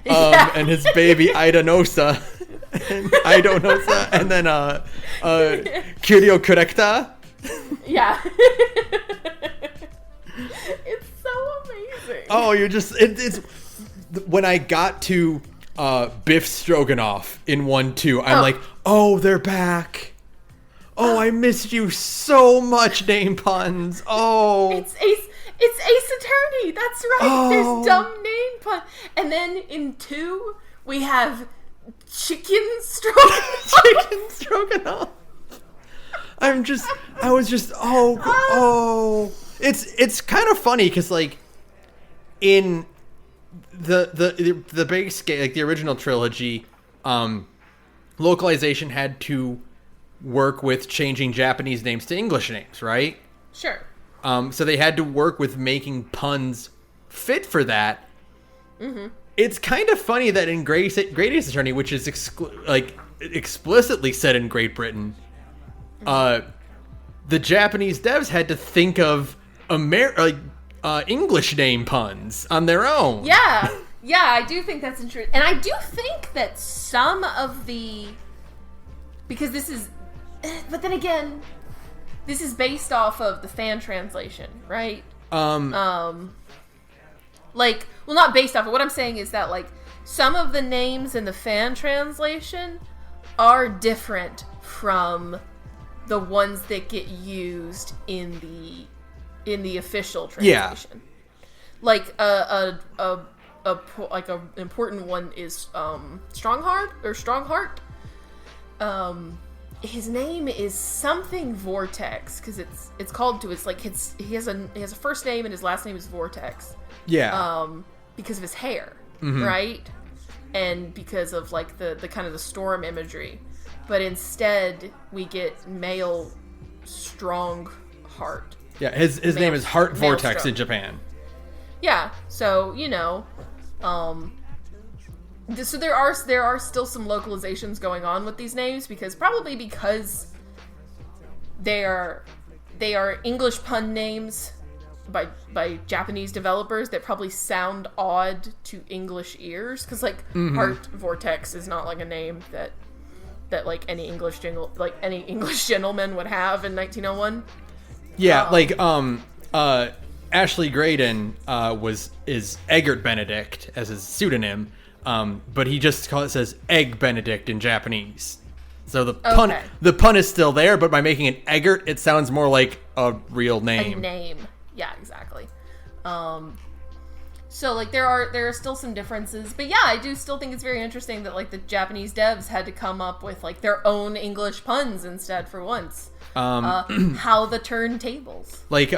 and his baby Idanosa and Idanosa, and then Kiryo Correcta. Yeah. It's so amazing. Oh, you're just it's when I got to Biff Stroganoff in 1-2, I'm like, oh, they're back. Oh, I missed you so much, name puns. Oh. It's Ace Attorney. That's right. Oh. There's dumb name pun. And then in 2, we have Chicken Stroganoff. Chicken Stroganoff. It's kind of funny because like in the base game, like the original trilogy, localization had to work with changing Japanese names to English names, right? Sure. So they had to work with making puns fit for that. Mm-hmm. It's kind of funny that in Great Ace Attorney, which is explicitly set in Great Britain, the Japanese devs had to think of English name puns on their own. Yeah, I do think that's interesting. And I do think that some of because this is... But then again, this is based off of the fan translation, right? Well, not based off of. What I'm saying is that, like, some of the names in the fan translation are different from the ones that get used in the official translation. Yeah. Like an important one is Strongheart. His name is something Vortex because it's called to. It's like he has a first name and his last name is Vortex. Yeah. Because of his hair, right? And because of like the kind of the storm imagery, but instead we get male Strongheart. Yeah, his name is Heart Vortex in Japan. Yeah, so so there are still some localizations going on with these names because they are English pun names by Japanese developers that probably sound odd to English ears because Heart Vortex is not like a name that like any English gentleman would have in 1901. Yeah, Ashley Graydon is Eggert Benedict as his pseudonym. But he just says Egg Benedict in Japanese. So the Okay. pun is still there, but by making it Eggert, it sounds more like a real name. A name. Yeah, exactly. So like there are still some differences, but yeah, I do still think it's very interesting that like the Japanese devs had to come up with like their own English puns instead for once. How the turntables. Like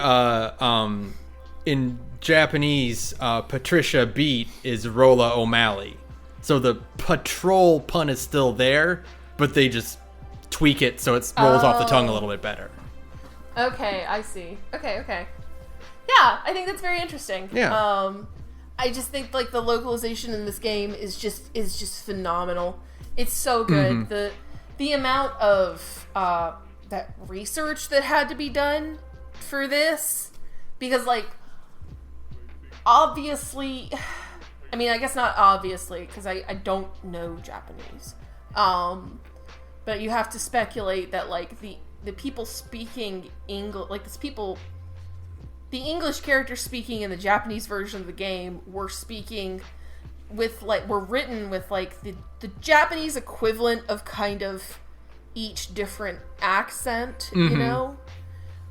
in Japanese, Patricia Beat is Rolla O'Malley. So the patrol pun is still there, but they just tweak it so it rolls off the tongue a little bit better. Okay, I see. Okay. Yeah, I think that's very interesting. Yeah. I just think like the localization in this game is just phenomenal. It's so good. The amount of that research that had to be done for this, because like obviously, I mean I guess not obviously because I don't know Japanese, but you have to speculate that like the people speaking English, like the English characters speaking in the Japanese version of the game were written with like the Japanese equivalent of kind of each different accent, you know?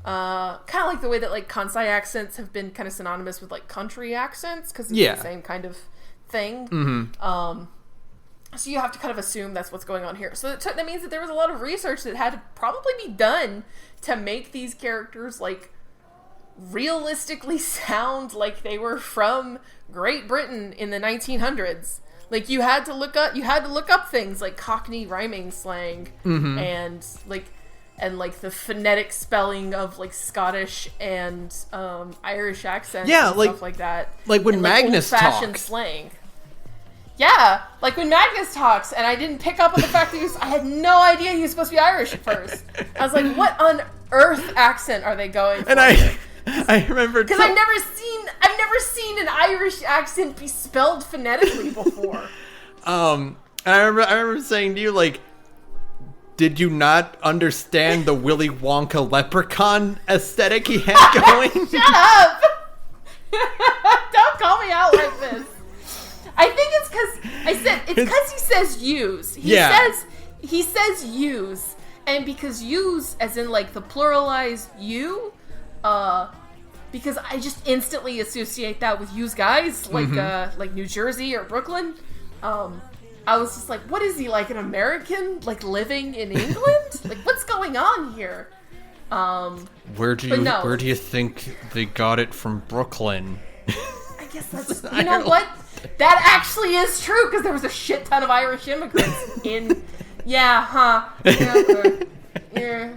Kind of like the way that like Kansai accents have been kind of synonymous with like country accents because it's the same kind of thing. So you have to kind of assume that's what's going on here. So that means that there was a lot of research that had to probably be done to make these characters like realistically sound like they were from Great Britain in the 1900s. Like you had to look up things like Cockney rhyming slang and the phonetic spelling of like Scottish and Irish accents and stuff like that. Like when Magnus old-fashioned talks. slang. Yeah, like when Magnus talks, and I didn't pick up on the fact that I had no idea he was supposed to be Irish at first. I was like, what on earth accent are they going for? And I remember because I've never seen an Irish accent be spelled phonetically before. And I remember saying to you, like, did you not understand the Willy Wonka leprechaun aesthetic he had going? Shut up! Don't call me out like this. I think it's because he says use. He says use, and because use, as in like the pluralized you, because I just instantly associate that with use guys, like New Jersey or Brooklyn. I was just like, what is he, like an American, like living in England? Like what's going on here? Where do you think they got it from Brooklyn? I guess that's, you know what? That actually is true, because there was a shit ton of Irish immigrants in... Yeah, huh. Yeah.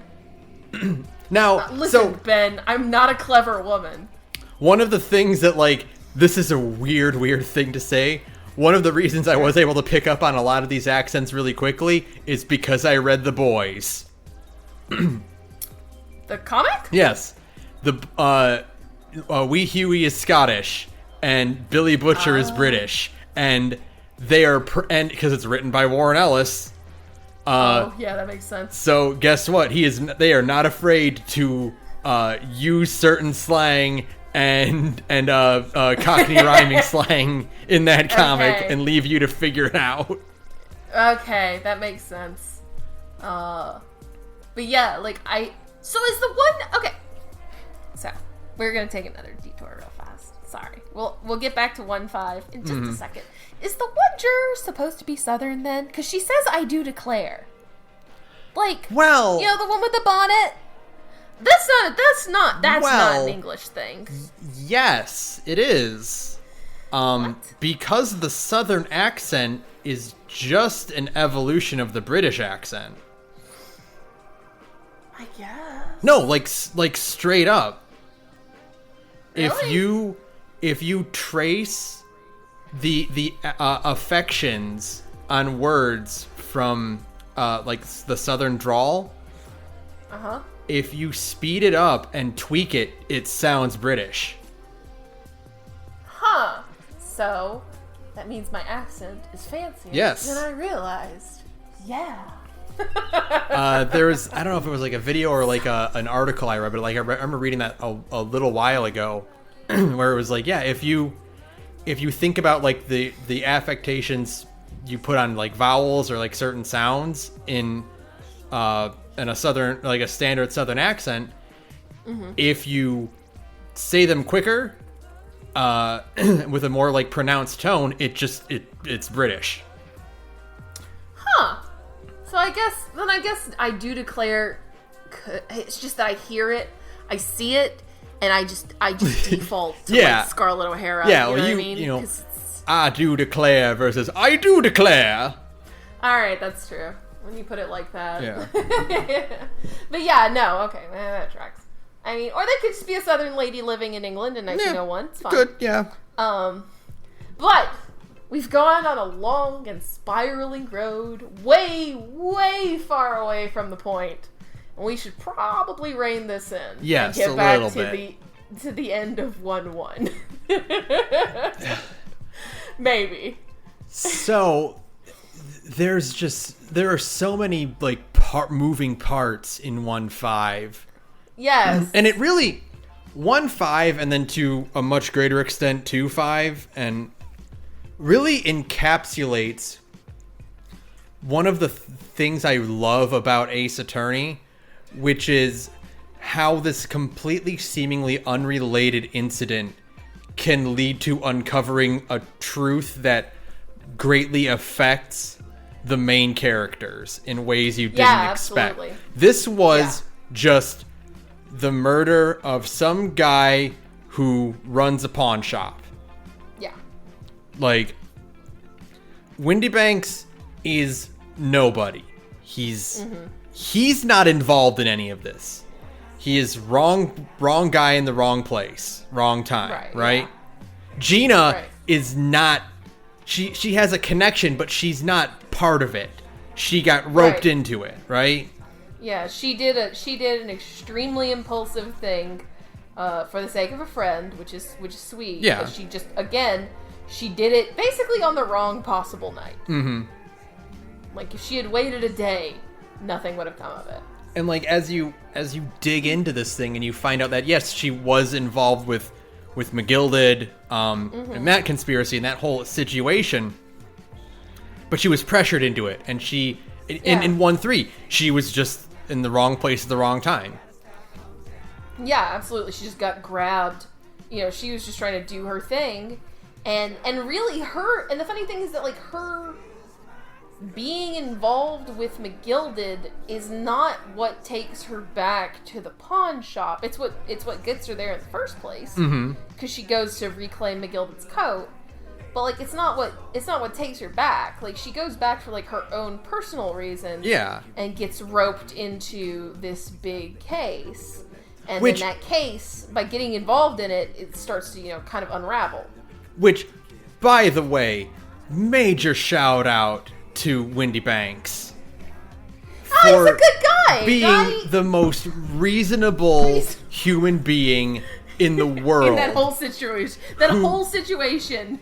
Now, listen, Ben, I'm not a clever woman. One of the things that, like, this is a weird thing to say. One of the reasons I was able to pick up on a lot of these accents really quickly is because I read The Boys. The comic? Yes. Wee Huey is Scottish, and Billy Butcher is British, and they are and because it's written by Warren Ellis. Yeah, that makes sense. So guess what? They are not afraid to use certain slang and Cockney rhyming slang in that comic and leave you to figure it out. Okay, that makes sense. But yeah, like so is the one okay. So we're gonna take another detour real fast. Sorry. We'll get back to 1-5 in just a second. Is the one juror supposed to be Southern then? Because she says, I do declare. Like, well, you know, the one with the bonnet? That's not an English thing. Yes, it is. Because the Southern accent is just an evolution of the British accent. I guess. No, like straight up. Really? If you trace the affections on words from like the Southern drawl, if you speed it up and tweak it, it sounds British. Huh. So that means my accent is fancier than I realized. Yeah. There was, I don't know if it was like a video or like an article I read, but like I remember reading that a little while ago, where it was like, yeah, if you think about like the affectations you put on like vowels or like certain sounds in in a southern, like a standard southern accent, if you say them quicker, with a more like pronounced tone, it's British. Huh. So I guess I do declare. It's just that I hear it, I see it, and I just default to like Scarlett O'Hara. Yeah, you know well, what I mean? You know, I do declare versus I do declare. All right, that's true. When you put it like that. Yeah. But yeah, no, okay, that tracks. I mean, or they could just be a Southern lady living in England in 1901. It's fine. Good, yeah. But we've gone on a long and spiraling road, way, way far away from the point. And we should probably rein this in. Yes, and a get back little to bit. to the end of 1-1. Maybe. So there are so many like moving parts in 1-5. Yes. And it really 1-5 and then to a much greater extent 2-5 and really encapsulates one of the things I love about Ace Attorney, which is how this completely seemingly unrelated incident can lead to uncovering a truth that greatly affects the main characters in ways you didn't expect. Absolutely. This was just the murder of some guy who runs a pawn shop. Yeah. Like, Windybanks is nobody. He's not involved in any of this. He is wrong guy in the wrong place, wrong time, right? Yeah. Gina is not. She has a connection, but she's not part of it. She got roped into it, right? Yeah, she did an extremely impulsive thing for the sake of a friend, which is sweet. Yeah. But she just she did it basically on the wrong possible night. Mm-hmm. Like if she had waited a day, nothing would have come of it. And like as you dig into this thing and you find out that yes, she was involved with McGilded and that conspiracy and that whole situation, but she was pressured into it, and she in 1-3 she was just in the wrong place at the wrong time. Yeah, absolutely. She just got grabbed. You know, she was just trying to do her thing, and really and the funny thing is that like her being involved with McGilded is not what takes her back to the pawn shop. It's what gets her there in the first place. Because she goes to reclaim McGilded's coat. But like it's not what takes her back. Like she goes back for like her own personal reasons. Yeah. And gets roped into this big case. And then that case, by getting involved in it, it starts to, kind of unravel. Which, by the way, major shout out to Windybanks. Oh, he's a good guy! Being the most reasonable human being in the world. In that whole situation. Whole situation.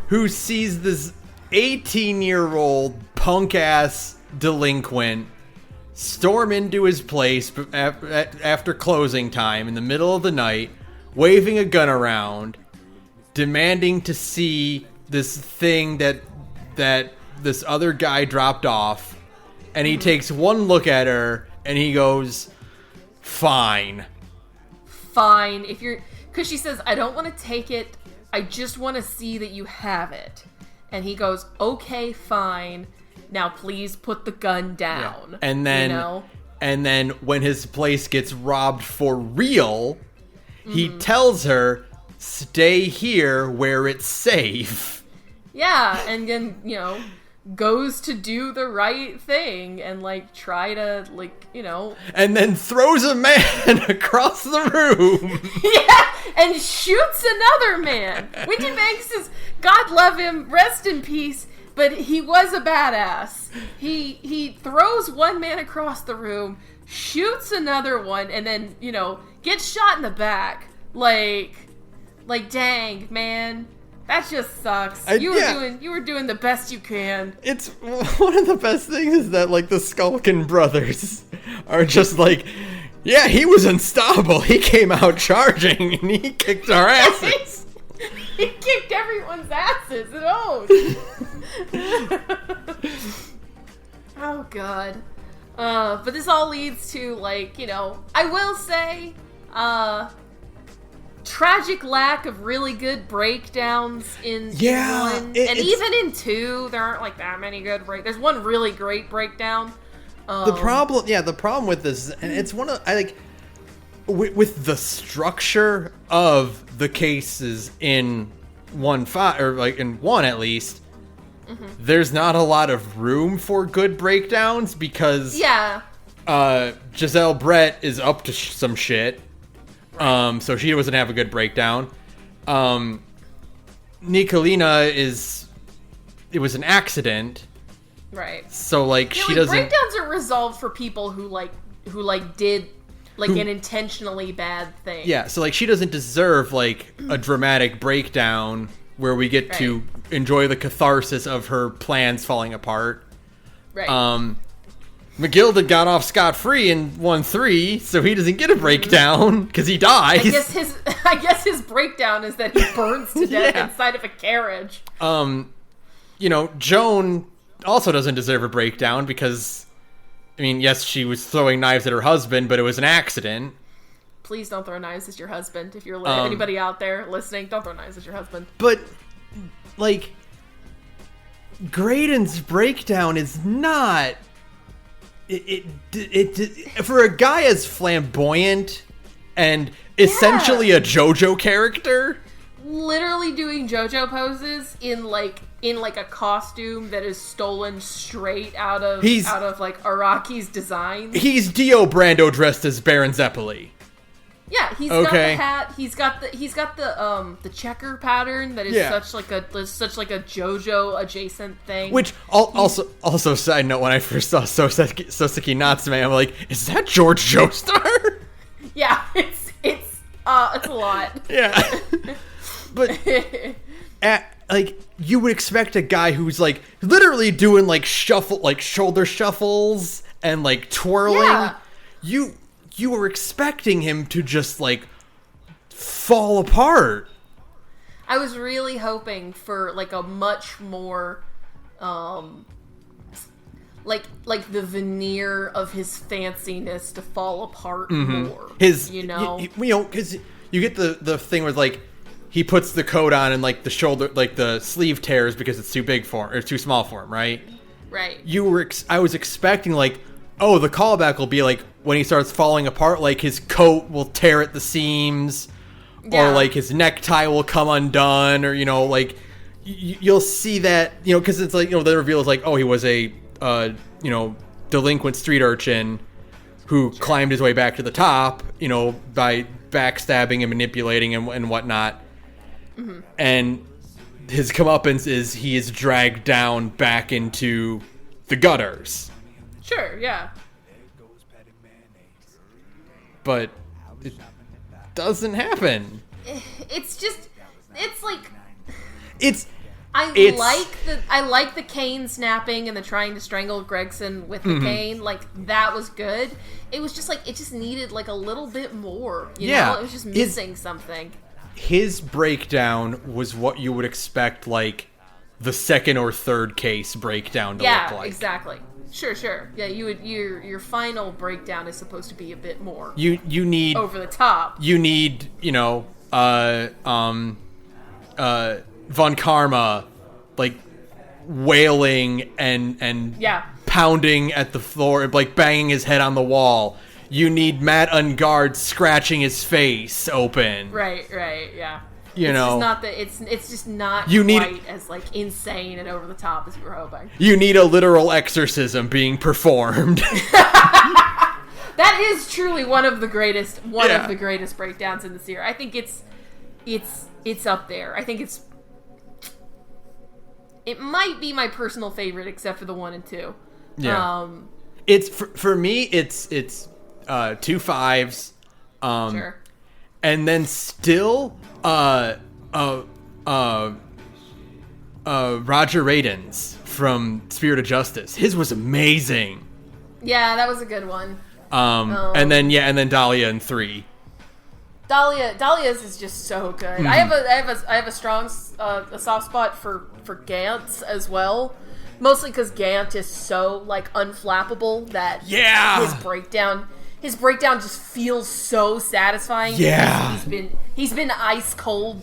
Who sees this 18-year-old punk-ass delinquent storm into his place after closing time in the middle of the night, waving a gun around, demanding to see this thing that this other guy dropped off, and he takes one look at her and he goes, fine, because she says, I don't want to take it, I just want to see that you have it. And he goes, okay, fine, now please put the gun down. Yeah. And then when his place gets robbed for real, he tells her, stay here where it's safe. Yeah, and then, goes to do the right thing and, try to, And then throws a man across the room. Yeah, and shoots another man. Windybanks is, God love him, rest in peace, but he was a badass. He throws one man across the room, shoots another one, and then, gets shot in the back. Like, dang, man. That just sucks. You were doing the best you can. It's one of the best things is that the Skulkin brothers are just yeah, he was unstoppable. He came out charging and he kicked our asses. He kicked everyone's asses. Oh God. But this all leads to, like, you know, I will say, tragic lack of really good breakdowns in 1. And even in 2, there aren't, like, that many good There's one really great breakdown. The problem with this, and it's one of, with the structure of the cases in 1.5, or like in 1 at least, there's not a lot of room for good breakdowns because Giselle Brett is up to some shit, so she doesn't have a good breakdown. Nicolina it was an accident, right? So like she doesn't. Breakdowns are resolved for people who did an intentionally bad thing. Yeah, so like she doesn't deserve like a dramatic breakdown where we get to enjoy the catharsis of her plans falling apart. Right. McGilda got off scot-free in 1-3, so he doesn't get a breakdown because he dies. I guess his breakdown is that he burns to death inside of a carriage. You know, Joan also doesn't deserve a breakdown because, I mean, yes, she was throwing knives at her husband, but it was an accident. Please don't throw knives at your husband. If you're anybody out there listening, don't throw knives at your husband. But, like, Graydon's breakdown is not... for a guy as flamboyant and essentially a JoJo character... Literally doing JoJo poses in a costume that is stolen straight out of like Araki's design. He's Dio Brando dressed as Baron Zeppeli. Yeah, he's got the hat. He's got the checker pattern that is such like a JoJo adjacent thing. Which also side note, when I first saw Soseki Natsume, I'm like, is that George Joestar? Yeah, it's a lot. Yeah. But like you would expect a guy who's like literally doing like shoulder shuffles and like twirling. Yeah. You were expecting him to just, like, fall apart. I was really hoping for, like, a much more, like the veneer of his fanciness to fall apart more. You know, because you get the thing where, like, he puts the coat on and, like, the shoulder, like, the sleeve tears because it's too big for him, or too small for him, right? Right. I was expecting, like, oh, the callback will be, like, when he starts falling apart, like, his coat will tear at the seams, or, like, his necktie will come undone, or, you know, like, you'll see that, you know, because it's, like, you know, the reveal is, like, oh, he was a, you know, delinquent street urchin who climbed his way back to the top, you know, by backstabbing and manipulating and whatnot. Mm-hmm. And his comeuppance is he is dragged down back into the gutters. Sure, yeah. But it doesn't happen. I like the cane snapping and the trying to strangle Gregson with the cane. Like, that was good. It was just like, it just needed like a little bit more. You know? It was just missing something. His breakdown was what you would expect, like, the second or third case breakdown to look like. Yeah, exactly. Sure. Yeah, your final breakdown is supposed to be a bit more. You need over the top. You need, you know, Von Karma, like, wailing and pounding at the floor, like banging his head on the wall. You need Matt Ungard scratching his face open. Right, yeah. It's just not quite as like insane and over the top as we were hoping. You need a literal exorcism being performed. That is truly one of the greatest breakdowns in the series. I think it's up there. I think it might be my personal favorite, except for the 1 and 2. Yeah. It's for me. It's 2 5s. Sure. And then still, Roger Radins from Spirit of Justice. His was amazing. Yeah, that was a good one. And then Dahlia in 3. Dahlia's is just so good. Mm-hmm. I have a strong a soft spot for Gantz as well. Mostly because Gant is so, like, unflappable that his breakdown just feels so satisfying. Yeah. He's been ice cold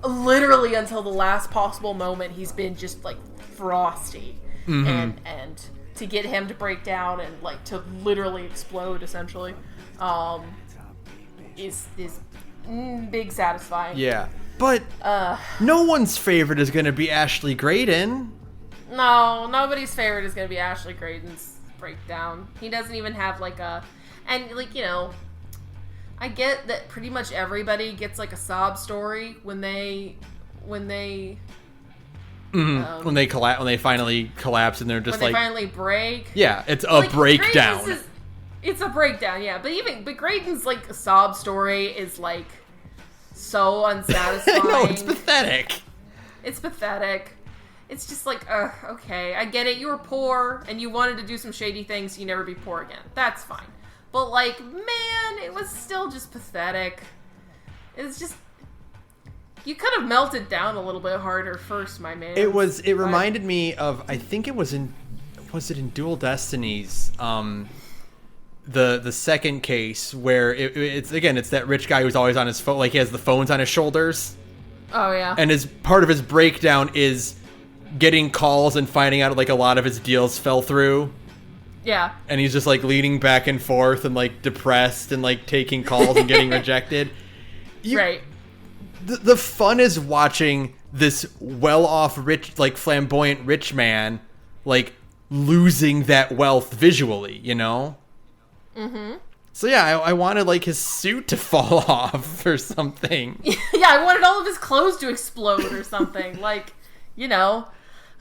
literally until the last possible moment. He's been just, like, frosty. And to get him to break down and, like, to literally explode, essentially, is big satisfying. Yeah. But no one's favorite is going to be Ashley Graydon. No, nobody's favorite is going to be Ashley Graydon's breakdown. He doesn't even have, like, and, like, you know, I get that pretty much everybody gets, like, a sob story when they finally collapse and they're just when like... they finally break. Yeah, it's a breakdown. It's a breakdown, yeah. But Graydon's, like, sob story is, like, so unsatisfying. No, it's pathetic. It's pathetic. It's just like, okay, I get it. You were poor, and you wanted to do some shady things, so you never be poor again. That's fine. But, like, man, it was still just pathetic. It's just... You could have melted down a little bit harder first, my man. It reminded me of, I think it was in Dual Destinies, the second case where it's that rich guy who's always on his phone, like he has the phones on his shoulders. Oh yeah. And part of his breakdown is getting calls and finding out like a lot of his deals fell through. Yeah. And he's just like leaning back and forth and like depressed and like taking calls and getting rejected. Right. The fun is watching this well-off, rich, like flamboyant rich man, like losing that wealth visually, you know? Mm-hmm. So yeah, I wanted like his suit to fall off or something. Yeah, I wanted all of his clothes to explode or something. Like, you know,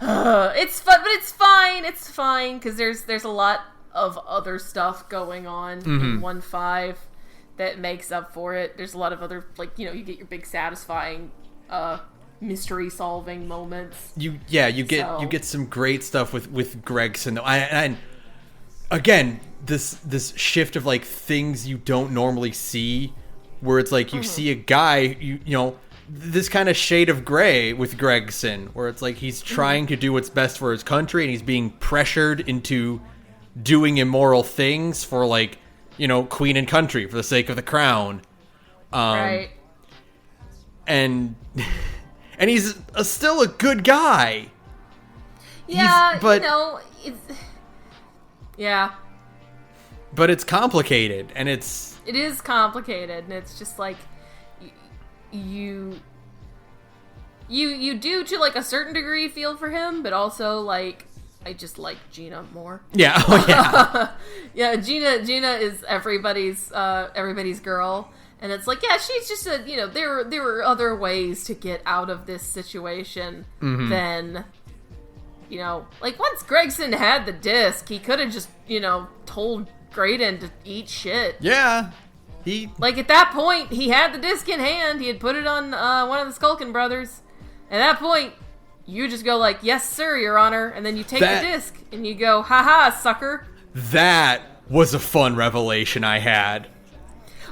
it's fun, but it's fine. It's fine because there's a lot of other stuff going on in 1.5 that makes up for it. There's a lot of other, like, you know, you get your big satisfying mystery solving moments. You get some great stuff with Gregson though. And again, this shift of like things you don't normally see, where it's like you see a guy, you know, this kind of shade of gray with Gregson, where it's like he's trying to do what's best for his country and he's being pressured into doing immoral things for, like, you know, queen and country, for the sake of the crown. Right. And he's still a good guy. Yeah, you know, yeah. But it's complicated, and it is complicated, and it's just like you do to like a certain degree feel for him, but also like I just like Gina more. Yeah, oh yeah. Yeah, Gina is everybody's girl, and it's like, yeah, she's just a, you know, there were other ways to get out of this situation than, you know, like once Gregson had the disc, he could have just, you know, told Graydon to eat shit. Yeah. Like, at that point, he had the disc in hand. He had put it on one of the Skulkin brothers. At that point, you just go like, yes, sir, your honor. And then you take the disc, and you go, haha, sucker. That was a fun revelation I had.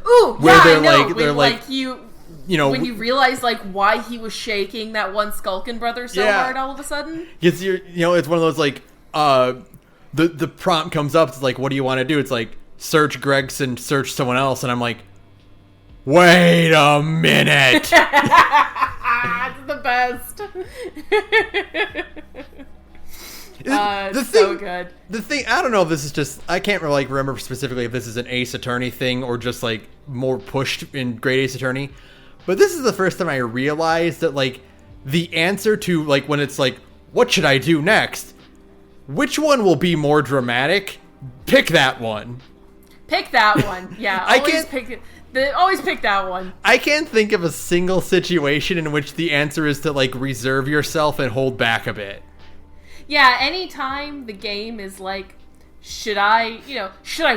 Ooh, where yeah, they're I know. like, they're like, you know, when you realize like why he was shaking that one Skulkin brother so hard all of a sudden. It's it's one of those like, the prompt comes up. It's like, what do you want to do? It's like, search Gregson, search someone else, and I'm like, wait a minute. It's the best. So good. The thing, I don't know if this is just, I can't really like remember specifically if this is an Ace Attorney thing or just like more pushed in Great Ace Attorney, but this is the first time I realized that like the answer to like when it's like, what should I do next? Which one will be more dramatic? Pick that one. Pick that one. Yeah, always pick that one. I can't think of a single situation in which the answer is to like reserve yourself and hold back a bit. Yeah, anytime the game is like, should I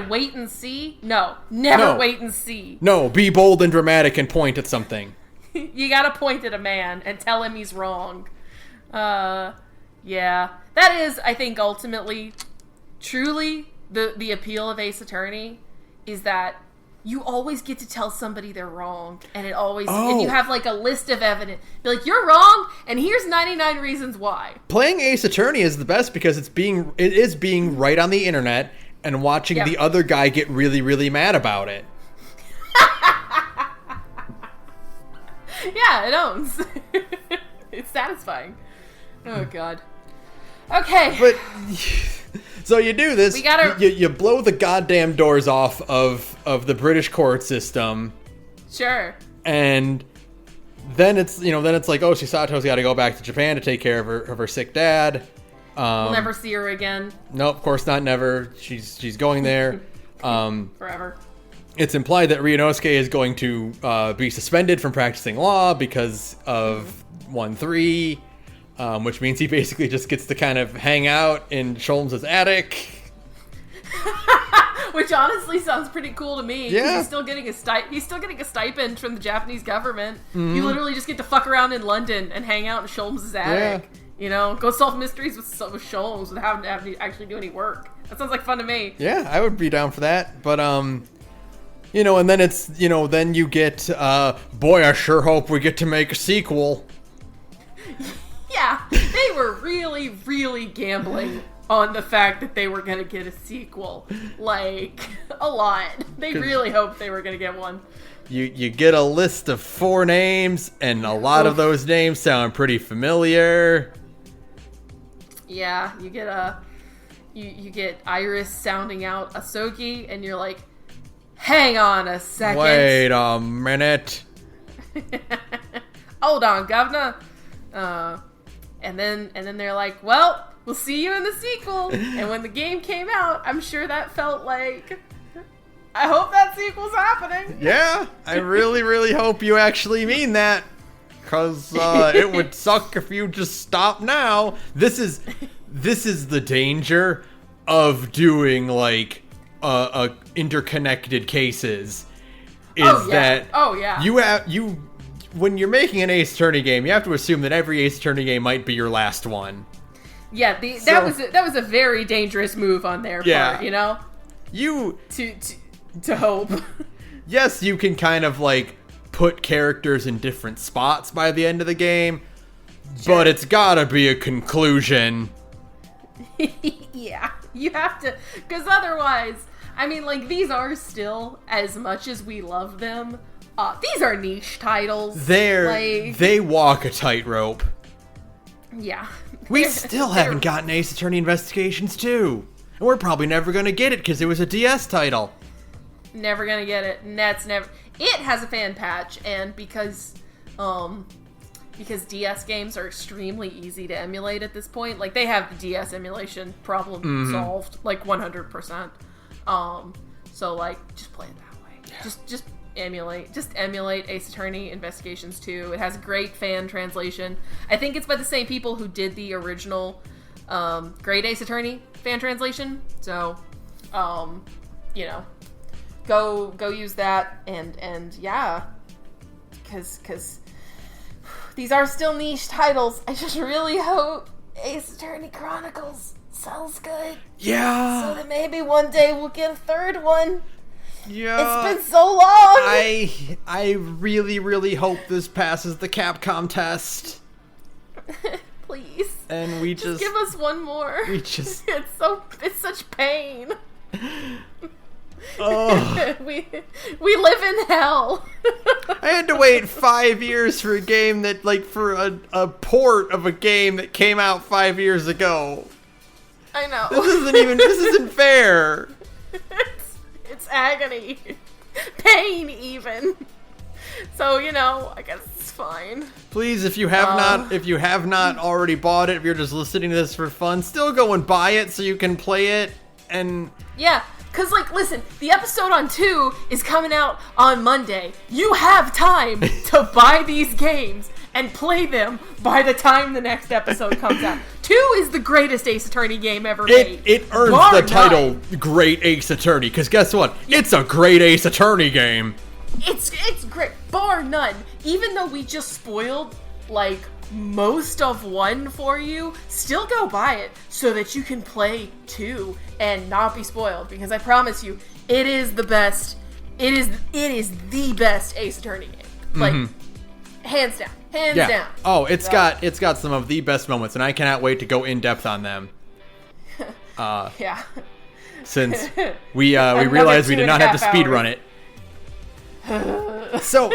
wait and see? No, never wait and see. No, be bold and dramatic and point at something. You gotta point at a man and tell him he's wrong. Yeah. That is, I think, ultimately, truly, the appeal of Ace Attorney is that you always get to tell somebody they're wrong, and it always and you have like a list of evidence. Be like, you're wrong, and here's 99 reasons why. Playing Ace Attorney is the best because it is being right on the internet and watching the other guy get really, really mad about it. Yeah, it owns. It's satisfying. Oh god. Okay. But so you do this. We gotta... you blow the goddamn doors off of the British court system. Sure. And then it's like, oh, Chisato's got to go back to Japan to take care of her sick dad. We'll never see her again. No, of course not. Never. She's going there. Forever. It's implied that Ryunosuke is going to be suspended from practicing law because of 1-3. Which means he basically just gets to kind of hang out in Sholmes' attic. Which honestly sounds pretty cool to me. Yeah. He's still getting a stipend from the Japanese government. You literally just get to fuck around in London and hang out in Sholmes' attic. Yeah. You know, go solve mysteries with Sholmes without having to actually do any work. That sounds like fun to me. Yeah, I would be down for that. But, and then it's, then you get, boy, I sure hope we get to make a sequel. Yeah, they were really, really gambling on the fact that they were going to get a sequel. Like, a lot. They really hoped they were going to get one. You get a list of 4 names, and a lot of those names sound pretty familiar. Yeah, you get you get Iris sounding out Asogi, and you're like, hang on a second. Wait a minute. Hold on, governor. And then they're like, well, we'll see you in the sequel. And when the game came out, I'm sure that felt like, I hope that sequel's happening. Yeah, I really, really hope you actually mean that. Because it would suck if you just stop now. This is the danger of doing, like, interconnected cases. When you're making an Ace Attorney game, you have to assume that every Ace Attorney game might be your last one. Yeah, that was a very dangerous move on their part, you know? To hope. Yes, you can kind of, like, put characters in different spots by the end of the game, but it's gotta be a conclusion. Yeah, you have to, because otherwise, I mean, like, these are still, as much as we love them, these are niche titles. They walk a tightrope. Yeah. We still haven't gotten Ace Attorney Investigations 2. And we're probably never gonna get it because it was a DS title. Never gonna get it. And that's never... It has a fan patch, and because DS games are extremely easy to emulate at this point, like, they have the DS emulation problem solved, like, 100%. So, like, just play it that way. Yeah. Just emulate Ace Attorney Investigations 2. It has great fan translation. I think it's by the same people who did the original Great Ace Attorney fan translation. So, go use that, and yeah, because these are still niche titles. I just really hope Ace Attorney Chronicles sells good. Yeah. So that maybe one day we'll get a third one. Yeah. It's been so long. I really, really hope this passes the Capcom test. Please. And we just give us one more. It's such pain. Oh. we live in hell. I had to wait 5 years for a game that, like, for a port of a game that came out 5 years ago. I know. This isn't fair. It's agony. Pain, even. So, I guess it's fine. Please, if you have not already bought it, if you're just listening to this for fun, still go and buy it so you can play it. And yeah, because, like, listen, the episode on 2 is coming out on Monday. You have time to buy these games and play them by the time the next episode comes out. 2 is the greatest Ace Attorney game ever made. It earns the title Great Ace Attorney, because guess what? It's a great Ace Attorney game. It's great, bar none. Even though we just spoiled, like, most of 1 for you, still go buy it so that you can play 2 and not be spoiled, because I promise you, it is the best It is the best Ace Attorney game. Like, hands down. Hands down. Oh, it's got some of the best moments, and I cannot wait to go in depth on them. Yeah. Since we realized we did not have to speed run it. So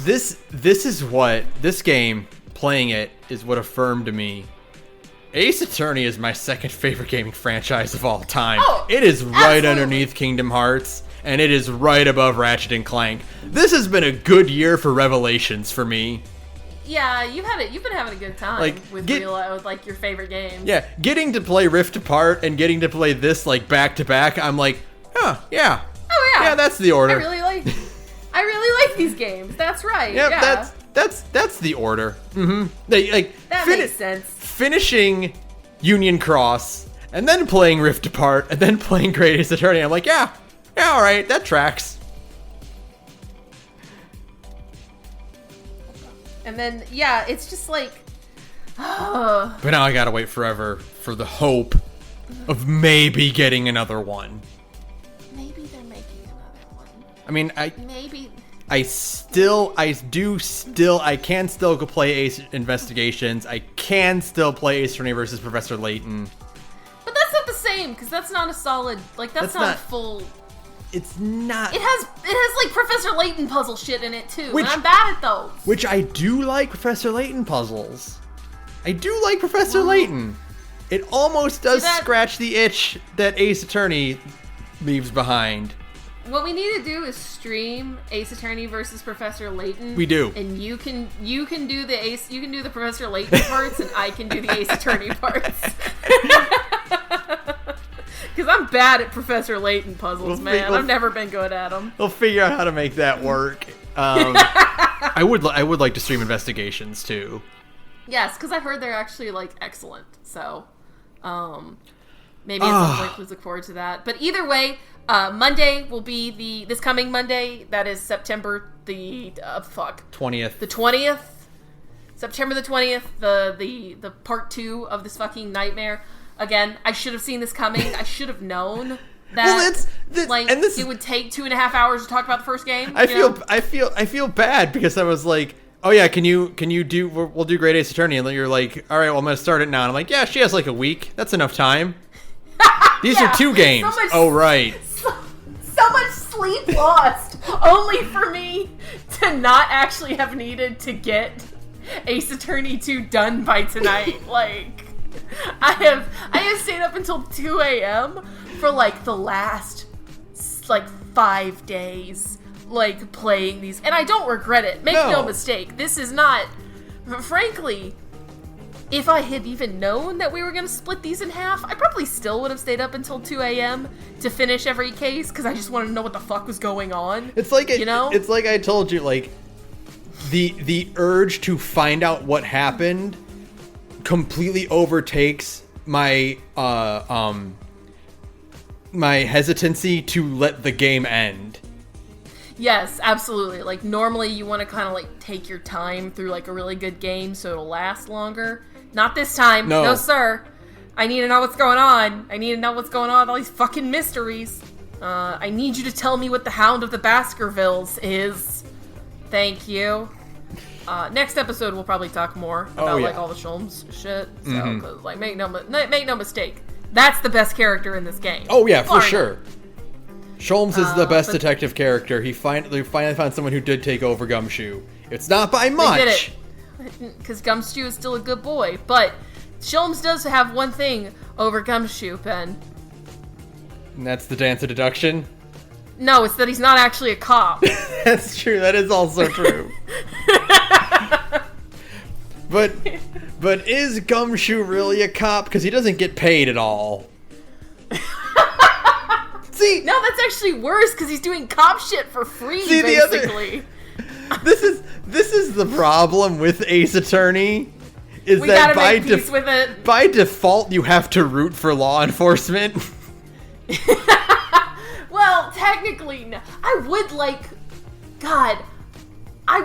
this is what this game, playing it, is what affirmed to me. Ace Attorney is my second favorite gaming franchise of all time. Oh, it is right absolutely. underneath Kingdom Hearts, and it is right above Ratchet and Clank. This has been a good year for Revelations for me. Yeah, you've been having a good time with your favorite games. Yeah, getting to play Rift Apart and getting to play this like back to back, I'm like, yeah. Oh yeah. Yeah, that's the order. I really like these games. That's right. Yep, yeah. That's the order. Mm-hmm. That makes sense. Finishing Union Cross and then playing Rift Apart and then playing Great Ace Attorney. I'm like, yeah, all right, that tracks. And then it's just like, but now I gotta wait forever for the hope of maybe getting another one. Maybe they're making another one. I mean, maybe. I can still go play Ace Investigations. I can still play Ace Attorney versus Professor Layton. But that's not the same, because that's not a solid, that's not a full... It's not... It has like, Professor Layton puzzle shit in it, too, and I'm bad at those. Which I do like Professor Layton puzzles. I do like Professor Layton. It almost does scratch the itch that Ace Attorney leaves behind. What we need to do is stream Ace Attorney versus Professor Layton. We do. And you can do the Professor Layton parts, and I can do the Ace Attorney parts. Because I'm bad at Professor Layton puzzles, man. I've never been good at them. We'll figure out how to make that work. I would like to stream Investigations too. Yes, because I've heard they're actually like excellent. So, maybe at some point, please look forward to that. But either way, Monday will be this coming Monday. That is September the 20th. The 20th. September the 20th. The part 2 of this fucking nightmare. Again, I should have seen this coming. I should have known that it would take 2.5 hours to talk about the first game. I feel bad because I was like, oh yeah, can you do? We'll do Great Ace Attorney, and then you're like, all right, well I'm gonna start it now. And I'm like, yeah, she has like a week. That's enough time. These are 2 games. Right. So much sleep lost, only for me to not actually have needed to get Ace Attorney 2 done by tonight. Like, I have stayed up until 2 a.m. for like the last 5 days, like playing these, and I don't regret it. Make no mistake, this is not. Frankly, if I had even known that we were going to split these in half, I probably still would have stayed up until 2 a.m. to finish every case, because I just wanted to know what the fuck was going on. It's like, it's like I told you, like, the urge to find out what happened completely overtakes my, my hesitancy to let the game end. Yes, absolutely. Like, normally you want to kind of, like, take your time through, like, a really good game so it'll last longer. Not this time. No, sir. I need to know what's going on. I need to know what's going on with all these fucking mysteries. I need you to tell me what the Hound of the Baskervilles is. Thank you. Next episode, we'll probably talk more about, like, all the Sholmes shit. So, 'cause, like, make no mistake. That's the best character in this game. Oh, yeah, for sure. Sholmes is the best detective character. They finally found someone who did take over Gumshoe. It's not by much. They did it. Because Gumshoe is still a good boy. But Sholmes does have one thing over Gumshoe, Ben. And that's the dance of deduction? No, it's that he's not actually a cop. That's true. That is also true. But is Gumshoe really a cop? Because he doesn't get paid at all. See, no, that's actually worse because he's doing cop shit for free, basically. This is the problem with Ace Attorney. Is we that gotta make peace with it. By default, you have to root for law enforcement. Well, technically, no. I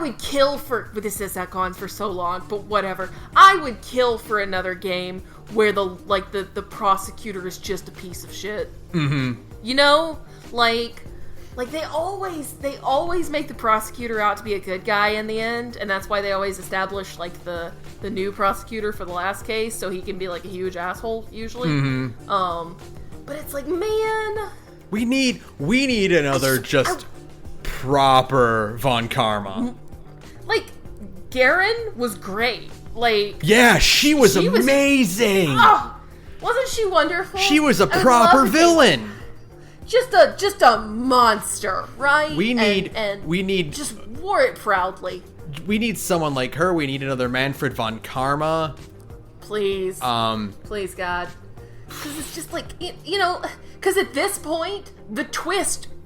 would kill for. But this has gone for so long, but whatever. I would kill for another game where the prosecutor is just a piece of shit. Mm-hmm. You know, like, Like, they always make the prosecutor out to be a good guy in the end, and that's why they always establish, like, the new prosecutor for the last case, so he can be, like, a huge asshole, usually. Mm-hmm. But it's like, man... We need another proper Von Karma. Like, Garen was great. Like... Yeah, she was amazing! Wasn't she wonderful? She was a proper villain! Just a monster, right? We need just wore it proudly. We need someone like her. We need another Manfred von Karma. Please. Please, God. Because it's just like, because at this point,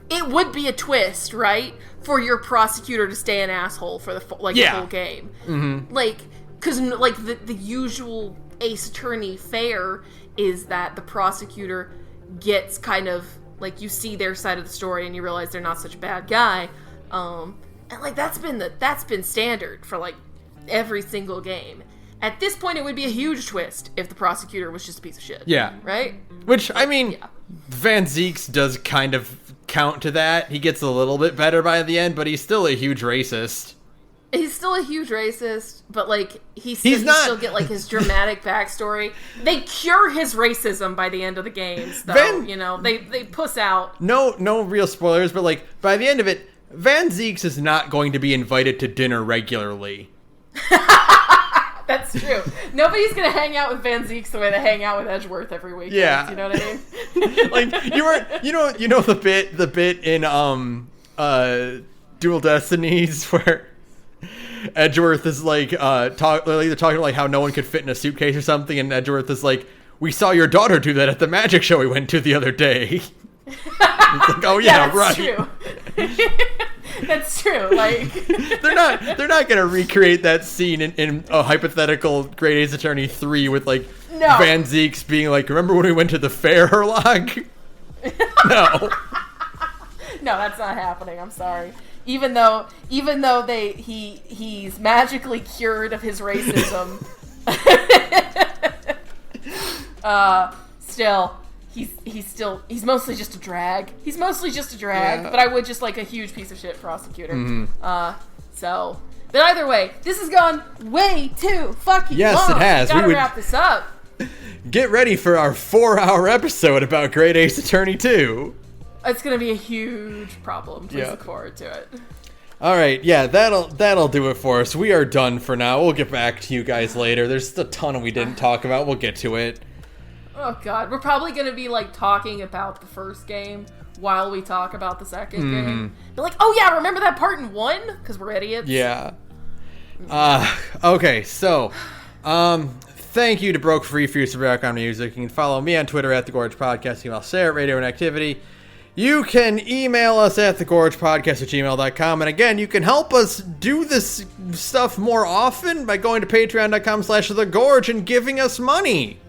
it would be a twist, right? For your prosecutor to stay an asshole for the whole game. Mm-hmm. Like, because like the usual Ace Attorney fare is that the prosecutor gets kind of, like, you see their side of the story and you realize they're not such a bad guy. And, like, that's been standard for, like, every single game. At this point, it would be a huge twist if the prosecutor was just a piece of shit. Yeah. Right? Which, I mean, Van Zieks does kind of count to that. He gets a little bit better by the end, but he's still a huge racist. He's still a huge racist, but, like, he still get, like, his dramatic backstory. They cure his racism by the end of the games, though. They puss out. No real spoilers, but, like, by the end of it, Van Zieks is not going to be invited to dinner regularly. That's true. Nobody's gonna hang out with Van Zieks the way they hang out with Edgeworth every week. Yeah. You know what I mean? Like, you know the bit in Dual Destinies where Edgeworth is like talking like how no one could fit in a suitcase or something, and Edgeworth is like, "We saw your daughter do that at the magic show we went to the other day." It's like, oh yeah, that's right. True. That's true. Like, they're not gonna recreate that scene in a hypothetical Great Ace Attorney 3 with like Van Zieks being like, "Remember when we went to the fair, Herlock?" No. No, that's not happening. I'm sorry. Even though he's magically cured of his racism, still he's mostly just a drag. He's mostly just a drag, but I would just like a huge piece of shit prosecutor. Mm-hmm. But either way, this has gone way too fucking long. Yes, it has. We gotta wrap this up. Get ready for our 4-hour episode about Great Ace Attorney 2. It's gonna be a huge problem. Please look forward to it. All right, yeah, that'll do it for us. We are done for now. We'll get back to you guys later. There's a ton we didn't talk about. We'll get to it. Oh God, we're probably gonna be like talking about the first game while we talk about the second game. Be like, oh yeah, remember that part in 1? Because we're idiots. Yeah. Okay, so, thank you to Broke Free for your background music. You can follow me on Twitter at thegorgepodcast. Email Sara at radioinactivity. You can email us at thegorgepodcast@gmail.com. And again, you can help us do this stuff more often by going to patreon.com/thegorge and giving us money.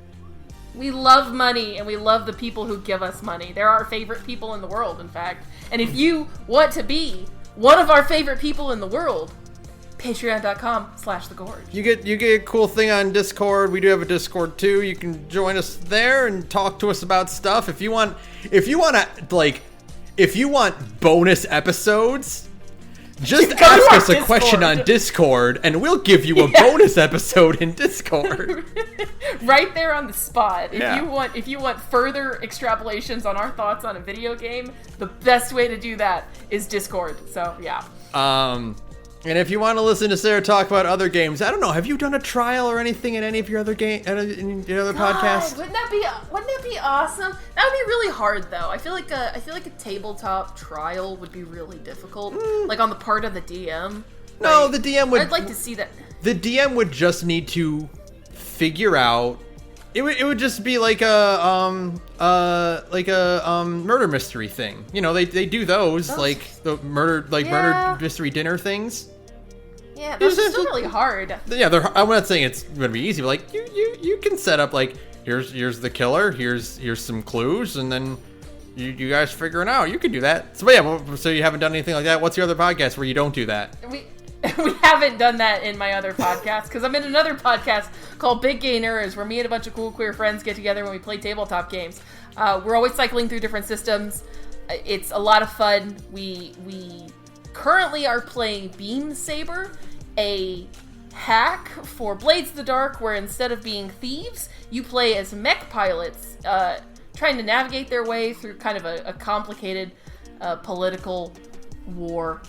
We love money, and we love the people who give us money. They're our favorite people in the world, in fact. And if you want to be one of our favorite people in the world, patreon.com/thegorge. You get a cool thing on Discord. We do have a Discord too. You can join us there and talk to us about stuff. If you want bonus episodes, just ask us a question on Discord and we'll give you a bonus episode in Discord. Right there on the spot. If you want further extrapolations on our thoughts on a video game, the best way to do that is Discord. So, yeah. And if you want to listen to Sara talk about other games, I don't know, have you done a trial or anything in any of your other podcasts? Wouldn't that be awesome? That would be really hard though. I feel like a tabletop trial would be really difficult, like on the part of the DM. No, the DM would. I'd like to see that. The DM would just need to figure out. It would just be like a murder mystery thing. You know, they do those like the murder mystery dinner things. Yeah, those are still really hard. Yeah, I'm not saying it's gonna be easy, but like you can set up like here's the killer, here's some clues, and then you guys figure it out. You can do that. So yeah, so you haven't done anything like that. What's your other podcast where you don't do that? We haven't done that in my other podcast, because I'm in another podcast called Big Gay Nerds, where me and a bunch of cool queer friends get together when we play tabletop games. We're always cycling through different systems, It's a lot of fun. We currently are playing Beam Saber, a hack for Blades of the Dark, where instead of being thieves, you play as mech pilots, trying to navigate their way through kind of a complicated political war.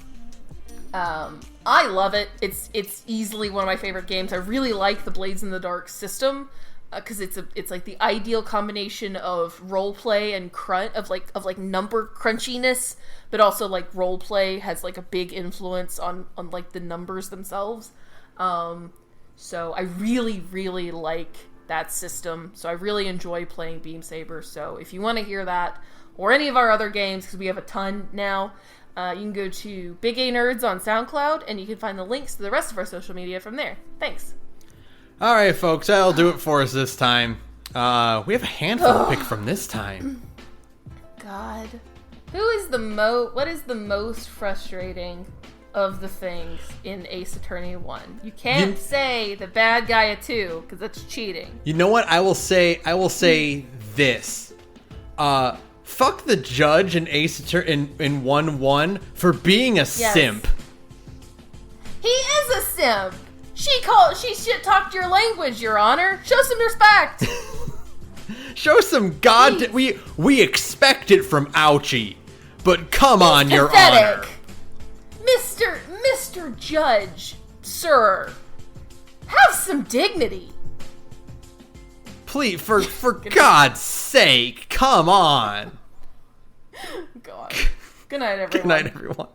I love it. It's easily one of my favorite games. I really like the Blades in the Dark system because it's like the ideal combination of role play and of number crunchiness, but also like role play has like a big influence on like the numbers themselves. So I really, really like that system. So I really enjoy playing Beam Saber. So if you want to hear that or any of our other games, because we have a ton now, you can go to Big A Nerds on SoundCloud, and you can find the links to the rest of our social media from there. Thanks. All right, folks, that'll do it for us this time. We have a handful to pick from this time. God. What is the most frustrating of the things in Ace Attorney 1? You can't say the bad guy at 2, because that's cheating. You know what? I will say this. Fuck the judge in Ace Attorney in 1-1 for being a simp. He is a simp. She shit talked your language, Your Honor. Show some respect. Show some we expect it from Ouchie, but come on, Your Honor. Mr. Judge, sir, have some dignity. Please, for God's sake, come on. God. Good night, everyone. Good night, everyone.